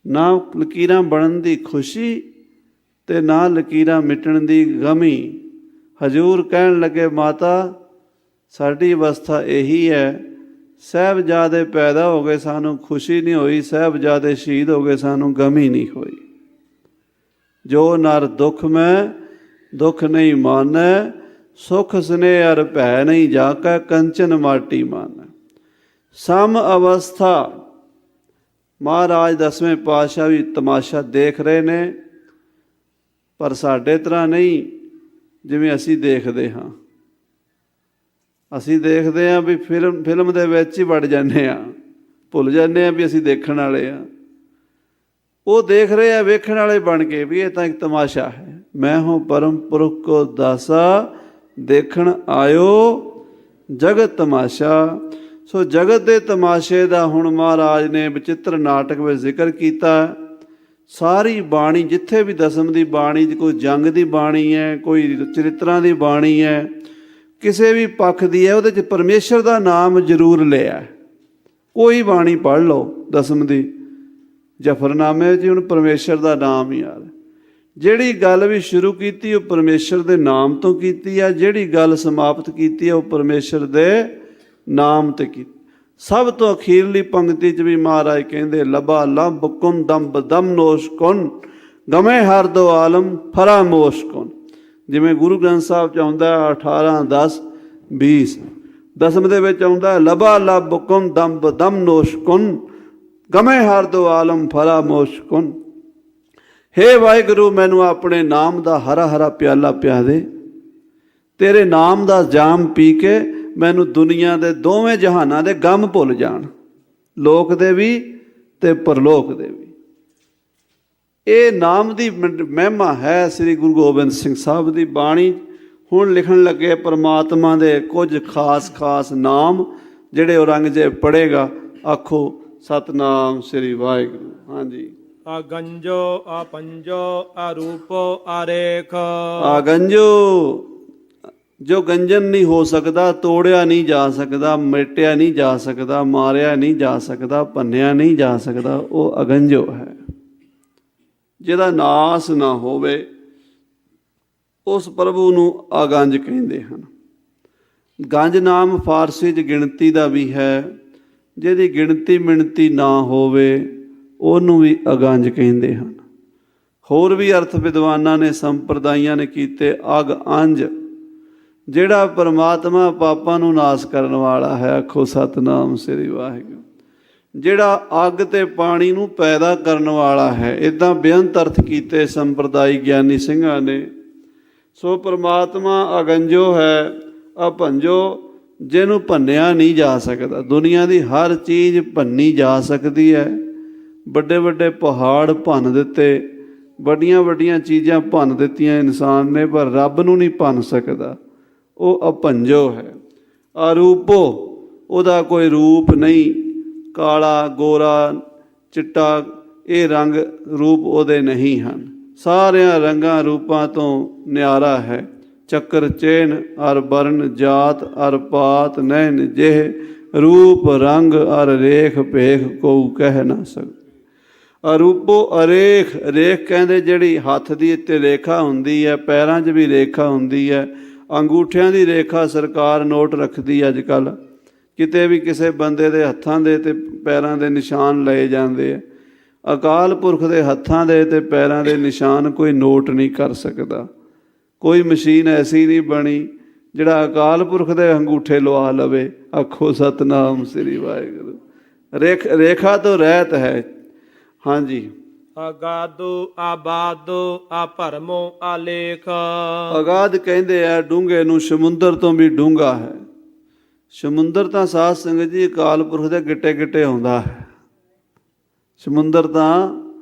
ਨਾ ਲਕੀਰਾਂ ਬਣਨ ਦੀ ਖੁਸ਼ੀ ਅਤੇ ਨਾ ਲਕੀਰਾਂ ਮਿਟਣ ਦੀ ਗਮੀ। ਹਜ਼ੂਰ ਕਹਿਣ ਲੱਗੇ, ਮਾਤਾ ਸਾਡੀ ਅਵਸਥਾ ਇਹੀ ਹੈ, ਸਾਹਿਬਜ਼ਾਦੇ ਪੈਦਾ ਹੋ ਗਏ, ਸਾਨੂੰ ਖੁਸ਼ੀ ਨਹੀਂ ਹੋਈ, ਸਾਹਿਬਜ਼ਾਦੇ ਸ਼ਹੀਦ ਹੋ ਗਏ, ਸਾਨੂੰ ਗਮੀ ਨਹੀਂ ਹੋਈ। ਜੋ ਨਰ ਦੁੱਖ ਮੈਂ ਦੁਖ ਨਹੀਂ ਮਾਨੈ, ਸੁਖ ਸਨੇਹ ਅਰ ਭੈ ਨਹੀਂ ਜਾਕੈ, ਕੰਚਨ ਮਾਟੀ ਮਾਨੈ। ਸਮ ਅਵਸਥਾ, ਮਹਾਰਾਜ 10ਵੇਂ ਪਾਤਸ਼ਾਹ ਵੀ ਤਮਾਸ਼ਾ ਦੇਖ ਰਹੇ ਨੇ, ਪਰ ਸਾਡੇ ਤਰ੍ਹਾਂ ਨਹੀਂ ਜਿਵੇਂ ਅਸੀਂ ਦੇਖਦੇ ਹਾਂ। ਅਸੀਂ ਦੇਖਦੇ ਹਾਂ ਵੀ ਫਿਲਮ ਦੇ ਵਿੱਚ ਹੀ ਵੜ ਜਾਂਦੇ ਹਾਂ, ਭੁੱਲ ਜਾਂਦੇ ਹਾਂ ਵੀ ਅਸੀਂ ਦੇਖਣ ਵਾਲੇ ਹਾਂ। ਉਹ ਦੇਖ ਰਹੇ ਆ ਵੇਖਣ ਵਾਲੇ ਬਣ ਕੇ ਵੀ ਇਹ ਤਾਂ ਇੱਕ ਤਮਾਸ਼ਾ ਹੈ। ਮੈਂ ਹੂੰ ਪਰਮ ਪੁਰਖ ਕੋ ਦਾਸਾ, ਦੇਖਣ ਆਇਓ ਜਗਤ ਤਮਾਸ਼ਾ। ਸੋ ਜਗਤ ਦੇ ਤਮਾਸ਼ੇ ਦਾ ਹੁਣ ਮਹਾਰਾਜ ਨੇ ਬਚਿੱਤਰ ਨਾਟਕ ਵਿੱਚ ਜ਼ਿਕਰ ਕੀਤਾ। ਸਾਰੀ ਬਾਣੀ, ਜਿੱਥੇ ਵੀ ਦਸਮ ਦੀ ਬਾਣੀ, ਕੋਈ ਜੰਗ ਦੀ ਬਾਣੀ ਹੈ, ਕੋਈ ਚਰਿੱਤਰਾਂ ਦੀ ਬਾਣੀ ਹੈ, ਕਿਸੇ ਵੀ ਪੱਖ ਦੀ ਹੈ, ਉਹਦੇ 'ਚ ਪਰਮੇਸ਼ਰ ਦਾ ਨਾਮ ਜ਼ਰੂਰ ਲਿਆ। ਕੋਈ ਬਾਣੀ ਪੜ੍ਹ ਲਓ ਦਸਮ ਦੀ, ਜਫਰਨਾਮੇ ਵਿੱਚ ਹੁਣ ਪਰਮੇਸ਼ਰ ਦਾ ਨਾਮ ਹੀ ਆ ਰਿਹਾ। ਜਿਹੜੀ ਗੱਲ ਵੀ ਸ਼ੁਰੂ ਕੀਤੀ ਉਹ ਪਰਮੇਸ਼ਰ ਦੇ ਨਾਮ ਤੋਂ ਕੀਤੀ ਆ, ਜਿਹੜੀ ਗੱਲ ਸਮਾਪਤ ਕੀਤੀ ਆ ਉਹ ਪਰਮੇਸ਼ਰ ਦੇ ਨਾਮ 'ਤੇ ਕੀਤੀ। ਸਭ ਤੋਂ ਅਖੀਰਲੀ ਪੰਕਤੀ 'ਚ ਵੀ ਮਹਾਰਾਜ ਕਹਿੰਦੇ, ਲੱਭਾ ਲੰਬ ਕੁਨ ਦੰਬ ਦਮ ਨੋਸ਼ ਕੁਨ, ਗਮੇ ਹਰ ਦੋ ਆਲਮ ਫਰਾਮੋਸ਼ ਕੁਨ। ਜਿਵੇਂ ਗੁਰੂ ਗ੍ਰੰਥ ਸਾਹਿਬ 'ਚ ਆਉਂਦਾ 18, 10, 20। ਦਸਮ ਦੇ ਵਿੱਚ ਆਉਂਦਾ ਲੱਭਾ ਲੱਭ ਕੁਨ ਦੰਬ ਦਮ ਨੋਸ਼ ਕੁਨ, ਗਮੇ ਹਰ ਦੋ ਆਲਮ ਫਰਾਮੋਸ਼ ਕੁਨ। ਹੇ ਵਾਹਿਗੁਰੂ, ਮੈਨੂੰ ਆਪਣੇ ਨਾਮ ਦਾ ਹਰਾ ਹਰਾ ਪਿਆਲਾ ਪਿਆ ਦੇ। ਤੇਰੇ ਨਾਮ ਦਾ ਜਾਮ ਪੀ ਕੇ ਮੈਨੂੰ ਦੁਨੀਆ ਦੇ ਦੋਵੇਂ ਜਹਾਨਾਂ ਦੇ ਗਮ ਭੁੱਲ ਜਾਣ, ਲੋਕ ਦੇ ਵੀ ਤੇ ਪਰਲੋਕ ਦੇ ਵੀ। ਇਹ ਨਾਮ ਦੀ ਮਹਿਮਾ ਹੈ। ਸ੍ਰੀ ਗੁਰੂ ਗੋਬਿੰਦ ਸਿੰਘ ਸਾਹਿਬ ਦੀ ਬਾਣੀ ਹੁਣ ਲਿਖਣ ਲੱਗੇ ਪਰਮਾਤਮਾ ਦੇ ਕੁਝ ਖਾਸ ਨਾਮ, ਜਿਹੜੇ ਔਰੰਗਜ਼ੇਬ ਪੜ੍ਹੇਗਾ ਆਖੋ ਸਤਨਾਮ ਸ੍ਰੀ ਵਾਹਿਗੁਰੂ। ਹਾਂਜੀ। ਆਗੰਜੋ ਆਪੰਜੋ ਆਰੂਪੋ ਆਰੇਖ। ਆਗੰਜੋ, ਜੋ ਗੰਜਨ ਨਹੀਂ ਹੋ ਸਕਦਾ, ਤੋੜਿਆ ਨਹੀਂ ਜਾ ਸਕਦਾ, ਮਿਟਿਆ ਨਹੀਂ ਜਾ ਸਕਦਾ, ਮਾਰਿਆ ਨਹੀਂ ਜਾ ਸਕਦਾ, ਭੰਨਿਆ ਨਹੀਂ ਜਾ ਸਕਦਾ, ਉਹ ਅਗੰਜੋ ਹੈ। ਜਿਹਦਾ ਨਾਸ ਨਾ ਹੋਵੇ ਉਸ ਪ੍ਰਭੂ ਨੂੰ ਆਗੰਜ ਕਹਿੰਦੇ ਹਨ। ਗੰਜ ਨਾਮ ਫਾਰਸੀ 'ਚ ਗਿਣਤੀ ਦਾ ਵੀ ਹੈ। ਜਿਹਦੀ ਗਿਣਤੀ ਮਿਣਤੀ ਨਾ ਹੋਵੇ ਉਹਨੂੰ ਵੀ ਅਗੰਜ ਕਹਿੰਦੇ ਹਨ। ਹੋਰ ਵੀ ਅਰਥ ਵਿਦਵਾਨਾਂ ਨੇ, ਸੰਪਰਦਾਇਆਂ ਨੇ ਕੀਤੇ। ਅਗ ਅੰਜ, ਜਿਹੜਾ ਪਰਮਾਤਮਾ ਪਾਪਾਂ ਨੂੰ ਨਾਸ ਕਰਨ ਵਾਲਾ ਹੈ, ਆਖੋ ਸਤਨਾਮ ਸ੍ਰੀ ਵਾਹਿਗੁਰੂ। ਜਿਹੜਾ ਅੱਗ ਤੇ ਪਾਣੀ ਨੂੰ ਪੈਦਾ ਕਰਨ ਵਾਲਾ ਹੈ, ਇੱਦਾਂ ਬੇਅੰਤ ਅਰਥ ਕੀਤੇ ਸੰਪਰਦਾਇ ਗਿਆਨੀ ਸਿੰਘਾਂ ਨੇ। ਸੋ ਪਰਮਾਤਮਾ ਅਗੰਜੋ ਹੈ, ਅਭੰਜੋ, ਜਿਹਨੂੰ ਭੰਨਿਆ ਨਹੀਂ ਜਾ ਸਕਦਾ। ਦੁਨੀਆ ਦੀ ਹਰ ਚੀਜ਼ ਭੰਨੀ ਜਾ ਸਕਦੀ ਹੈ। ਵੱਡੇ ਵੱਡੇ ਪਹਾੜ ਭੰਨ ਦਿੱਤੇ, ਵੱਡੀਆਂ ਵੱਡੀਆਂ ਚੀਜ਼ਾਂ ਭੰਨ ਦਿੱਤੀਆਂ ਇਨਸਾਨ ਨੇ, ਪਰ ਰੱਬ ਨੂੰ ਨਹੀਂ ਭੰਨ ਸਕਦਾ। ਉਹ ਅਭੰਜੋ ਹੈ। ਅਰੂਪੋ, ਉਹਦਾ ਕੋਈ ਰੂਪ ਨਹੀਂ। ਕਾਲਾ, ਗੋਰਾ, ਚਿੱਟਾ, ਇਹ ਰੰਗ ਰੂਪ ਉਹਦੇ ਨਹੀਂ ਹਨ। ਸਾਰਿਆਂ ਰੰਗਾਂ ਰੂਪਾਂ ਤੋਂ ਨਿਆਰਾ ਹੈ। ਚੱਕਰ ਚੇਨ ਅਰ ਬਰਨ, ਜਾਤ ਅਰ ਪਾਤ, ਨੈਣ ਜਿਹ ਰੂਪ ਰੰਗ ਅਰ ਰੇਖ ਭੇਖ ਕੋ ਕਹਿ ਨਾ ਸਕ। ਅਰੂਪੋ ਅਰੇਖ, ਰੇਖ ਕਹਿੰਦੇ ਜਿਹੜੀ ਹੱਥ ਦੀ ਇੱਥੇ ਰੇਖਾ ਹੁੰਦੀ ਹੈ, ਪੈਰਾਂ 'ਚ ਵੀ ਰੇਖਾ ਹੁੰਦੀ ਹੈ। ਅੰਗੂਠਿਆਂ ਦੀ ਰੇਖਾ ਸਰਕਾਰ ਨੋਟ ਰੱਖਦੀ ਅੱਜ ਕੱਲ੍ਹ। ਕਿਤੇ ਵੀ ਕਿਸੇ ਬੰਦੇ ਦੇ ਹੱਥਾਂ ਦੇ ਤੇ ਪੈਰਾਂ ਦੇ ਨਿਸ਼ਾਨ ਲਏ ਜਾਂਦੇ ਆ। ਅਕਾਲ ਪੁਰਖ ਦੇ ਹੱਥਾਂ ਦੇ ਤੇ ਪੈਰਾਂ ਦੇ ਨਿਸ਼ਾਨ ਕੋਈ ਨੋਟ ਨਹੀਂ ਕਰ ਸਕਦਾ। ਕੋਈ ਮਸ਼ੀਨ ਐਸੀ ਨਹੀਂ ਬਣੀ ਜਿਹੜਾ ਅਕਾਲ ਪੁਰਖ ਦੇ ਅੰਗੂਠੇ ਲਵਾ ਲਵੇ। ਆਖੋ ਸਤਨਾਮ ਸ੍ਰੀ ਵਾਹਿਗੁਰੂ। ਰੇਖਾ ਤੋਂ ਰਹਿਤ ਹੈ। ਹਾਂਜੀ। ਅਗਾਦੋ ਆਬਾਦੋ ਆ ਭਰਮੋ ਆਲੇਖ। ਅਗਾਧ ਕਹਿੰਦੇ ਆ ਡੂੰਘੇ ਨੂੰ, ਸਮੁੰਦਰ ਤੋਂ ਵੀ ਡੂੰਘਾ ਹੈ। ਸਮੁੰਦਰ ਤਾਂ ਸਾਧ ਸੰਗਤ ਜੀ ਅਕਾਲ ਪੁਰਖ ਦੇ ਗਿੱਟੇ ਗਿੱਟੇ ਆਉਂਦਾ ਹੈ। ਸਮੁੰਦਰ ਤਾਂ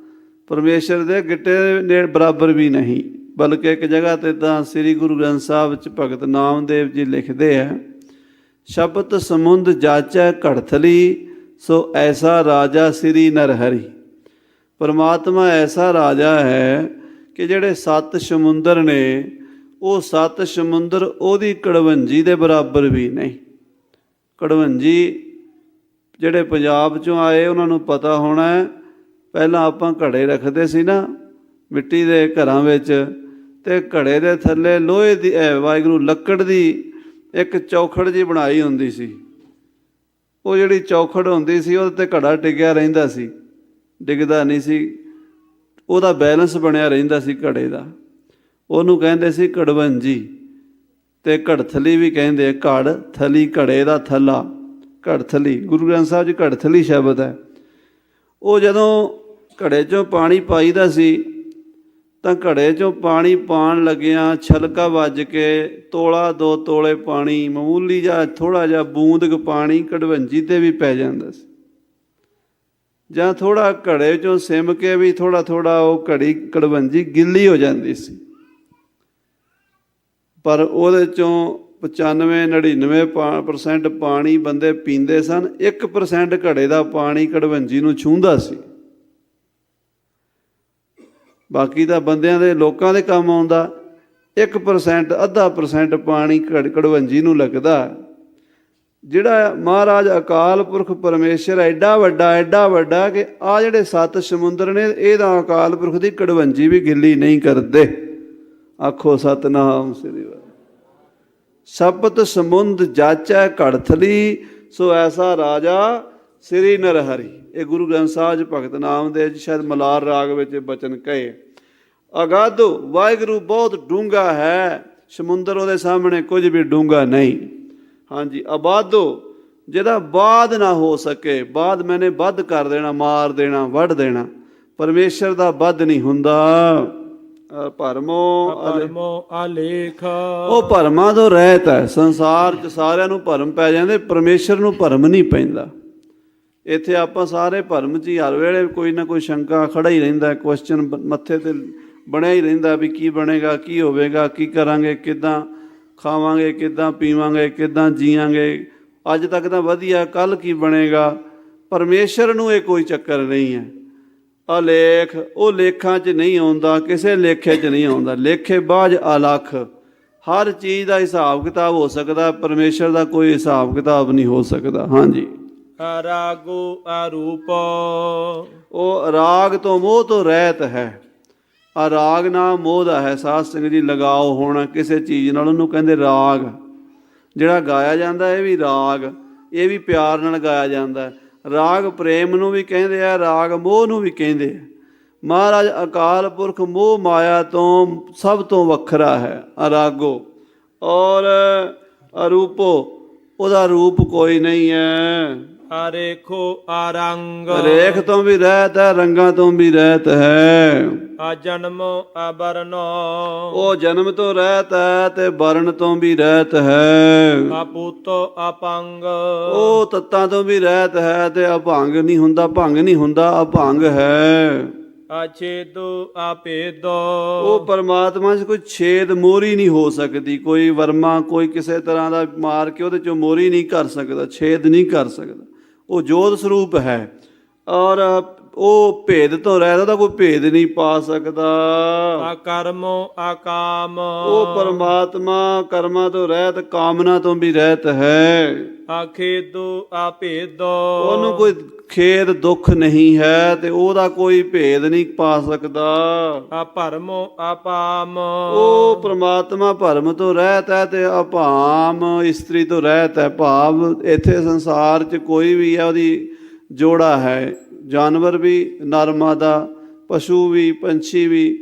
ਪਰਮੇਸ਼ਰ ਦੇ ਗਿੱਟੇ ਦੇ ਬਰਾਬਰ ਵੀ ਨਹੀਂ। ਬਲਕਿ ਇੱਕ ਜਗ੍ਹਾ 'ਤੇ ਤਾਂ ਸ੍ਰੀ ਗੁਰੂ ਗ੍ਰੰਥ ਸਾਹਿਬ ਵਿੱਚ ਭਗਤ ਨਾਮਦੇਵ ਜੀ ਲਿਖਦੇ ਹੈ, ਸ਼ਬਦ ਸਮੁੰਦ ਜਾਚੈ ਘੜਥਲੀ, ਸੋ ਐਸਾ ਰਾਜਾ ਸ੍ਰੀ ਨਰ ਹਰੀ। ਪਰਮਾਤਮਾ ਐਸਾ ਰਾਜਾ ਹੈ ਕਿ ਜਿਹੜੇ 7 ਸਮੁੰਦਰ ਨੇ, ਉਹ 7 ਸਮੁੰਦਰ ਉਹਦੀ ਕੜਵੰਜੀ ਦੇ ਬਰਾਬਰ ਵੀ ਨਹੀਂ। ਕੜਵੰਜੀ ਜਿਹੜੇ ਪੰਜਾਬ 'ਚੋਂ ਆਏ ਉਹਨਾਂ ਨੂੰ ਪਤਾ ਹੋਣਾ। ਪਹਿਲਾਂ ਆਪਾਂ ਘੜੇ ਰੱਖਦੇ ਸੀ ਨਾ ਮਿੱਟੀ ਦੇ ਘਰਾਂ ਵਿੱਚ, ਅਤੇ ਘੜੇ ਦੇ ਥੱਲੇ ਲੋਹੇ ਦੀ, ਵਾਹਿਗੁਰੂ, ਲੱਕੜ ਦੀ ਇੱਕ ਚੌਖੜ ਜਿਹੀ ਬਣਾਈ ਹੁੰਦੀ ਸੀ। ਉਹ ਜਿਹੜੀ ਚੌਖੜ ਹੁੰਦੀ ਸੀ ਉਹਦੇ 'ਤੇ ਘੜਾ ਟਿਕਿਆ ਰਹਿੰਦਾ ਸੀ, ਡਿੱਗਦਾ ਨਹੀਂ ਸੀ। ਉਹਦਾ ਬੈਲੈਂਸ ਬਣਿਆ ਰਹਿੰਦਾ ਸੀ ਘੜੇ ਦਾ। ਉਹਨੂੰ ਕਹਿੰਦੇ ਸੀ ਕੜਵੰਜੀ, ਤੇ ਘੜਥਲੀ ਵੀ ਕਹਿੰਦੇ, ਘੜ ਥਲੀ, ਘੜੇ ਦਾ ਥੱਲਾ, ਘੜਥਲੀ। ਗੁਰੂ ਗ੍ਰੰਥ ਸਾਹਿਬ 'ਚ ਘੜਥਲੀ ਸ਼ਬਦ ਹੈ। ਉਹ ਜਦੋਂ ਘੜੇ 'ਚੋਂ ਪਾਣੀ ਪਾਈਦਾ ਸੀ ਤਾਂ ਘੜੇ 'ਚੋਂ ਪਾਣੀ ਪਾਉਣ ਲੱਗਿਆਂ ਛਲਕਾ ਵੱਜ ਕੇ ਤੋਲਾ 2 ਤੋਲੇ ਪਾਣੀ, ਮਾਮੂਲੀ ਜਿਹਾ ਥੋੜ੍ਹਾ ਜਿਹਾ ਬੂੰਦ ਕੁ ਪਾਣੀ ਕੜਵੰਜੀ 'ਤੇ ਵੀ ਪੈ ਜਾਂਦਾ ਸੀ, ਜਾਂ ਥੋੜ੍ਹਾ ਘੜੇ 'ਚੋਂ ਸਿਮ ਕੇ ਵੀ ਥੋੜ੍ਹਾ ਥੋੜ੍ਹਾ ਉਹ ਕੜਵੰਜੀ ਗਿੱਲੀ ਹੋ ਜਾਂਦੀ ਸੀ। ਪਰ ਉਹਦੇ 'ਚੋਂ 95-99% ਪਾਣੀ ਬੰਦੇ ਪੀਂਦੇ ਸਨ, 1% ਘੜੇ ਦਾ ਪਾਣੀ ਕੜਵੰਜੀ ਨੂੰ ਛੂੰਹਦਾ ਸੀ। ਬਾਕੀ ਤਾਂ ਬੰਦਿਆਂ ਦੇ, ਲੋਕਾਂ ਦੇ ਕੰਮ ਆਉਂਦਾ। 1% ਅੱਧਾ % ਪਾਣੀ ਕੜਵੰਜੀ ਨੂੰ ਲੱਗਦਾ। ਜਿਹੜਾ ਮਹਾਰਾਜ ਅਕਾਲ ਪੁਰਖ ਪਰਮੇਸ਼ਰ ਐਡਾ ਵੱਡਾ ਕਿ ਆਹ ਜਿਹੜੇ 7 ਸਮੁੰਦਰ ਨੇ, ਇਹਦਾ ਅਕਾਲ ਪੁਰਖ ਦੀ ਕੜਵੰਜੀ ਵੀ ਗਿੱਲੀ ਨਹੀਂ ਕਰਦੇ। ਆਖੋ ਸਤਿਨਾਮ ਸ੍ਰੀ ਵਾਹਿਗੁਰੂ। ਸਪਤ ਸਮੁੰਦ ਜਾਚੈ ਘੜਥਲੀ, ਸੋ ਐਸਾ ਰਾਜਾ ਸ੍ਰੀ ਨਰਹਰੀ। ਇਹ ਗੁਰੂ ਗ੍ਰੰਥ ਸਾਹਿਬ 'ਚ ਭਗਤ ਨਾਮਦੇਵ ਜੀ ਸ਼ਾਇਦ ਮਲਾਰ ਰਾਗ ਵਿੱਚ ਬਚਨ ਕਹੇ। ਅਗਾਧੋ, ਵਾਹਿਗੁਰੂ ਬਹੁਤ ਡੂੰਘਾ ਹੈ, ਸਮੁੰਦਰ ਉਹਦੇ ਸਾਹਮਣੇ ਕੁਝ ਵੀ ਡੂੰਘਾ ਨਹੀਂ। ਹਾਂਜੀ, ਆਬਾਦੋ, ਜਿਹਦਾ ਬਾਦ ਨਾ ਹੋ ਸਕੇ। ਬਾਦ ਮੈਨੇ ਵੱਧ ਕਰ ਦੇਣਾ, ਮਾਰ ਦੇਣਾ, ਵੱਢ ਦੇਣਾ। ਪਰਮੇਸ਼ਰ ਦਾ ਵੱਧ ਨਹੀਂ ਹੁੰਦਾ। ਭਰਮੋ ਆਲੇਖ, ਉਹ ਭਰਮਾਂ ਤੋਂ ਰਹਿਤ ਹੈ। ਸੰਸਾਰ 'ਚ ਸਾਰਿਆਂ ਨੂੰ ਭਰਮ ਪੈ ਜਾਂਦੇ, ਪਰਮੇਸ਼ਰ ਨੂੰ ਭਰਮ ਨਹੀਂ ਪੈਂਦਾ। ਇੱਥੇ ਆਪਾਂ ਸਾਰੇ ਭਰਮ 'ਚ ਹੀ ਹਰ ਵੇਲੇ ਕੋਈ ਨਾ ਕੋਈ ਸ਼ੰਕਾ ਖੜਾ ਹੀ ਰਹਿੰਦਾ, ਕੁਐਸਚਨ ਮੱਥੇ 'ਤੇ ਬਣਿਆ ਹੀ ਰਹਿੰਦਾ ਵੀ ਕੀ ਬਣੇਗਾ, ਕੀ ਹੋਵੇਗਾ, ਕੀ ਕਰਾਂਗੇ, ਕਿੱਦਾਂ ਖਾਵਾਂਗੇ, ਕਿੱਦਾਂ ਪੀਵਾਂਗੇ, ਕਿੱਦਾਂ ਜੀਵਾਂਗੇ। ਅੱਜ ਤੱਕ ਤਾਂ ਵਧੀਆ, ਕੱਲ੍ਹ ਕੀ ਬਣੇਗਾ। ਪਰਮੇਸ਼ਰ ਨੂੰ ਇਹ ਕੋਈ ਚੱਕਰ ਨਹੀਂ ਹੈ। ਅਲੇਖ, ਉਹ ਲੇਖਾਂ 'ਚ ਨਹੀਂ ਆਉਂਦਾ, ਕਿਸੇ ਲੇਖੇ 'ਚ ਨਹੀਂ ਆਉਂਦਾ। ਲੇਖੇ ਬਾਝ ਅਲੱਖ, ਹਰ ਚੀਜ਼ ਦਾ ਹਿਸਾਬ ਕਿਤਾਬ ਹੋ ਸਕਦਾ, ਪਰਮੇਸ਼ਰ ਦਾ ਕੋਈ ਹਿਸਾਬ ਕਿਤਾਬ ਨਹੀਂ ਹੋ ਸਕਦਾ। ਹਾਂਜੀ, ਰਾਗੋ ਅਰੂਪ, ਉਹ ਰਾਗ ਤੋਂ ਮੋਹ ਤੋਂ ਰਹਿਤ ਹੈ। ਰਾਗ ਨਾਮ ਮੋਹ ਦਾ ਹੈ। ਸਾਧ ਸੰਗਤ ਜੀ, ਲਗਾਓ ਹੋਣਾ ਕਿਸੇ ਚੀਜ਼ ਨਾਲ, ਉਹਨੂੰ ਕਹਿੰਦੇ ਰਾਗ। ਜਿਹੜਾ ਗਾਇਆ ਜਾਂਦਾ ਇਹ ਵੀ ਰਾਗ, ਇਹ ਵੀ ਪਿਆਰ ਨਾਲ ਗਾਇਆ ਜਾਂਦਾ। ਰਾਗ ਪ੍ਰੇਮ ਨੂੰ ਵੀ ਕਹਿੰਦੇ ਆ, ਰਾਗ ਮੋਹ ਨੂੰ ਵੀ ਕਹਿੰਦੇ ਆ। ਮਹਾਰਾਜ ਅਕਾਲ ਪੁਰਖ ਮੋਹ ਮਾਇਆ ਤੋਂ ਸਭ ਤੋਂ ਵੱਖਰਾ ਹੈ। ਅਰਾਗੋ ਔਰ ਅਰੂਪੋ, ਉਹਦਾ ਰੂਪ ਕੋਈ ਨਹੀਂ ਹੈ। ਅਰੇਖੋ ਅਰੰਗ, ਰੇਖ ਤੋਂ ਵੀ ਰਹਿਤ ਹੈ, ਰੰਗਾਂ ਤੋਂ ਵੀ ਰਹਿਤ ਹੈ। ਅਜਨਮ ਅਬਰਨ, ਉਹ ਜਨਮ ਤੋਂ ਰਹਿਤ ਹੈ ਤੇ ਬਰਨ ਤੋਂ ਵੀ ਰਹਿਤ ਹੈ। ਅਪੂਤ ਅਪੰਗ, ਉਹ ਤੱਤਾਂ ਤੋਂ ਵੀ ਰਹਿਤ ਹੈ ਤੇ ਅਭੰਗ ਨਹੀਂ ਹੁੰਦਾ, ਭੰਗ ਨਹੀਂ ਹੁੰਦਾ, ਅਭੰਗ ਹੈ। ਅਛੇਦੋ ਅਭੇਦੋ, ਉਹ ਪਰਮਾਤਮਾ 'ਚ ਕੋਈ ਛੇਦ ਮੋਹਰੀ ਨਹੀਂ ਹੋ ਸਕਦੀ। ਕੋਈ ਵਰਮਾ, ਕੋਈ ਕਿਸੇ ਤਰ੍ਹਾਂ ਦਾ ਮਾਰ ਕੇ ਉਹਦੇ 'ਚੋਂ ਮੋਹਰੀ ਨਹੀਂ ਕਰ ਸਕਦਾ, ਛੇਦ ਨਹੀਂ ਕਰ ਸਕਦਾ। ਉਹ ਜੋਤ ਸਰੂਪ ਹੈ। ਔਰ ਉਹ ਭੇਦ ਤੋਂ ਰਹਿਤ, ਉਹਦਾ ਕੋਈ ਭੇਦ ਨਹੀਂ ਪਾ ਸਕਦਾ। ਅਕਰਮੋ ਅਕਾਮ, ਉਹ ਪਰਮਾਤਮਾ ਕਰਮਾਂ ਤੋਂ ਰਹਿਤ, ਕਾਮਨਾ ਤੋਂ ਵੀ ਰਹਿਤ ਹੈ। ਅਖੇਦੋ ਅਭੇਦੋ, ਉਹਨੂੰ ਕੋਈ ਖੇਦ ਦੁੱਖ ਨਹੀਂ ਹੈ ਤੇ ਉਹਦਾ ਕੋਈ ਭੇਦ ਨਹੀਂ ਪਾ ਸਕਦਾ। ਅਭਰਮੋ ਅਪਾਮ, ਉਹ ਪ੍ਰਮਾਤਮਾ ਭਰਮ ਤੋਂ ਰਹਿਤ ਹੈ ਤੇ ਅਭਾਮ ਇਸਤਰੀ ਤੋਂ ਰਹਿਤ ਹੈ। ਭਾਵ ਇੱਥੇ ਸੰਸਾਰ 'ਚ ਕੋਈ ਵੀ ਹੈ, ਉਹਦੀ ਜੋੜਾ ਹੈ। ਜਾਨਵਰ ਵੀ, ਨਰ ਮਾਦਾ, ਪਸ਼ੂ ਵੀ, ਪੰਛੀ ਵੀ,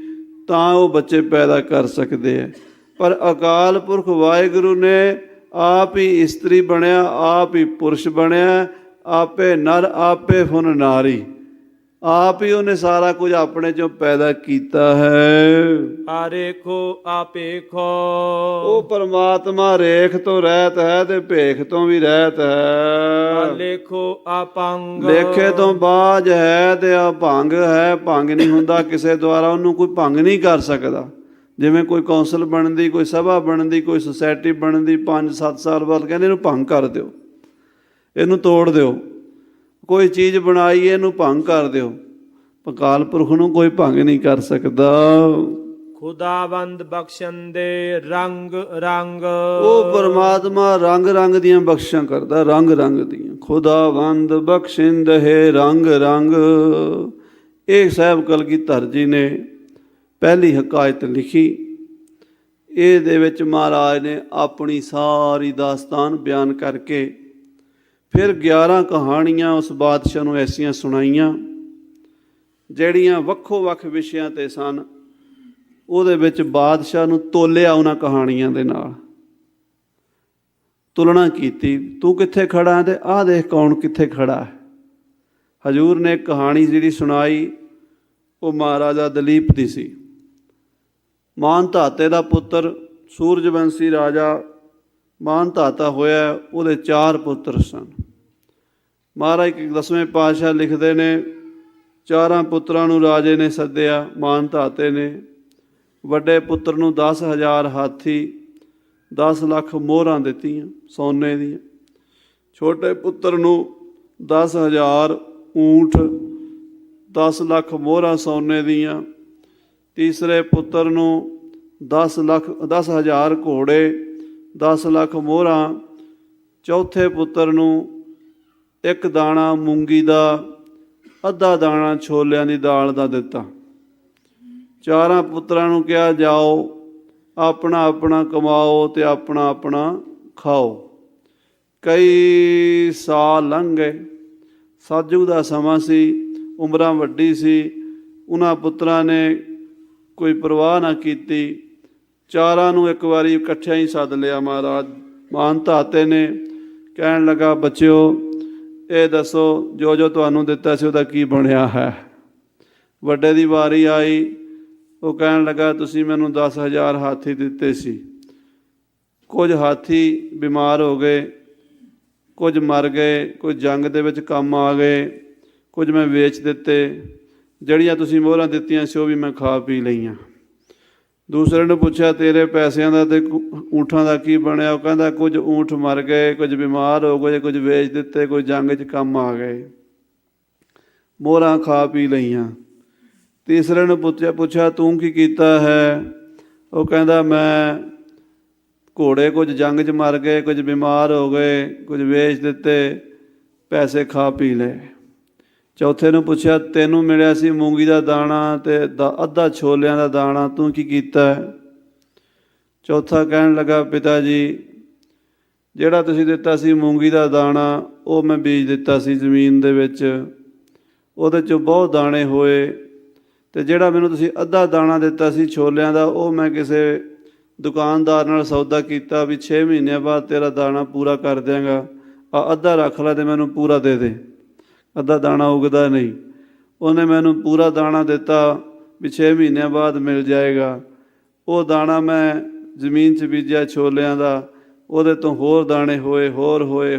ਤਾਂ ਉਹ ਬੱਚੇ ਪੈਦਾ ਕਰ ਸਕਦੇ ਹੈ। ਪਰ ਅਕਾਲ ਪੁਰਖ ਵਾਹਿਗੁਰੂ ਨੇ ਆਪ ਹੀ ਇਸਤਰੀ ਬਣਿਆ, ਆਪ ਹੀ ਪੁਰਸ਼ ਬਣਿਆ, ਆਪੇ ਨਰ ਆਪੇ ਫੁਨ ਨਾਰੀ। ਆਪ ਹੀ ਉਹਨੇ ਸਾਰਾ ਕੁਝ ਆਪਣੇ ਚੋਂ ਪੈਦਾ ਕੀਤਾ ਹੈ। ਆਰੇਖੋ ਆਪੇਖੋ, ਉਹ ਪਰਮਾਤਮਾ ਰੇਖ ਤੋਂ ਰਹਿਤ ਹੈ ਤੇ ਭੇਖ ਤੋਂ ਵੀ ਰਹਿਤ ਹੈ। ਲੇਖੋ ਆਪੰਗ, ਲੇਖੇ ਤੋਂ ਬਾਝ ਹੈ ਤੇ ਅਭੰਗ ਹੈ। ਭੰਗ ਨਹੀਂ ਹੁੰਦਾ ਕਿਸੇ ਦੁਆਰਾ, ਉਹਨੂੰ ਕੋਈ ਭੰਗ ਨਹੀਂ ਕਰ ਸਕਦਾ। ਜਿਵੇਂ ਕੋਈ ਕੌਂਸਲ ਬਣਦੀ, ਕੋਈ ਸਭਾ ਬਣਦੀ, ਕੋਈ ਸੁਸਾਇਟੀ ਬਣਦੀ, 5-7 ਸਾਲ ਬਾਅਦ ਕਹਿੰਦੇ ਇਹਨੂੰ ਭੰਗ ਕਰ ਦਿਓ, ਇਹਨੂੰ ਤੋੜ ਦਿਓ। ਕੋਈ ਚੀਜ਼ ਬਣਾਈ, ਇਹਨੂੰ ਭੰਗ ਕਰ ਦਿਓ। ਅਕਾਲ ਪੁਰਖ ਨੂੰ ਕੋਈ ਭੰਗ ਨਹੀਂ ਕਰ ਸਕਦਾ। ਖੁਦਾਵੰਦ ਬਖਸ਼ੰਦੇ ਰੰਗ ਰੰਗ, ਉਹ ਪਰਮਾਤਮਾ ਰੰਗ ਰੰਗ ਦੀਆਂ ਬਖਸ਼ਾਂ ਕਰਦਾ, ਰੰਗ ਰੰਗ ਦੀਆਂ। ਖੁਦਾਵੰਦ ਬਖਸ਼ਿੰਦ ਹੈ ਰੰਗ ਰੰਗ। ਇਹ ਸਾਹਿਬ ਕਲਗੀਧਰ ਜੀ ਨੇ ਪਹਿਲੀ ਹਕਾਇਤ ਲਿਖੀ। ਇਹਦੇ ਵਿੱਚ ਮਹਾਰਾਜ ਨੇ ਆਪਣੀ ਸਾਰੀ ਦਾਸਤਾਨ ਬਿਆਨ ਕਰਕੇ ਫਿਰ 11 ਕਹਾਣੀਆਂ ਉਸ ਬਾਦਸ਼ਾਹ ਨੂੰ ਐਸੀਆਂ ਸੁਣਾਈਆਂ ਜਿਹੜੀਆਂ ਵੱਖੋ ਵੱਖ ਵਿਸ਼ਿਆਂ 'ਤੇ ਸਨ। ਉਹਦੇ ਵਿੱਚ ਬਾਦਸ਼ਾਹ ਨੂੰ ਤੋਲਿਆ ਉਹਨਾਂ ਕਹਾਣੀਆਂ ਦੇ ਨਾਲ, ਤੁਲਨਾ ਕੀਤੀ, ਤੂੰ ਕਿੱਥੇ ਖੜਾ ਹੈ ਤੇ ਆਹ ਦੇਖ ਕੌਣ ਕਿੱਥੇ ਖੜਾ ਹੈ। ਹਜ਼ੂਰ ਨੇ ਇੱਕ ਕਹਾਣੀ ਜਿਹੜੀ ਸੁਣਾਈ ਉਹ ਮਹਾਰਾਜਾ ਦਲੀਪ ਦੀ ਸੀ। ਮਾਨ ਧਾਤੇ ਦਾ ਪੁੱਤਰ ਸੂਰਜਵੰਸ਼ੀ ਰਾਜਾ ਮਾਨ ਧਾਤਾ ਹੋਇਆ, ਉਹਦੇ 4 ਪੁੱਤਰ ਸਨ। ਮਹਾਰਾਜ 10ਵੇਂ ਪਾਤਸ਼ਾਹ ਲਿਖਦੇ ਨੇ 4 ਪੁੱਤਰਾਂ ਨੂੰ ਰਾਜੇ ਨੇ ਸੱਦਿਆ, ਮਾਨ ਧਾਤੇ ਨੇ। ਵੱਡੇ ਪੁੱਤਰ ਨੂੰ 10,000 ਹਾਥੀ 10 ਲੱਖ ਮੋਹਰਾਂ ਦਿੱਤੀਆਂ ਸੋਨੇ ਦੀਆਂ। ਛੋਟੇ ਪੁੱਤਰ ਨੂੰ 10,000 ਊਂਠ 10 ਲੱਖ ਮੋਹਰਾਂ ਸੋਨੇ ਦੀਆਂ। ਤੀਸਰੇ ਪੁੱਤਰ ਨੂੰ 10,000 ਘੋੜੇ 10 ਲੱਖ ਮੋਹਰਾਂ। ਚੌਥੇ ਪੁੱਤਰ ਨੂੰ 1 ਦਾਣਾ ਮੂੰਗੀ ਦਾ, ਅੱਧਾ ਦਾਣਾ ਛੋਲਿਆਂ ਦੀ ਦਾਲ ਦਾ ਦਿੱਤਾ। 4 ਪੁੱਤਰਾਂ ਨੂੰ ਕਿਹਾ ਜਾਓ ਆਪਣਾ ਆਪਣਾ ਕਮਾਓ ਅਤੇ ਆਪਣਾ ਆਪਣਾ ਖਾਓ। ਕਈ ਸਾਲ ਲੰਘ ਗਏ। ਸਤਿਯੁਗ ਦਾ ਸਮਾਂ ਸੀ, ਉਮਰਾਂ ਵੱਡੀ ਸੀ। ਉਹਨਾਂ ਪੁੱਤਰਾਂ ਨੇ ਕੋਈ ਪਰਵਾਹ ਨਾ ਕੀਤੀ। 4 ਨੂੰ ਇੱਕ ਵਾਰੀ ਇਕੱਠਿਆਂ ਹੀ ਸੱਦ ਲਿਆ ਮਹਾਰਾਜ ਮਾਨ ਧਾਤੇ ਨੇ। ਕਹਿਣ ਲੱਗਾ, ਬੱਚਿਓ ਇਹ ਦੱਸੋ ਜੋ ਜੋ ਤੁਹਾਨੂੰ ਦਿੱਤਾ ਸੀ ਉਹਦਾ ਕੀ ਬਣਿਆ ਹੈ। ਵੱਡੇ ਦੀ ਵਾਰੀ ਆਈ, ਉਹ ਕਹਿਣ ਲੱਗਾ ਤੁਸੀਂ ਮੈਨੂੰ 10,000 ਹਾਥੀ ਦਿੱਤੇ ਸੀ, ਕੁਝ ਹਾਥੀ ਬਿਮਾਰ ਹੋ ਗਏ, ਕੁਝ ਮਰ ਗਏ, ਕੁਝ ਜੰਗ ਦੇ ਵਿੱਚ ਕੰਮ ਆ ਗਏ, ਕੁਝ ਮੈਂ ਵੇਚ ਦਿੱਤੇ, ਜਿਹੜੀਆਂ ਤੁਸੀਂ ਮੋਹਰਾਂ ਦਿੱਤੀਆਂ ਸੀ ਉਹ ਵੀ ਮੈਂ ਖਾ ਪੀ ਲਈਆਂ। ਦੂਸਰੇ ਨੇ ਪੁੱਛਿਆ ਤੇਰੇ ਪੈਸਿਆਂ ਦਾ ਅਤੇ ਊਂਠਾਂ ਦਾ ਕੀ ਬਣਿਆ। ਉਹ ਕਹਿੰਦਾ ਕੁਝ ਊਂਠ ਮਰ ਗਏ, ਕੁਝ ਬਿਮਾਰ ਹੋ ਗਏ, ਕੁਝ ਵੇਚ ਦਿੱਤੇ, ਕੁਝ ਜੰਗ 'ਚ ਕੰਮ ਆ ਗਏ, ਮੋਹਰਾਂ ਖਾ ਪੀ ਲਈਆਂ। ਤੀਸਰੇ ਨੂੰ ਪੁੱਛਿਆ ਤੂੰ ਕੀ ਕੀਤਾ ਹੈ। ਉਹ ਕਹਿੰਦਾ ਮੈਂ ਘੋੜੇ ਕੁਝ ਜੰਗ 'ਚ ਮਰ ਗਏ, ਕੁਝ ਬਿਮਾਰ ਹੋ ਗਏ, ਕੁਝ ਵੇਚ ਦਿੱਤੇ, ਪੈਸੇ ਖਾ ਪੀ ਲਏ। ਚੌਥੇ ਨੂੰ ਪੁੱਛਿਆ ਤੈਨੂੰ ਮਿਲਿਆ ਸੀ ਮੂੰਗੀ ਦਾ ਦਾਣਾ ਅਤੇ ਅੱਧਾ ਛੋਲਿਆਂ ਦਾ ਦਾਣਾ, ਤੂੰ ਕੀ ਕੀਤਾ। ਚੌਥਾ ਕਹਿਣ ਲੱਗਾ ਪਿਤਾ ਜੀ ਜਿਹੜਾ ਤੁਸੀਂ ਦਿੱਤਾ ਸੀ ਮੂੰਗੀ ਦਾ ਦਾਣਾ ਉਹ ਮੈਂ ਬੀਜ ਦਿੱਤਾ ਸੀ ਜ਼ਮੀਨ ਦੇ ਵਿੱਚ, ਉਹਦੇ 'ਚੋਂ ਬਹੁਤ ਦਾਣੇ ਹੋਏ, ਅਤੇ ਜਿਹੜਾ ਮੈਨੂੰ ਤੁਸੀਂ ਅੱਧਾ ਦਾਣਾ ਦਿੱਤਾ ਸੀ ਛੋਲਿਆਂ ਦਾ ਉਹ ਮੈਂ ਕਿਸੇ ਦੁਕਾਨਦਾਰ ਨਾਲ ਸੌਦਾ ਕੀਤਾ ਵੀ 6 ਮਹੀਨਿਆਂ ਬਾਅਦ ਤੇਰਾ ਦਾਣਾ ਪੂਰਾ ਕਰ ਦਿਆਂਗਾ, ਅੱਧਾ ਰੱਖ ਲੈ ਅਤੇ ਮੈਨੂੰ ਪੂਰਾ ਦੇ ਦੇ, ਅੱਧਾ ਦਾਣਾ ਉਗਦਾ ਨਹੀਂ। ਉਹਨੇ ਮੈਨੂੰ ਪੂਰਾ ਦਾਣਾ ਦਿੱਤਾ ਵੀ 6 ਮਹੀਨਿਆਂ ਬਾਅਦ ਮਿਲ ਜਾਏਗਾ। ਉਹ ਦਾਣਾ ਮੈਂ ਜ਼ਮੀਨ 'ਚ ਬੀਜਿਆ ਛੋਲਿਆਂ ਦਾ, ਉਹਦੇ ਤੋਂ ਹੋਰ ਦਾਣੇ ਹੋਏ, ਹੋਰ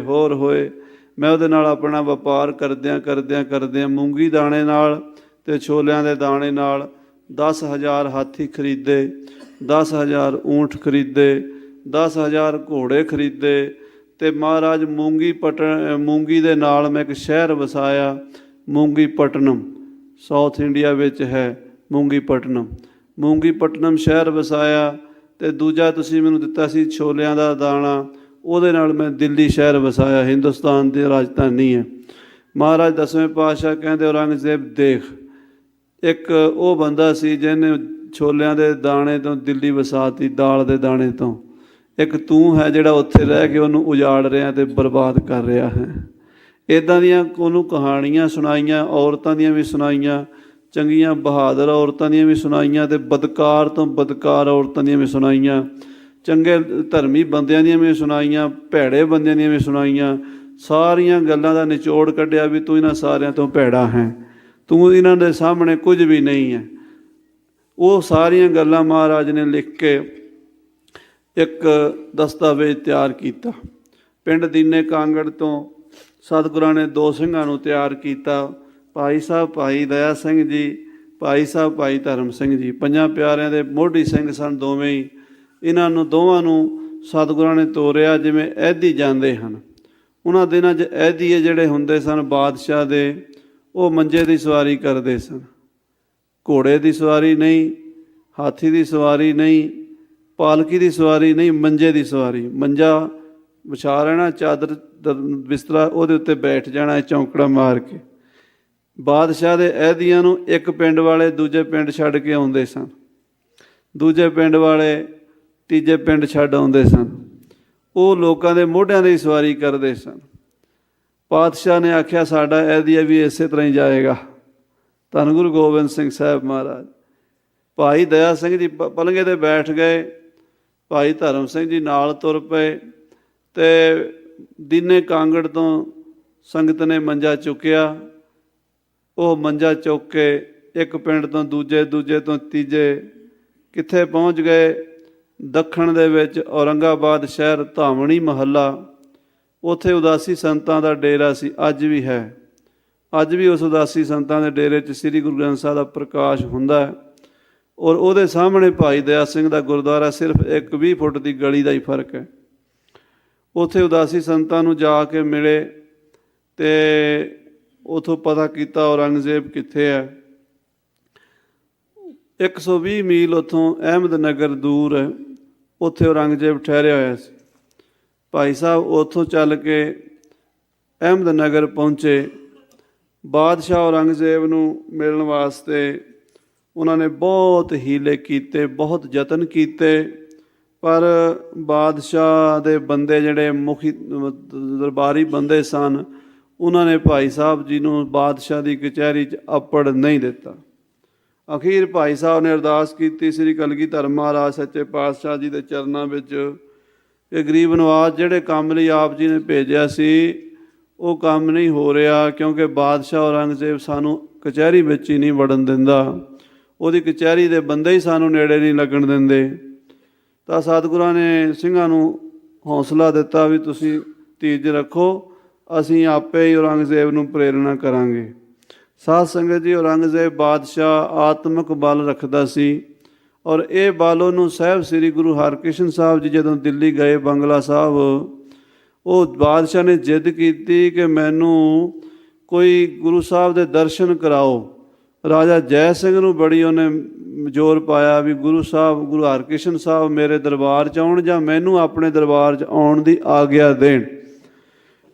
ਹੋਏ। ਮੈਂ ਉਹਦੇ ਨਾਲ ਆਪਣਾ ਵਪਾਰ ਕਰਦਿਆਂ ਮੂੰਗੀ ਦਾਣੇ ਨਾਲ ਅਤੇ ਛੋਲਿਆਂ ਦੇ ਦਾਣੇ ਨਾਲ 10,000 ਹਾਥੀ ਖਰੀਦੇ, 10,000 ਊਂਠ ਖਰੀਦੇ, 10,000 ਘੋੜੇ ਖਰੀਦੇ ਅਤੇ ਮਹਾਰਾਜ ਮੂੰਗੀ ਦੇ ਨਾਲ ਮੈਂ ਇੱਕ ਸ਼ਹਿਰ ਵਸਾਇਆ, ਮੂੰਗੀ ਪਟਨਮ, ਸਾਊਥ ਇੰਡੀਆ ਵਿੱਚ ਹੈ ਮੂੰਗੀ ਪਟਨਮ ਸ਼ਹਿਰ ਵਸਾਇਆ। ਅਤੇ ਦੂਜਾ ਤੁਸੀਂ ਮੈਨੂੰ ਦਿੱਤਾ ਸੀ ਛੋਲਿਆਂ ਦਾ ਦਾਣਾ, ਉਹਦੇ ਨਾਲ ਮੈਂ ਦਿੱਲੀ ਸ਼ਹਿਰ ਵਸਾਇਆ, ਹਿੰਦੁਸਤਾਨ ਦੀ ਰਾਜਧਾਨੀ ਹੈ। ਮਹਾਰਾਜ 10ਵੇਂ ਪਾਤਸ਼ਾਹ ਕਹਿੰਦੇ ਔਰੰਗਜ਼ੇਬ ਦੇਖ, ਇੱਕ ਉਹ ਬੰਦਾ ਸੀ ਜਿਹਨੇ ਛੋਲਿਆਂ ਦੇ ਦਾਣੇ ਤੋਂ ਦਿੱਲੀ ਵਸਾਤੀ, ਦਾਲ ਦੇ ਦਾਣੇ ਤੋਂ। ਇੱਕ ਤੂੰ ਹੈ ਜਿਹੜਾ ਉੱਥੇ ਰਹਿ ਕੇ ਉਹਨੂੰ ਉਜਾੜ ਰਿਹਾ ਅਤੇ ਬਰਬਾਦ ਕਰ ਰਿਹਾ ਹੈ। ਇੱਦਾਂ ਦੀਆਂ ਉਹਨੂੰ ਕਹਾਣੀਆਂ ਸੁਣਾਈਆਂ, ਔਰਤਾਂ ਦੀਆਂ ਵੀ ਸੁਣਾਈਆਂ, ਚੰਗੀਆਂ ਬਹਾਦਰ ਔਰਤਾਂ ਦੀਆਂ ਵੀ ਸੁਣਾਈਆਂ ਅਤੇ ਬਦਕਾਰ ਤੋਂ ਬਦਕਾਰ ਔਰਤਾਂ ਦੀਆਂ ਵੀ ਸੁਣਾਈਆਂ, ਚੰਗੇ ਧਰਮੀ ਬੰਦਿਆਂ ਦੀਆਂ ਵੀ ਸੁਣਾਈਆਂ, ਭੈੜੇ ਬੰਦਿਆਂ ਦੀਆਂ ਵੀ ਸੁਣਾਈਆਂ। ਸਾਰੀਆਂ ਗੱਲਾਂ ਦਾ ਨਿਚੋੜ ਕੱਢਿਆ ਵੀ ਤੂੰ ਇਹਨਾਂ ਸਾਰਿਆਂ ਤੋਂ ਭੈੜਾ ਹੈ, ਤੂੰ ਇਹਨਾਂ ਦੇ ਸਾਹਮਣੇ ਕੁਝ ਵੀ ਨਹੀਂ ਹੈ। ਉਹ ਸਾਰੀਆਂ ਗੱਲਾਂ ਮਹਾਰਾਜ ਨੇ ਲਿਖ ਕੇ ਇੱਕ ਦਸਤਾਵੇਜ਼ ਤਿਆਰ ਕੀਤਾ। ਪਿੰਡ ਦੀਨੇ ਕਾਂਗੜ ਤੋਂ ਸਤਿਗੁਰਾਂ ਨੇ 2 ਸਿੰਘਾਂ ਨੂੰ ਤਿਆਰ ਕੀਤਾ, ਭਾਈ ਸਾਹਿਬ ਭਾਈ ਦਇਆ ਸਿੰਘ ਜੀ, ਭਾਈ ਸਾਹਿਬ ਭਾਈ ਧਰਮ ਸਿੰਘ ਜੀ। 5 ਪਿਆਰਿਆਂ ਦੇ ਮੋਢੀ ਸਿੰਘ ਸਨ ਦੋਵੇਂ ਹੀ। ਇਹਨਾਂ ਨੂੰ ਦੋਵਾਂ ਨੂੰ ਸਤਿਗੁਰਾਂ ਨੇ ਤੋਰਿਆ ਜਿਵੇਂ ਐਦੀ ਜਾਂਦੇ ਹਨ। ਉਹਨਾਂ ਦਿਨਾਂ 'ਚ ਐਦੀਏ ਜਿਹੜੇ ਹੁੰਦੇ ਸਨ ਬਾਦਸ਼ਾਹ ਦੇ, ਉਹ ਮੰਜੇ ਦੀ ਸਵਾਰੀ ਕਰਦੇ ਸਨ, ਘੋੜੇ ਦੀ ਸਵਾਰੀ ਨਹੀਂ, ਹਾਥੀ ਦੀ ਸਵਾਰੀ ਨਹੀਂ, ਪਾਲਕੀ ਦੀ ਸਵਾਰੀ ਨਹੀਂ, ਮੰਜੇ ਦੀ ਸਵਾਰੀ। ਮੰਜਾ ਵਿਛਾ ਰਹਿਣਾ, ਚਾਦਰ ਬਿਸਤਰਾ, ਉਹਦੇ ਉੱਤੇ ਬੈਠ ਜਾਣਾ ਚੌਂਕੜਾ ਮਾਰ ਕੇ। ਬਾਦਸ਼ਾਹ ਦੇ ਅਹਿਦੀਆਂ ਨੂੰ ਇੱਕ ਪਿੰਡ ਵਾਲੇ ਦੂਜੇ ਪਿੰਡ ਛੱਡ ਕੇ ਆਉਂਦੇ ਸਨ, ਦੂਜੇ ਪਿੰਡ ਵਾਲੇ ਤੀਜੇ ਪਿੰਡ ਛੱਡ ਆਉਂਦੇ ਸਨ। ਉਹ ਲੋਕਾਂ ਦੇ ਮੋਢਿਆਂ ਦੀ ਸਵਾਰੀ ਕਰਦੇ ਸਨ। ਪਾਤਸ਼ਾਹ ਨੇ ਆਖਿਆ ਸਾਡਾ ਅਹਿਦੀਆ ਵੀ ਇਸੇ ਤਰ੍ਹਾਂ ਹੀ ਜਾਏਗਾ। ਧੰਨ ਗੁਰੂ ਗੋਬਿੰਦ ਸਿੰਘ ਸਾਹਿਬ ਮਹਾਰਾਜ ਭਾਈ ਦਇਆ ਸਿੰਘ ਜੀ ਪਲੰਘੇ 'ਤੇ ਬੈਠ ਗਏ, ਭਾਈ ਧਰਮ ਸਿੰਘ ਜੀ ਨਾਲ ਤੁਰ ਪਏ ਅਤੇ ਦੀਨੇ ਕਾਂਗੜ ਤੋਂ ਸੰਗਤ ਨੇ ਮੰਜਾ ਚੁੱਕਿਆ। ਉਹ ਮੰਜਾ ਚੁੱਕ ਕੇ ਇੱਕ ਪਿੰਡ ਤੋਂ ਦੂਜੇ, ਦੂਜੇ ਤੋਂ ਤੀਜੇ, ਕਿੱਥੇ ਪਹੁੰਚ ਗਏ? ਦੱਖਣ ਦੇ ਵਿੱਚ ਔਰੰਗਾਬਾਦ ਸ਼ਹਿਰ, ਧਾਮਣੀ ਮਹੱਲਾ, ਉੱਥੇ ਉਦਾਸੀ ਸੰਤਾਂ ਦਾ ਡੇਰਾ ਸੀ, ਅੱਜ ਵੀ ਹੈ। ਅੱਜ ਵੀ ਉਸ ਉਦਾਸੀ ਸੰਤਾਂ ਦੇ ਡੇਰੇ 'ਚ ਸ੍ਰੀ ਗੁਰੂ ਗ੍ਰੰਥ ਸਾਹਿਬ ਦਾ ਪ੍ਰਕਾਸ਼ ਹੁੰਦਾ ਹੈ। ਔਰ ਉਹਦੇ ਸਾਹਮਣੇ ਭਾਈ ਦਇਆ ਸਿੰਘ ਦਾ ਗੁਰਦੁਆਰਾ, ਸਿਰਫ ਇੱਕ 20 ਫੁੱਟ ਦੀ ਗਲੀ ਦਾ ਹੀ ਫਰਕ ਹੈ। ਉੱਥੇ ਉਦਾਸੀ ਸੰਤਾਂ ਨੂੰ ਜਾ ਕੇ ਮਿਲੇ ਅਤੇ ਉੱਥੋਂ ਪਤਾ ਕੀਤਾ ਔਰੰਗਜ਼ੇਬ ਕਿੱਥੇ ਹੈ। 120 ਮੀਲ ਉੱਥੋਂ ਅਹਿਮਦਨਗਰ ਦੂਰ ਹੈ, ਉੱਥੇ ਔਰੰਗਜ਼ੇਬ ਠਹਿਰਿਆ ਹੋਇਆ ਸੀ। ਭਾਈ ਸਾਹਿਬ ਉੱਥੋਂ ਚੱਲ ਕੇ ਅਹਿਮਦਨਗਰ ਪਹੁੰਚੇ। ਬਾਦਸ਼ਾਹ ਔਰੰਗਜ਼ੇਬ ਨੂੰ ਮਿਲਣ ਵਾਸਤੇ ਉਹਨਾਂ ਨੇ ਬਹੁਤ ਹੀਲੇ ਕੀਤੇ, ਬਹੁਤ ਯਤਨ ਕੀਤੇ, ਪਰ ਬਾਦਸ਼ਾਹ ਦੇ ਬੰਦੇ ਜਿਹੜੇ ਮੁਖੀ ਦਰਬਾਰੀ ਬੰਦੇ ਸਨ, ਉਹਨਾਂ ਨੇ ਭਾਈ ਸਾਹਿਬ ਜੀ ਨੂੰ ਬਾਦਸ਼ਾਹ ਦੀ ਕਚਹਿਰੀ 'ਚ ਅੱਪੜ ਨਹੀਂ ਦਿੱਤਾ। ਅਖੀਰ ਭਾਈ ਸਾਹਿਬ ਨੇ ਅਰਦਾਸ ਕੀਤੀ ਸ੍ਰੀ ਕਲਗੀਧਰ ਮਹਾਰਾਜ ਸੱਚੇ ਪਾਤਸ਼ਾਹ ਜੀ ਦੇ ਚਰਨਾਂ ਵਿੱਚ ਕਿ ਗਰੀਬ ਨਵਾਜ਼ ਜਿਹੜੇ ਕੰਮ ਲਈ ਆਪ ਜੀ ਨੇ ਭੇਜਿਆ ਸੀ, ਉਹ ਕੰਮ ਨਹੀਂ ਹੋ ਰਿਹਾ, ਕਿਉਂਕਿ ਬਾਦਸ਼ਾਹ ਔਰੰਗਜ਼ੇਬ ਸਾਨੂੰ ਕਚਹਿਰੀ ਵਿੱਚ ਹੀ ਨਹੀਂ ਵੜਨ ਦਿੰਦਾ, ਉਹਦੀ ਕਚਹਿਰੀ ਦੇ ਬੰਦੇ ਹੀ ਸਾਨੂੰ ਨੇੜੇ ਨਹੀਂ ਲੱਗਣ ਦਿੰਦੇ। ਤਾਂ ਸਤਿਗੁਰਾਂ ਨੇ ਸਿੰਘਾਂ ਨੂੰ ਹੌਸਲਾ ਦਿੱਤਾ ਵੀ ਤੁਸੀਂ ਧੀਰਜ ਰੱਖੋ, ਅਸੀਂ ਆਪੇ ਹੀ ਔਰੰਗਜ਼ੇਬ ਨੂੰ ਪ੍ਰੇਰਨਾ ਕਰਾਂਗੇ। ਸਾਧ ਸੰਗਤ ਜੀ, ਔਰੰਗਜ਼ੇਬ ਬਾਦਸ਼ਾਹ ਆਤਮਿਕ ਬਲ ਰੱਖਦਾ ਸੀ, ਔਰ ਇਹ ਬਲ ਉਹਨੂੰ ਸਾਹਿਬ ਸ੍ਰੀ ਗੁਰੂ ਹਰਕ੍ਰਿਸ਼ਨ ਸਾਹਿਬ ਜੀ ਜਦੋਂ ਦਿੱਲੀ ਗਏ ਬੰਗਲਾ ਸਾਹਿਬ, ਉਹ ਬਾਦਸ਼ਾਹ ਨੇ ਜਿੱਦ ਕੀਤੀ ਕਿ ਮੈਨੂੰ ਕੋਈ ਗੁਰੂ ਸਾਹਿਬ ਦੇ ਦਰਸ਼ਨ ਕਰਾਓ। ਰਾਜਾ ਜੈ ਸਿੰਘ ਨੂੰ ਬੜੀ ਉਹਨੇ ਜ਼ੋਰ ਪਾਇਆ ਵੀ ਗੁਰੂ ਸਾਹਿਬ, ਗੁਰੂ ਹਰਕ੍ਰਿਸ਼ਨ ਸਾਹਿਬ ਮੇਰੇ ਦਰਬਾਰ 'ਚ ਆਉਣ ਜਾਂ ਮੈਨੂੰ ਆਪਣੇ ਦਰਬਾਰ 'ਚ ਆਉਣ ਦੀ ਆਗਿਆ ਦੇਣ।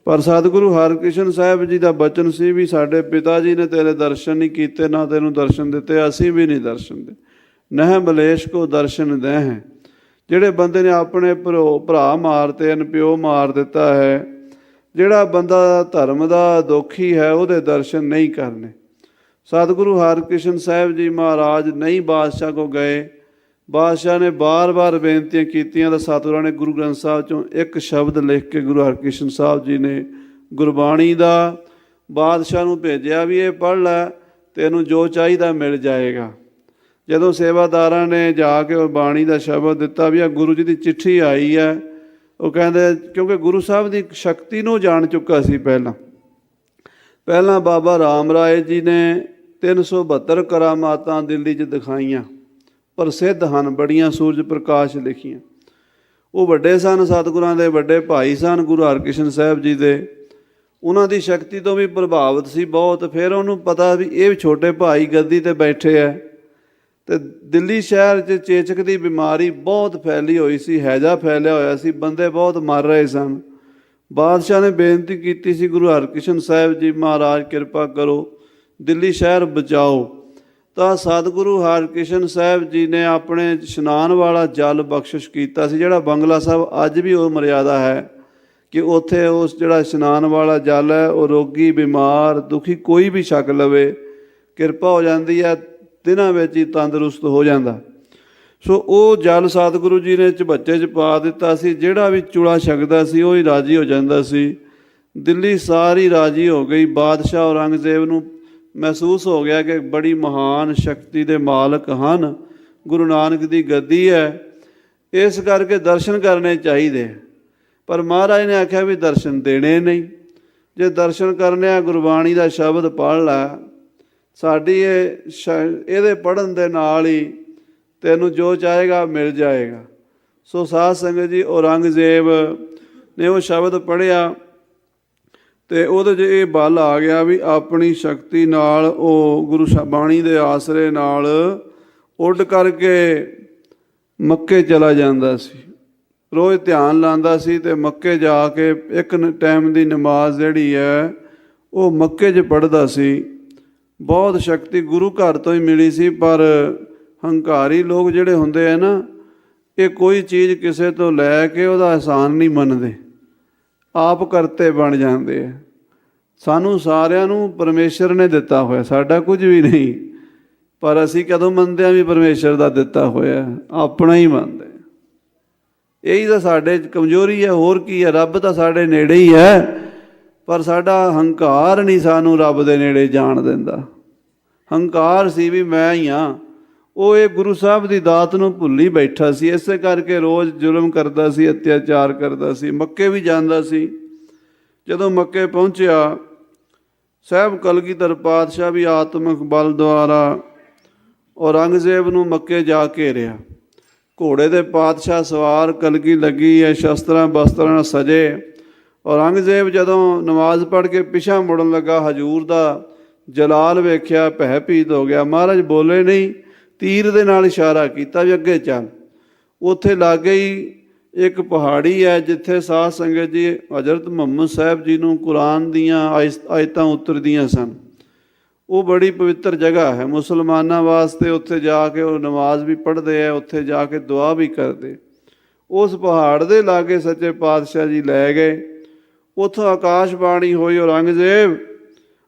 ਪਰ ਸਤਿਗੁਰੂ ਹਰਕ੍ਰਿਸ਼ਨ ਸਾਹਿਬ ਜੀ ਦਾ ਬਚਨ ਸੀ ਵੀ ਸਾਡੇ ਪਿਤਾ ਜੀ ਨੇ ਤੇਰੇ ਦਰਸ਼ਨ ਨਹੀਂ ਕੀਤੇ, ਨਾ ਤੈਨੂੰ ਦਰਸ਼ਨ ਦਿੱਤੇ, ਅਸੀਂ ਵੀ ਨਹੀਂ ਦਰਸ਼ਨ ਦੇ। ਨਹਿ ਮਲੇਸ਼ ਕੋ ਦਰਸ਼ਨ ਦੇ ਹੈ। ਜਿਹੜੇ ਬੰਦੇ ਨੇ ਆਪਣੇ ਭਰਾ ਮਾਰਤੇ ਹਨ, ਪਿਓ ਮਾਰ ਦਿੱਤਾ ਹੈ, ਜਿਹੜਾ ਬੰਦਾ ਧਰਮ ਦਾ ਦੋਖੀ ਹੈ, ਉਹਦੇ ਦਰਸ਼ਨ ਨਹੀਂ ਕਰਨੇ। ਸਤਿਗੁਰੂ ਹਰਕ੍ਰਿਸ਼ਨ ਸਾਹਿਬ ਜੀ ਮਹਾਰਾਜ ਨਹੀਂ ਬਾਦਸ਼ਾਹ ਕੋਲ ਗਏ। ਬਾਦਸ਼ਾਹ ਨੇ ਬਾਰ-ਬਾਰ ਬੇਨਤੀਆਂ ਕੀਤੀਆਂ ਤਾਂ ਸਤਿਗੁਰਾਂ ਨੇ ਗੁਰੂ ਗ੍ਰੰਥ ਸਾਹਿਬ 'ਚੋਂ ਇੱਕ ਸ਼ਬਦ ਲਿਖ ਕੇ ਗੁਰੂ ਹਰਕ੍ਰਿਸ਼ਨ ਸਾਹਿਬ ਜੀ ਨੇ ਗੁਰਬਾਣੀ ਦਾ ਬਾਦਸ਼ਾਹ ਨੂੰ ਭੇਜਿਆ ਵੀ ਇਹ ਪੜ੍ਹ ਲੈ, ਤੈਨੂੰ ਜੋ ਚਾਹੀਦਾ ਮਿਲ ਜਾਏਗਾ। ਜਦੋਂ ਸੇਵਾਦਾਰਾਂ ਨੇ ਜਾ ਕੇ ਉਹ ਬਾਣੀ ਦਾ ਸ਼ਬਦ ਦਿੱਤਾ ਵੀ ਆ ਗੁਰੂ ਜੀ ਦੀ ਚਿੱਠੀ ਆਈ ਹੈ, ਉਹ ਕਹਿੰਦੇ ਕਿਉਂਕਿ ਗੁਰੂ ਸਾਹਿਬ ਦੀ ਸ਼ਕਤੀ ਨੂੰ ਜਾਣ ਚੁੱਕਾ ਸੀ। ਪਹਿਲਾਂ ਬਾਬਾ ਰਾਮ ਰਾਏ ਜੀ ਨੇ 372 ਕਰਾਮਾਤਾਂ ਦਿੱਲੀ 'ਚ ਦਿਖਾਈਆਂ, ਪ੍ਰਸਿੱਧ ਹਨ, ਬੜੀਆਂ ਸੂਰਜ ਪ੍ਰਕਾਸ਼ ਲਿਖੀਆਂ। ਉਹ ਵੱਡੇ ਸਨ, ਸਤਿਗੁਰਾਂ ਦੇ ਵੱਡੇ ਭਾਈ ਸਨ ਗੁਰੂ ਹਰਕ੍ਰਿਸ਼ਨ ਸਾਹਿਬ ਜੀ ਦੇ, ਉਹਨਾਂ ਦੀ ਸ਼ਕਤੀ ਤੋਂ ਵੀ ਪ੍ਰਭਾਵਿਤ ਸੀ ਬਹੁਤ। ਫਿਰ ਉਹਨੂੰ ਪਤਾ ਵੀ ਇਹ ਛੋਟੇ ਭਾਈ ਗੱਦੀ 'ਤੇ ਬੈਠੇ ਹੈ, ਅਤੇ ਦਿੱਲੀ ਸ਼ਹਿਰ 'ਚ ਚੇਚਕ ਦੀ ਬਿਮਾਰੀ ਬਹੁਤ ਫੈਲੀ ਹੋਈ ਸੀ, ਹੈਜਾ ਫੈਲਿਆ ਹੋਇਆ ਸੀ, ਬੰਦੇ ਬਹੁਤ ਮਰ ਰਹੇ ਸਨ। ਬਾਦਸ਼ਾਹ ਨੇ ਬੇਨਤੀ ਕੀਤੀ ਸੀ ਗੁਰੂ ਹਰਕ੍ਰਿਸ਼ਨ ਸਾਹਿਬ ਜੀ ਮਹਾਰਾਜ ਕਿਰਪਾ ਕਰੋ, ਦਿੱਲੀ ਸ਼ਹਿਰ ਬਚਾਓ। ਤਾਂ ਸਤਿਗੁਰੂ ਹਰਕ੍ਰਿਸ਼ਨ ਸਾਹਿਬ ਜੀ ਨੇ ਆਪਣੇ ਇਸ਼ਨਾਨ ਵਾਲਾ ਜਲ ਬਖਸ਼ਿਸ਼ ਕੀਤਾ ਸੀ, ਜਿਹੜਾ ਬੰਗਲਾ ਸਾਹਿਬ ਅੱਜ ਵੀ ਉਹ ਮਰਿਆਦਾ ਹੈ ਕਿ ਉੱਥੇ ਉਸ ਜਿਹੜਾ ਇਸ਼ਨਾਨ ਵਾਲਾ ਜਲ ਹੈ, ਉਹ ਰੋਗੀ, ਬਿਮਾਰ, ਦੁਖੀ ਕੋਈ ਵੀ ਛਕ ਲਵੇ, ਕਿਰਪਾ ਹੋ ਜਾਂਦੀ ਹੈ, ਦਿਨਾਂ ਵਿੱਚ ਹੀ ਤੰਦਰੁਸਤ ਹੋ ਜਾਂਦਾ। ਸੋ ਉਹ ਜਲ ਸਤਿਗੁਰੂ ਜੀ ਨੇ ਝਬੱਚੇ 'ਚ ਪਾ ਦਿੱਤਾ ਸੀ, ਜਿਹੜਾ ਵੀ ਚੂੜਾ ਛਕਦਾ ਸੀ ਉਹ ਹੀ ਰਾਜੀ ਹੋ ਜਾਂਦਾ ਸੀ। ਦਿੱਲੀ ਸਾਰੀ ਰਾਜੀ ਹੋ ਗਈ। ਬਾਦਸ਼ਾਹ ਔਰੰਗਜ਼ੇਬ ਨੂੰ ਮਹਿਸੂਸ ਹੋ ਗਿਆ ਕਿ ਬੜੀ ਮਹਾਨ ਸ਼ਕਤੀ ਦੇ ਮਾਲਕ ਹਨ, ਗੁਰੂ ਨਾਨਕ ਦੀ ਗੱਦੀ ਹੈ, ਇਸ ਕਰਕੇ ਦਰਸ਼ਨ ਕਰਨੇ ਚਾਹੀਦੇ। ਪਰ ਮਹਾਰਾਜ ਨੇ ਆਖਿਆ ਵੀ ਦਰਸ਼ਨ ਦੇਣੇ ਨਹੀਂ, ਜੇ ਦਰਸ਼ਨ ਕਰਨੇ ਆ ਗੁਰਬਾਣੀ ਦਾ ਸ਼ਬਦ ਪੜ੍ਹ ਲੈ, ਸਾਡੀ ਇਹਦੇ ਪੜ੍ਹਨ ਦੇ ਨਾਲ ਹੀ ਤੈਨੂੰ ਜੋ ਚਾਹੇਗਾ ਮਿਲ ਜਾਏਗਾ। ਸੋ ਸਾਧ ਸੰਗਤ ਜੀ, ਔਰੰਗਜ਼ੇਬ ਨੇ ਉਹ ਸ਼ਬਦ ਪੜ੍ਹਿਆ ਅਤੇ ਉਹਦੇ 'ਚ ਇਹ ਬਲ ਆ ਗਿਆ ਵੀ ਆਪਣੀ ਸ਼ਕਤੀ ਨਾਲ ਉਹ ਗੁਰੂ ਬਾਣੀ ਦੇ ਆਸਰੇ ਨਾਲ ਉੱਡ ਕਰਕੇ ਮੱਕੇ ਚਲਾ ਜਾਂਦਾ ਸੀ। ਰੋਜ਼ ਧਿਆਨ ਲਾਉਂਦਾ ਸੀ ਅਤੇ ਮੱਕੇ ਜਾ ਕੇ ਇੱਕ ਟਾਈਮ ਦੀ ਨਮਾਜ਼ ਜਿਹੜੀ ਹੈ ਉਹ ਮੱਕੇ 'ਚ ਪੜ੍ਹਦਾ ਸੀ। ਬਹੁਤ ਸ਼ਕਤੀ ਗੁਰੂ ਘਰ ਤੋਂ ਹੀ ਮਿਲੀ ਸੀ, ਪਰ ਹੰਕਾਰੀ ਲੋਕ ਜਿਹੜੇ ਹੁੰਦੇ ਆ ਨਾ, ਇਹ ਕੋਈ ਚੀਜ਼ ਕਿਸੇ ਤੋਂ ਲੈ ਕੇ ਉਹਦਾ ਅਹਿਸਾਨ ਨਹੀਂ ਮੰਨਦੇ, ਆਪ ਕਰਤੇ ਬਣ ਜਾਂਦੇ ਆ। ਸਾਨੂੰ ਸਾਰਿਆਂ ਨੂੰ ਪਰਮੇਸ਼ਰ ਨੇ ਦਿੱਤਾ ਹੋਇਆ, ਸਾਡਾ ਕੁਝ ਵੀ ਨਹੀਂ। ਪਰ ਅਸੀਂ ਕਦੋਂ ਮੰਨਦੇ ਹਾਂ ਵੀ ਪਰਮੇਸ਼ਰ ਦਾ ਦਿੱਤਾ ਹੋਇਆ, ਆਪਣਾ ਹੀ ਮੰਨਦੇ। ਇਹੀ ਤਾਂ ਸਾਡੇ 'ਚ ਕਮਜ਼ੋਰੀ ਹੈ, ਹੋਰ ਕੀ ਹੈ। ਰੱਬ ਤਾਂ ਸਾਡੇ ਨੇੜੇ ਹੀ ਹੈ, ਪਰ ਸਾਡਾ ਹੰਕਾਰ ਨਹੀਂ ਸਾਨੂੰ ਰੱਬ ਦੇ ਨੇੜੇ ਜਾਣ ਦਿੰਦਾ। ਹੰਕਾਰ ਸੀ ਵੀ ਮੈਂ ਹੀ ਹਾਂ। ਉਹ ਇਹ ਗੁਰੂ ਸਾਹਿਬ ਦੀ ਦਾਤ ਨੂੰ ਭੁੱਲੀ ਬੈਠਾ ਸੀ, ਇਸੇ ਕਰਕੇ ਰੋਜ਼ ਜ਼ੁਲਮ ਕਰਦਾ ਸੀ, ਅਤਿਆਚਾਰ ਕਰਦਾ ਸੀ। ਮੱਕੇ ਵੀ ਜਾਂਦਾ ਸੀ। ਜਦੋਂ ਮੱਕੇ ਪਹੁੰਚਿਆ, ਸਾਹਿਬ ਕਲਗੀਧਰ ਪਾਤਸ਼ਾਹ ਵੀ ਆਤਮਿਕ ਬਲ ਦੁਆਰਾ ਔਰੰਗਜ਼ੇਬ ਨੂੰ ਮੱਕੇ ਜਾ ਘੇਰਿਆ। ਘੋੜੇ ਦੇ ਪਾਤਸ਼ਾਹ ਸਵਾਰ, ਕਲਗੀ ਲੱਗੀ ਹੈ, ਸ਼ਸਤਰਾਂ ਬਸਤਰਾਂ ਨਾਲ ਸਜੇ। ਔਰੰਗਜ਼ੇਬ ਜਦੋਂ ਨਮਾਜ਼ ਪੜ੍ਹ ਕੇ ਪਿਛਾਂਹ ਮੁੜਨ ਲੱਗਾ, ਹਜ਼ੂਰ ਦਾ ਜਲਾਲ ਵੇਖਿਆ, ਭੈ ਭੀਤ ਹੋ ਗਿਆ। ਮਹਾਰਾਜ ਬੋਲੇ ਨਹੀਂ, ਤੀਰ ਦੇ ਨਾਲ ਇਸ਼ਾਰਾ ਕੀਤਾ ਵੀ ਅੱਗੇ ਚੱਲ। ਉੱਥੇ ਲਾਗੇ ਹੀ ਇੱਕ ਪਹਾੜੀ ਹੈ ਜਿੱਥੇ ਸਾਧ ਸੰਗਤ ਜੀ ਹਜ਼ਰਤ ਮੁਹੰਮਦ ਸਾਹਿਬ ਜੀ ਨੂੰ ਕੁਰਾਨ ਦੀਆਂ ਆਇਤਾਂ ਉਤਰਦੀਆਂ ਸਨ। ਉਹ ਬੜੀ ਪਵਿੱਤਰ ਜਗ੍ਹਾ ਹੈ ਮੁਸਲਮਾਨਾਂ ਵਾਸਤੇ। ਉੱਥੇ ਜਾ ਕੇ ਉਹ ਨਮਾਜ਼ ਵੀ ਪੜ੍ਹਦੇ ਆ, ਉੱਥੇ ਜਾ ਕੇ ਦੁਆ ਵੀ ਕਰਦੇ। ਉਸ ਪਹਾੜ ਦੇ ਲਾਗੇ ਸੱਚੇ ਪਾਤਸ਼ਾਹ ਜੀ ਲੈ ਗਏ। ਉੱਥੋਂ ਆਕਾਸ਼ਬਾਣੀ ਹੋਈ, ਔਰੰਗਜ਼ੇਬ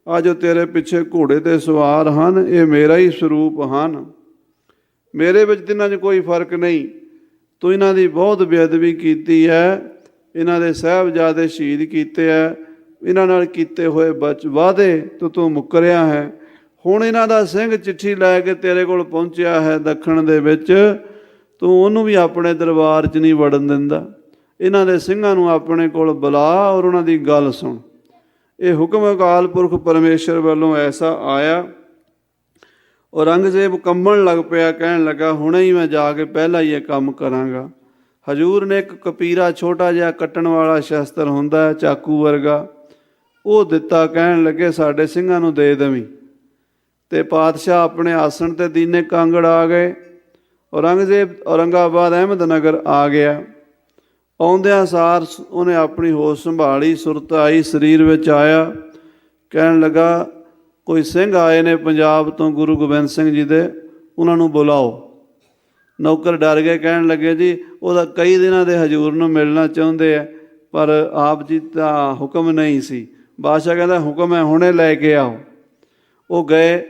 ਆ ਜੋ ਤੇਰੇ ਪਿੱਛੇ ਘੋੜੇ 'ਤੇ ਸਵਾਰ ਹਨ, ਇਹ ਮੇਰਾ ਹੀ ਸਰੂਪ ਹਨ। ਮੇਰੇ ਵਿੱਚ ਤਿੰਨਾਂ 'ਚ ਕੋਈ ਫਰਕ ਨਹੀਂ। ਤੂੰ ਇਹਨਾਂ ਦੀ ਬਹੁਤ ਬੇਅਦਬੀ ਕੀਤੀ ਹੈ, ਇਹਨਾਂ ਦੇ ਸਾਹਿਬਜ਼ਾਦੇ ਸ਼ਹੀਦ ਕੀਤੇ ਹੈ, ਇਹਨਾਂ ਨਾਲ ਕੀਤੇ ਹੋਏ ਵਾਅਦੇ ਤੂੰ ਮੁੱਕਰਿਆ ਹੈ। ਹੁਣ ਇਹਨਾਂ ਦਾ ਸਿੰਘ ਚਿੱਠੀ ਲੈ ਕੇ ਤੇਰੇ ਕੋਲ ਪਹੁੰਚਿਆ ਹੈ ਦੱਖਣ ਦੇ ਵਿੱਚ, ਤੂੰ ਉਹਨੂੰ ਵੀ ਆਪਣੇ ਦਰਬਾਰ 'ਚ ਨਹੀਂ ਵੜਨ ਦਿੰਦਾ। ਇਹਨਾਂ ਦੇ ਸਿੰਘਾਂ ਨੂੰ ਆਪਣੇ ਕੋਲ ਬੁਲਾ ਔਰ ਉਹਨਾਂ ਦੀ ਗੱਲ ਸੁਣ। ਇਹ ਹੁਕਮ ਅਕਾਲ ਪੁਰਖ ਪਰਮੇਸ਼ਰ ਵੱਲੋਂ ਐਸਾ ਆਇਆ। ਔਰੰਗਜ਼ੇਬ ਕੰਬਣ ਲੱਗ ਪਿਆ, ਕਹਿਣ ਲੱਗਾ ਹੁਣੇ ਹੀ ਮੈਂ ਜਾ ਕੇ ਪਹਿਲਾਂ ਹੀ ਇਹ ਕੰਮ ਕਰਾਂਗਾ। ਹਜ਼ੂਰ ਨੇ ਇੱਕ ਕਪੀਰਾ, ਛੋਟਾ ਜਿਹਾ ਕੱਟਣ ਵਾਲਾ ਸ਼ਸਤਰ ਹੁੰਦਾ ਹੈ, ਚਾਕੂ ਵਰਗਾ, ਉਹ ਦਿੱਤਾ। ਕਹਿਣ ਲੱਗੇ ਸਾਡੇ ਸਿੰਘਾਂ ਨੂੰ ਦੇ ਦੇਵੀਂ। ਅਤੇ ਪਾਤਸ਼ਾਹ ਆਪਣੇ ਆਸਣ 'ਤੇ ਦੀਨੇ ਕਾਂਗੜ ਆ ਗਏ। ਔਰੰਗਜ਼ੇਬ ਔਰੰਗਾਬਾਦ ਅਹਿਮਦਨਗਰ ਆ ਗਿਆ। ਆਉਂਦਿਆਂ ਸਾਰ ਉਹਨੇ ਆਪਣੀ ਹੋਸ਼ ਸੰਭਾਲੀ, ਸੁਰਤ ਆਈ, ਸਰੀਰ ਵਿੱਚ ਆਇਆ। ਕਹਿਣ ਲੱਗਾ ਕੋਈ ਸਿੰਘ ਆਏ ਨੇ ਪੰਜਾਬ ਤੋਂ ਗੁਰੂ ਗੋਬਿੰਦ ਸਿੰਘ ਜੀ ਦੇ, ਉਹਨਾਂ ਨੂੰ ਬੁਲਾਓ। ਨੌਕਰ ਡਰ ਗਏ, ਕਹਿਣ ਲੱਗੇ ਜੀ ਉਹਦਾ ਕਈ ਦਿਨਾਂ ਦੇ ਹਜ਼ੂਰ ਨੂੰ ਮਿਲਣਾ ਚਾਹੁੰਦੇ ਆ, ਪਰ ਆਪ ਜੀ ਦਾ ਹੁਕਮ ਨਹੀਂ ਸੀ। ਬਾਦਸ਼ਾਹ ਕਹਿੰਦਾ ਹੁਕਮ ਹੈ, ਹੁਣੇ ਲੈ ਕੇ ਆਓ। ਉਹ ਗਏ।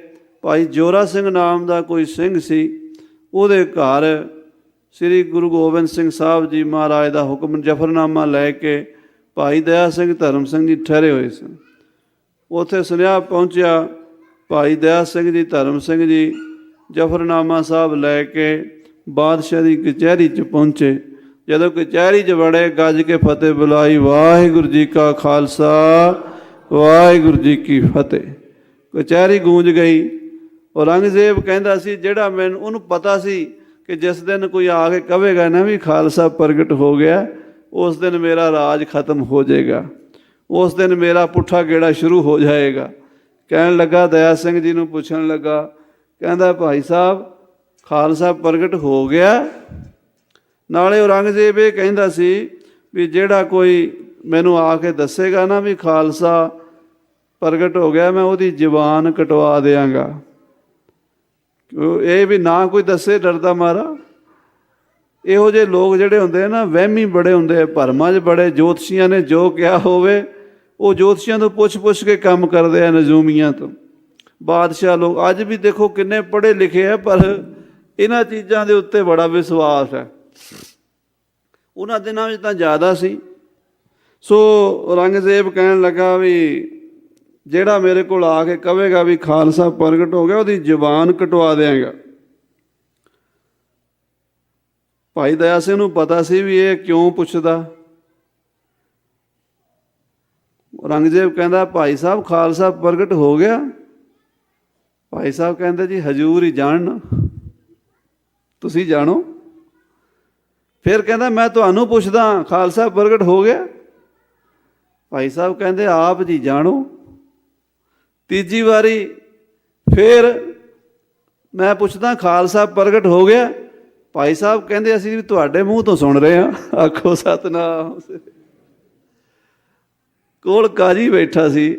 ਭਾਈ ਜੋਰਾ ਸਿੰਘ ਨਾਮ ਦਾ ਕੋਈ ਸਿੰਘ ਸੀ, ਉਹਦੇ ਘਰ ਸ੍ਰੀ ਗੁਰੂ ਗੋਬਿੰਦ ਸਿੰਘ ਸਾਹਿਬ ਜੀ ਮਹਾਰਾਜ ਦਾ ਹੁਕਮ ਜਫਰਨਾਮਾ ਲੈ ਕੇ ਭਾਈ ਦਇਆ ਸਿੰਘ ਧਰਮ ਸਿੰਘ ਜੀ ਠਹਿਰੇ ਹੋਏ ਸਨ। ਉੱਥੇ ਸੁਨੇਹਾ ਪਹੁੰਚਿਆ, ਭਾਈ ਦਇਆ ਸਿੰਘ ਜੀ ਧਰਮ ਸਿੰਘ ਜੀ ਜਫਰਨਾਮਾ ਸਾਹਿਬ ਲੈ ਕੇ ਬਾਦਸ਼ਾਹ ਦੀ ਕਚਹਿਰੀ 'ਚ ਪਹੁੰਚੇ। ਜਦੋਂ ਕਚਹਿਰੀ 'ਚ ਵੜੇ, ਗੱਜ ਕੇ ਫਤਿਹ ਬੁਲਾਈ, ਵਾਹਿਗੁਰੂ ਜੀ ਕਾ ਖਾਲਸਾ ਵਾਹਿਗੁਰੂ ਜੀ ਕੀ ਫਤਿਹ। ਕਚਹਿਰੀ ਗੂੰਜ ਗਈ। ਔਰੰਗਜ਼ੇਬ ਕਹਿੰਦਾ ਸੀ, ਜਿਹੜਾ ਮੈਨੂੰ ਉਹਨੂੰ ਪਤਾ ਸੀ ਕਿ ਜਿਸ ਦਿਨ ਕੋਈ ਆ ਕੇ ਕਹੇਗਾ ਨਾ ਵੀ ਖਾਲਸਾ ਪ੍ਰਗਟ ਹੋ ਗਿਆ, ਉਸ ਦਿਨ ਮੇਰਾ ਰਾਜ ਖਤਮ ਹੋ ਜਾਏਗਾ, ਉਸ ਦਿਨ ਮੇਰਾ ਪੁੱਠਾ ਗੇੜਾ ਸ਼ੁਰੂ ਹੋ ਜਾਏਗਾ। ਕਹਿਣ ਲੱਗਾ, ਦਇਆ ਸਿੰਘ ਜੀ ਨੂੰ ਪੁੱਛਣ ਲੱਗਾ, ਕਹਿੰਦਾ ਭਾਈ ਸਾਹਿਬ ਖਾਲਸਾ ਪ੍ਰਗਟ ਹੋ ਗਿਆ? ਨਾਲੇ ਔਰੰਗਜ਼ੇਬ ਇਹ ਕਹਿੰਦਾ ਸੀ ਵੀ ਜਿਹੜਾ ਕੋਈ ਮੈਨੂੰ ਆ ਕੇ ਦੱਸੇਗਾ ਨਾ ਵੀ ਖਾਲਸਾ ਪ੍ਰਗਟ ਹੋ ਗਿਆ, ਮੈਂ ਉਹਦੀ ਜ਼ੁਬਾਨ ਕਟਵਾ ਦਿਆਂਗਾ। ਇਹ ਵੀ ਨਾ ਕੋਈ ਦੱਸੇ, ਡਰਦਾ ਮਾਰਾ। ਇਹੋ ਜਿਹੇ ਲੋਕ ਜਿਹੜੇ ਹੁੰਦੇ ਆ ਨਾ, ਵਹਿਮੀ ਬੜੇ ਹੁੰਦੇ ਆ, ਭਰਮਾਂ 'ਚ ਬੜੇ। ਜੋਤਸ਼ੀਆਂ ਨੇ ਜੋ ਕਿਹਾ ਹੋਵੇ ਉਹ ਜੋਤਸ਼ੀਆਂ ਤੋਂ ਪੁੱਛ ਕੇ ਕੰਮ ਕਰਦੇ ਆ, ਨਜੂਮੀਆਂ ਤੋਂ। ਬਾਦਸ਼ਾਹ ਲੋਕ ਅੱਜ ਵੀ ਦੇਖੋ ਕਿੰਨੇ ਪੜ੍ਹੇ ਲਿਖੇ ਆ, ਪਰ ਇਹਨਾਂ ਚੀਜ਼ਾਂ ਦੇ ਉੱਤੇ ਬੜਾ ਵਿਸ਼ਵਾਸ ਹੈ। ਉਹਨਾਂ ਦਿਨਾਂ ਵਿੱਚ ਤਾਂ ਜ਼ਿਆਦਾ ਸੀ। ਸੋ ਔਰੰਗਜ਼ੇਬ ਕਹਿਣ ਲੱਗਾ ਵੀ ਜਿਹੜਾ ਮੇਰੇ ਕੋਲ ਆ ਕੇ ਕਹੇਗਾ ਵੀ ਖਾਲਸਾ ਪ੍ਰਗਟ ਹੋ ਗਿਆ, ਉਹਦੀ ਜ਼ੁਬਾਨ ਕਟਵਾ ਦਿਆਂਗਾ। ਭਾਈ ਦਇਆ ਸਿੰਘ ਨੂੰ ਪਤਾ ਸੀ ਵੀ ਇਹ ਕਿਉਂ ਪੁੱਛਦਾ। ਔਰੰਗਜ਼ੇਬ ਕਹਿੰਦਾ, ਭਾਈ ਸਾਹਿਬ ਖਾਲਸਾ ਪ੍ਰਗਟ ਹੋ ਗਿਆ? ਭਾਈ ਸਾਹਿਬ ਕਹਿੰਦੇ ਜੀ ਹਜ਼ੂਰ ਹੀ ਜਾਣਨ, ਤੁਸੀਂ ਜਾਣੋ। ਫਿਰ ਕਹਿੰਦਾ ਮੈਂ ਤੁਹਾਨੂੰ ਪੁੱਛਦਾ, ਖਾਲਸਾ ਪ੍ਰਗਟ ਹੋ ਗਿਆ? ਭਾਈ ਸਾਹਿਬ ਕਹਿੰਦੇ ਆਪ ਜੀ ਜਾਣੋ। ਤੀਜੀ ਵਾਰੀ ਫਿਰ ਮੈਂ ਪੁੱਛਦਾ, ਖਾਲਸਾ ਪ੍ਰਗਟ ਹੋ ਗਿਆ? ਭਾਈ ਸਾਹਿਬ ਕਹਿੰਦੇ ਅਸੀਂ ਵੀ ਤੁਹਾਡੇ ਮੂੰਹ ਤੋਂ ਸੁਣ ਰਹੇ ਹਾਂ। ਆਖੋ ਸਤਿਨਾਮ। ਕੋਲ ਕਾਜੀ ਬੈਠਾ ਸੀ।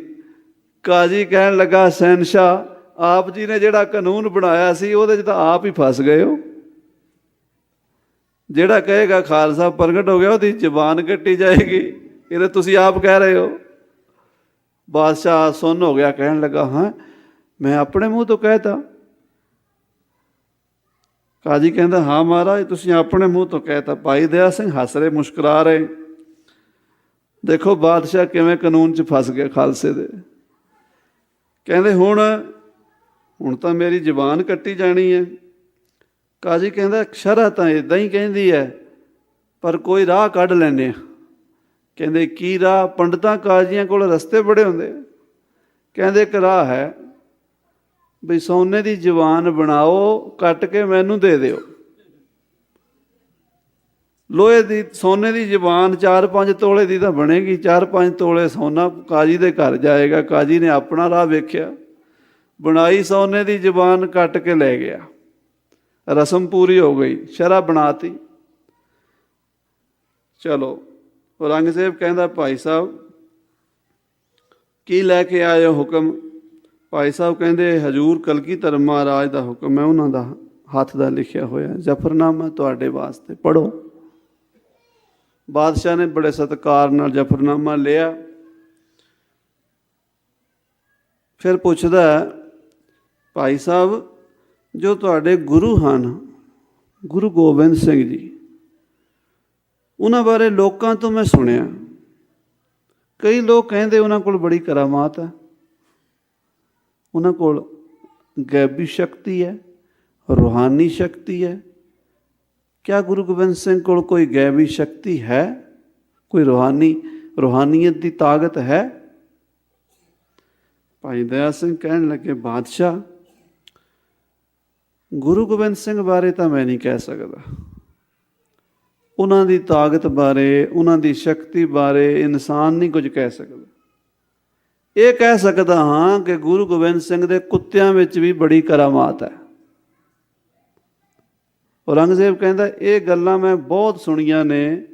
ਕਾਜੀ ਕਹਿਣ ਲੱਗਾ, ਸ਼ਹਿਨਸ਼ਾਹ ਆਪ ਜੀ ਨੇ ਜਿਹੜਾ ਕਾਨੂੰਨ ਬਣਾਇਆ ਸੀ ਉਹਦੇ 'ਚ ਤਾਂ ਆਪ ਹੀ ਫਸ ਗਏ ਹੋ। ਜਿਹੜਾ ਕਹੇਗਾ ਖਾਲਸਾ ਪ੍ਰਗਟ ਹੋ ਗਿਆ ਉਹਦੀ ਜ਼ੁਬਾਨ ਕੱਟੀ ਜਾਏਗੀ, ਇਹ ਤਾਂ ਤੁਸੀਂ ਆਪ ਕਹਿ ਰਹੇ ਹੋ। ਬਾਦਸ਼ਾਹ ਸੁੰਨ ਹੋ ਗਿਆ, ਕਹਿਣ ਲੱਗਾ ਹਾਂ ਮੈਂ ਆਪਣੇ ਮੂੰਹ ਤੋਂ ਕਹਿ ਤਾ। ਕਾਜੀ ਕਹਿੰਦਾ, ਹਾਂ ਮਹਾਰਾਜ, ਤੁਸੀਂ ਆਪਣੇ ਮੂੰਹ ਤੋਂ ਕਹਿਤਾ। ਭਾਈ ਦਇਆ ਸਿੰਘ ਹੱਸ ਰਹੇ, ਮੁਸਕਰਾ ਰਹੇ। ਦੇਖੋ ਬਾਦਸ਼ਾਹ ਕਿਵੇਂ ਕਾਨੂੰਨ 'ਚ ਫਸ ਗਿਆ ਖਾਲਸੇ ਦੇ। ਕਹਿੰਦੇ ਹੁਣ ਤਾਂ ਮੇਰੀ ਜ਼ੁਬਾਨ ਕੱਟੀ ਜਾਣੀ ਹੈ। ਕਾਜੀ ਕਹਿੰਦਾ, ਸ਼ਰ੍ਹਾ ਤਾਂ ਇੱਦਾਂ ਹੀ ਕਹਿੰਦੀ ਹੈ, ਪਰ ਕੋਈ ਰਾਹ ਕੱਢ ਲੈਂਦੇ ਆ। ਕਹਿੰਦੇ, ਕੀ ਰਾਹ? ਪੰਡਤਾਂ ਕਾਜ਼ੀਆਂ ਕੋਲ ਰਸਤੇ ਬੜੇ ਹੁੰਦੇ ਆ। ਕਹਿੰਦੇ, ਇੱਕ ਰਾਹ ਹੈ ਬਈ ਸੋਨੇ ਦੀ ਜ਼ੁਬਾਨ ਬਣਾਓ, ਕੱਟ ਕੇ ਮੈਨੂੰ ਦੇ ਦਿਓ। ਲੋਹੇ ਦੀ ਸੋਨੇ ਦੀ ਜ਼ੁਬਾਨ 4-5 ਤੋਲੇ ਦੀ ਤਾਂ ਬਣੇਗੀ। 4-5 ਤੋਲੇ ਸੋਨਾ ਕਾਜੀ ਦੇ ਘਰ ਜਾਏਗਾ। ਕਾਜੀ ਨੇ ਆਪਣਾ ਰਾਹ ਵੇਖਿਆ, ਬਣਾਈ ਸੋਨੇ ਦੀ ਜ਼ੁਬਾਨ, ਕੱਟ ਕੇ ਲੈ ਗਿਆ। ਰਸਮ ਪੂਰੀ ਹੋ ਗਈ, ਸ਼ਰ੍ਹਾ ਬਣਾਤੀ। ਚਲੋ ਔਰੰਗਜ਼ੇਬ ਕਹਿੰਦਾ, ਭਾਈ ਸਾਹਿਬ ਕੀ ਲੈ ਕੇ ਆਏ ਹੋ ਹੁਕਮ? ਭਾਈ ਸਾਹਿਬ ਕਹਿੰਦੇ, ਹਜ਼ੂਰ ਕਲਗੀਧਰ ਮਹਾਰਾਜ ਦਾ ਹੁਕਮ ਹੈ, ਉਹਨਾਂ ਦਾ ਹੱਥ ਦਾ ਲਿਖਿਆ ਹੋਇਆ ਜ਼ਫਰਨਾਮਾ ਤੁਹਾਡੇ ਵਾਸਤੇ, ਪੜ੍ਹੋ। ਬਾਦਸ਼ਾਹ ਨੇ ਬੜੇ ਸਤਿਕਾਰ ਨਾਲ ਜ਼ਫਰਨਾਮਾ ਲਿਆ। ਫਿਰ ਪੁੱਛਦਾ, ਭਾਈ ਸਾਹਿਬ ਜੋ ਤੁਹਾਡੇ ਗੁਰੂ ਹਨ, ਗੁਰੂ ਗੋਬਿੰਦ ਸਿੰਘ ਜੀ, ਉਹਨਾਂ ਬਾਰੇ ਲੋਕਾਂ ਤੋਂ ਮੈਂ ਸੁਣਿਆ, ਕਈ ਲੋਕ ਕਹਿੰਦੇ ਉਹਨਾਂ ਕੋਲ ਬੜੀ ਕਰਾਮਾਤ ਹੈ, ਉਹਨਾਂ ਕੋਲ ਗੈਬੀ ਸ਼ਕਤੀ ਹੈ, ਰੂਹਾਨੀ ਸ਼ਕਤੀ ਹੈ। ਕਿਆ ਗੁਰੂ ਗੋਬਿੰਦ ਸਿੰਘ ਕੋਲ ਕੋਈ ਗੈਬੀ ਸ਼ਕਤੀ ਹੈ? ਕੋਈ ਰੂਹਾਨੀਅਤ ਦੀ ਤਾਕਤ ਹੈ? ਭਾਈ ਦਇਆ ਸਿੰਘ ਕਹਿਣ ਲੱਗੇ, ਬਾਦਸ਼ਾਹ ਗੁਰੂ ਗੋਬਿੰਦ ਸਿੰਘ ਬਾਰੇ ਤਾਂ ਮੈਂ ਨਹੀਂ ਕਹਿ ਸਕਦਾ। ਉਹਨਾਂ ਦੀ ਤਾਕਤ ਬਾਰੇ, ਉਹਨਾਂ ਦੀ ਸ਼ਕਤੀ ਬਾਰੇ ਇਨਸਾਨ ਨਹੀਂ ਕੁਝ ਕਹਿ ਸਕਦਾ। ਇਹ ਕਹਿ ਸਕਦਾ ਹਾਂ ਕਿ ਗੁਰੂ ਗੋਬਿੰਦ ਸਿੰਘ ਦੇ ਕੁੱਤਿਆਂ ਵਿੱਚ ਵੀ ਬੜੀ ਕਰਾਮਾਤ ਹੈ। ਔਰੰਗਜ਼ੇਬ ਕਹਿੰਦਾ, ਇਹ ਗੱਲਾਂ ਮੈਂ ਬਹੁਤ ਸੁਣੀਆਂ ਨੇ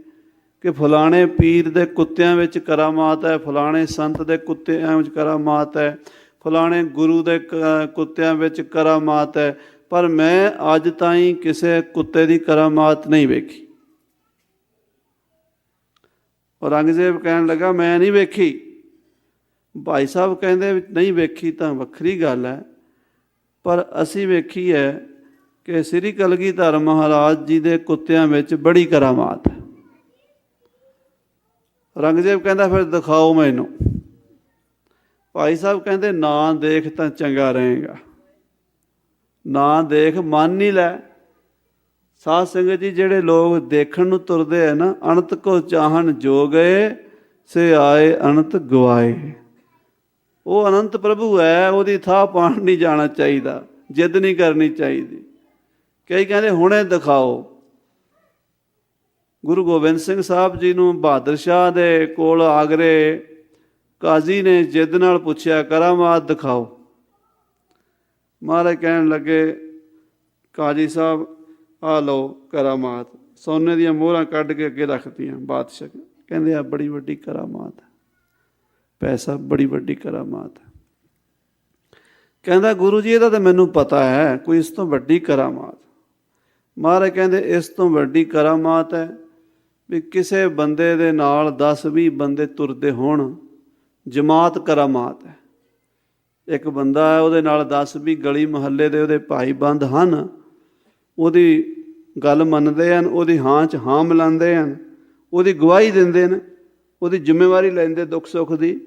ਕਿ ਫਲਾਣੇ ਪੀਰ ਦੇ ਕੁੱਤਿਆਂ ਵਿੱਚ ਕਰਾਮਾਤ ਹੈ, ਫਲਾਣੇ ਸੰਤ ਦੇ ਕੁੱਤਿਆਂ ਵਿੱਚ ਕਰਾਮਾਤ ਹੈ, ਫਲਾਣੇ ਗੁਰੂ ਦੇ ਕੁੱਤਿਆਂ ਵਿੱਚ ਕਰਾਮਾਤ ਹੈ, ਪਰ ਮੈਂ ਅੱਜ ਤਾਈਂ ਕਿਸੇ ਕੁੱਤੇ ਦੀ ਕਰਾਮਾਤ ਨਹੀਂ ਵੇਖੀ। ਔਰੰਗਜ਼ੇਬ ਕਹਿਣ ਲੱਗਾ, ਮੈਂ ਨਹੀਂ ਵੇਖੀ। ਭਾਈ ਸਾਹਿਬ ਕਹਿੰਦੇ, ਨਹੀਂ ਵੇਖੀ ਤਾਂ ਵੱਖਰੀ ਗੱਲ ਹੈ, ਪਰ ਅਸੀਂ ਵੇਖੀ ਹੈ ਕਿ ਸ੍ਰੀ ਕਲਗੀਧਰ ਮਹਾਰਾਜ ਜੀ ਦੇ ਕੁੱਤਿਆਂ ਵਿੱਚ ਬੜੀ ਕਰਾਮਾਤ ਹੈ। ਔਰੰਗਜ਼ੇਬ ਕਹਿੰਦਾ, ਫਿਰ ਦਿਖਾਓ ਮੈਨੂੰ। ਭਾਈ ਸਾਹਿਬ ਕਹਿੰਦੇ, ਨਾ ਦੇਖ ਤਾਂ ਚੰਗਾ ਰਹੇਗਾ, ਨਾ ਦੇਖ ਮੰਨ ਹੀ ਲੈ। ਸਾਧ ਸੰਗਤ ਜੀ, ਜਿਹੜੇ ਲੋਕ ਦੇਖਣ ਨੂੰ ਤੁਰਦੇ ਹੈ ਨਾ, ਅਣਤ ਕੋ ਚਾਹਣ ਜੋ ਗਏ, ਸੇ ਆਏ ਅਣਤ ਗਵਾਏ। ਉਹ ਅਨੰਤ ਪ੍ਰਭੂ ਹੈ, ਉਹਦੀ ਥਾਂ ਪਾਣ ਨਹੀਂ ਜਾਣਾ ਚਾਹੀਦਾ, ਜਿੱਦ ਨਹੀਂ ਕਰਨੀ ਚਾਹੀਦੀ। ਕਈ ਕਹਿੰਦੇ ਹੁਣੇ ਦਿਖਾਓ। ਗੁਰੂ ਗੋਬਿੰਦ ਸਿੰਘ ਸਾਹਿਬ ਜੀ ਨੂੰ ਬਹਾਦਰ ਸ਼ਾਹ ਦੇ ਕੋਲ ਆਗਰੇ ਕਾਜ਼ੀ ਨੇ ਜਿੱਦ ਨਾਲ ਪੁੱਛਿਆ, ਕਰਾਮਾਤ ਦਿਖਾਓ। ਮਹਾਰਾਜ ਕਹਿਣ ਲੱਗੇ, ਕਾਜ਼ੀ ਸਾਹਿਬ ਆ ਲਓ ਕਰਾਮਾਤ। ਸੋਨੇ ਦੀਆਂ ਮੋਹਰਾਂ ਕੱਢ ਕੇ ਅੱਗੇ ਰੱਖਤੀਆਂ। ਬਾਦਸ਼ਾਹ ਕਹਿੰਦੇ, ਆ ਬੜੀ ਵੱਡੀ ਕਰਾਮਾਤ ਹੈ, ਪੈਸਾ ਬੜੀ ਵੱਡੀ ਕਰਾਮਾਤ ਹੈ। ਕਹਿੰਦਾ, ਗੁਰੂ ਜੀ ਇਹਦਾ ਤਾਂ ਮੈਨੂੰ ਪਤਾ ਹੈ, ਕੋਈ ਇਸ ਤੋਂ ਵੱਡੀ ਕਰਾਮਾਤ। ਮਹਾਰਾਜ ਕਹਿੰਦੇ, ਇਸ ਤੋਂ ਵੱਡੀ ਕਰਾਮਾਤ ਹੈ ਵੀ ਕਿਸੇ ਬੰਦੇ ਦੇ ਨਾਲ 10-20 ਬੰਦੇ ਤੁਰਦੇ ਹੋਣ, ਜਮਾਤ ਕਰਾਮਾਤ ਹੈ। ਇੱਕ ਬੰਦਾ ਹੈ, ਉਹਦੇ ਨਾਲ 10-20 ਗਲੀ ਮੁਹੱਲੇ ਦੇ ਉਹਦੇ ਭਾਈ ਬੰਦ ਹਨ, ਉਹਦੀ ਗੱਲ ਮੰਨਦੇ ਹਨ, ਉਹਦੀ ਹਾਂ 'ਚ ਹਾਂ ਮਿਲਾਉਂਦੇ ਹਨ, ਉਹਦੀ ਗਵਾਹੀ ਦਿੰਦੇ ਨੇ, ਉਹਦੀ ਜ਼ਿੰਮੇਵਾਰੀ ਲੈਂਦੇ ਦੁੱਖ ਸੁੱਖ ਦੀ।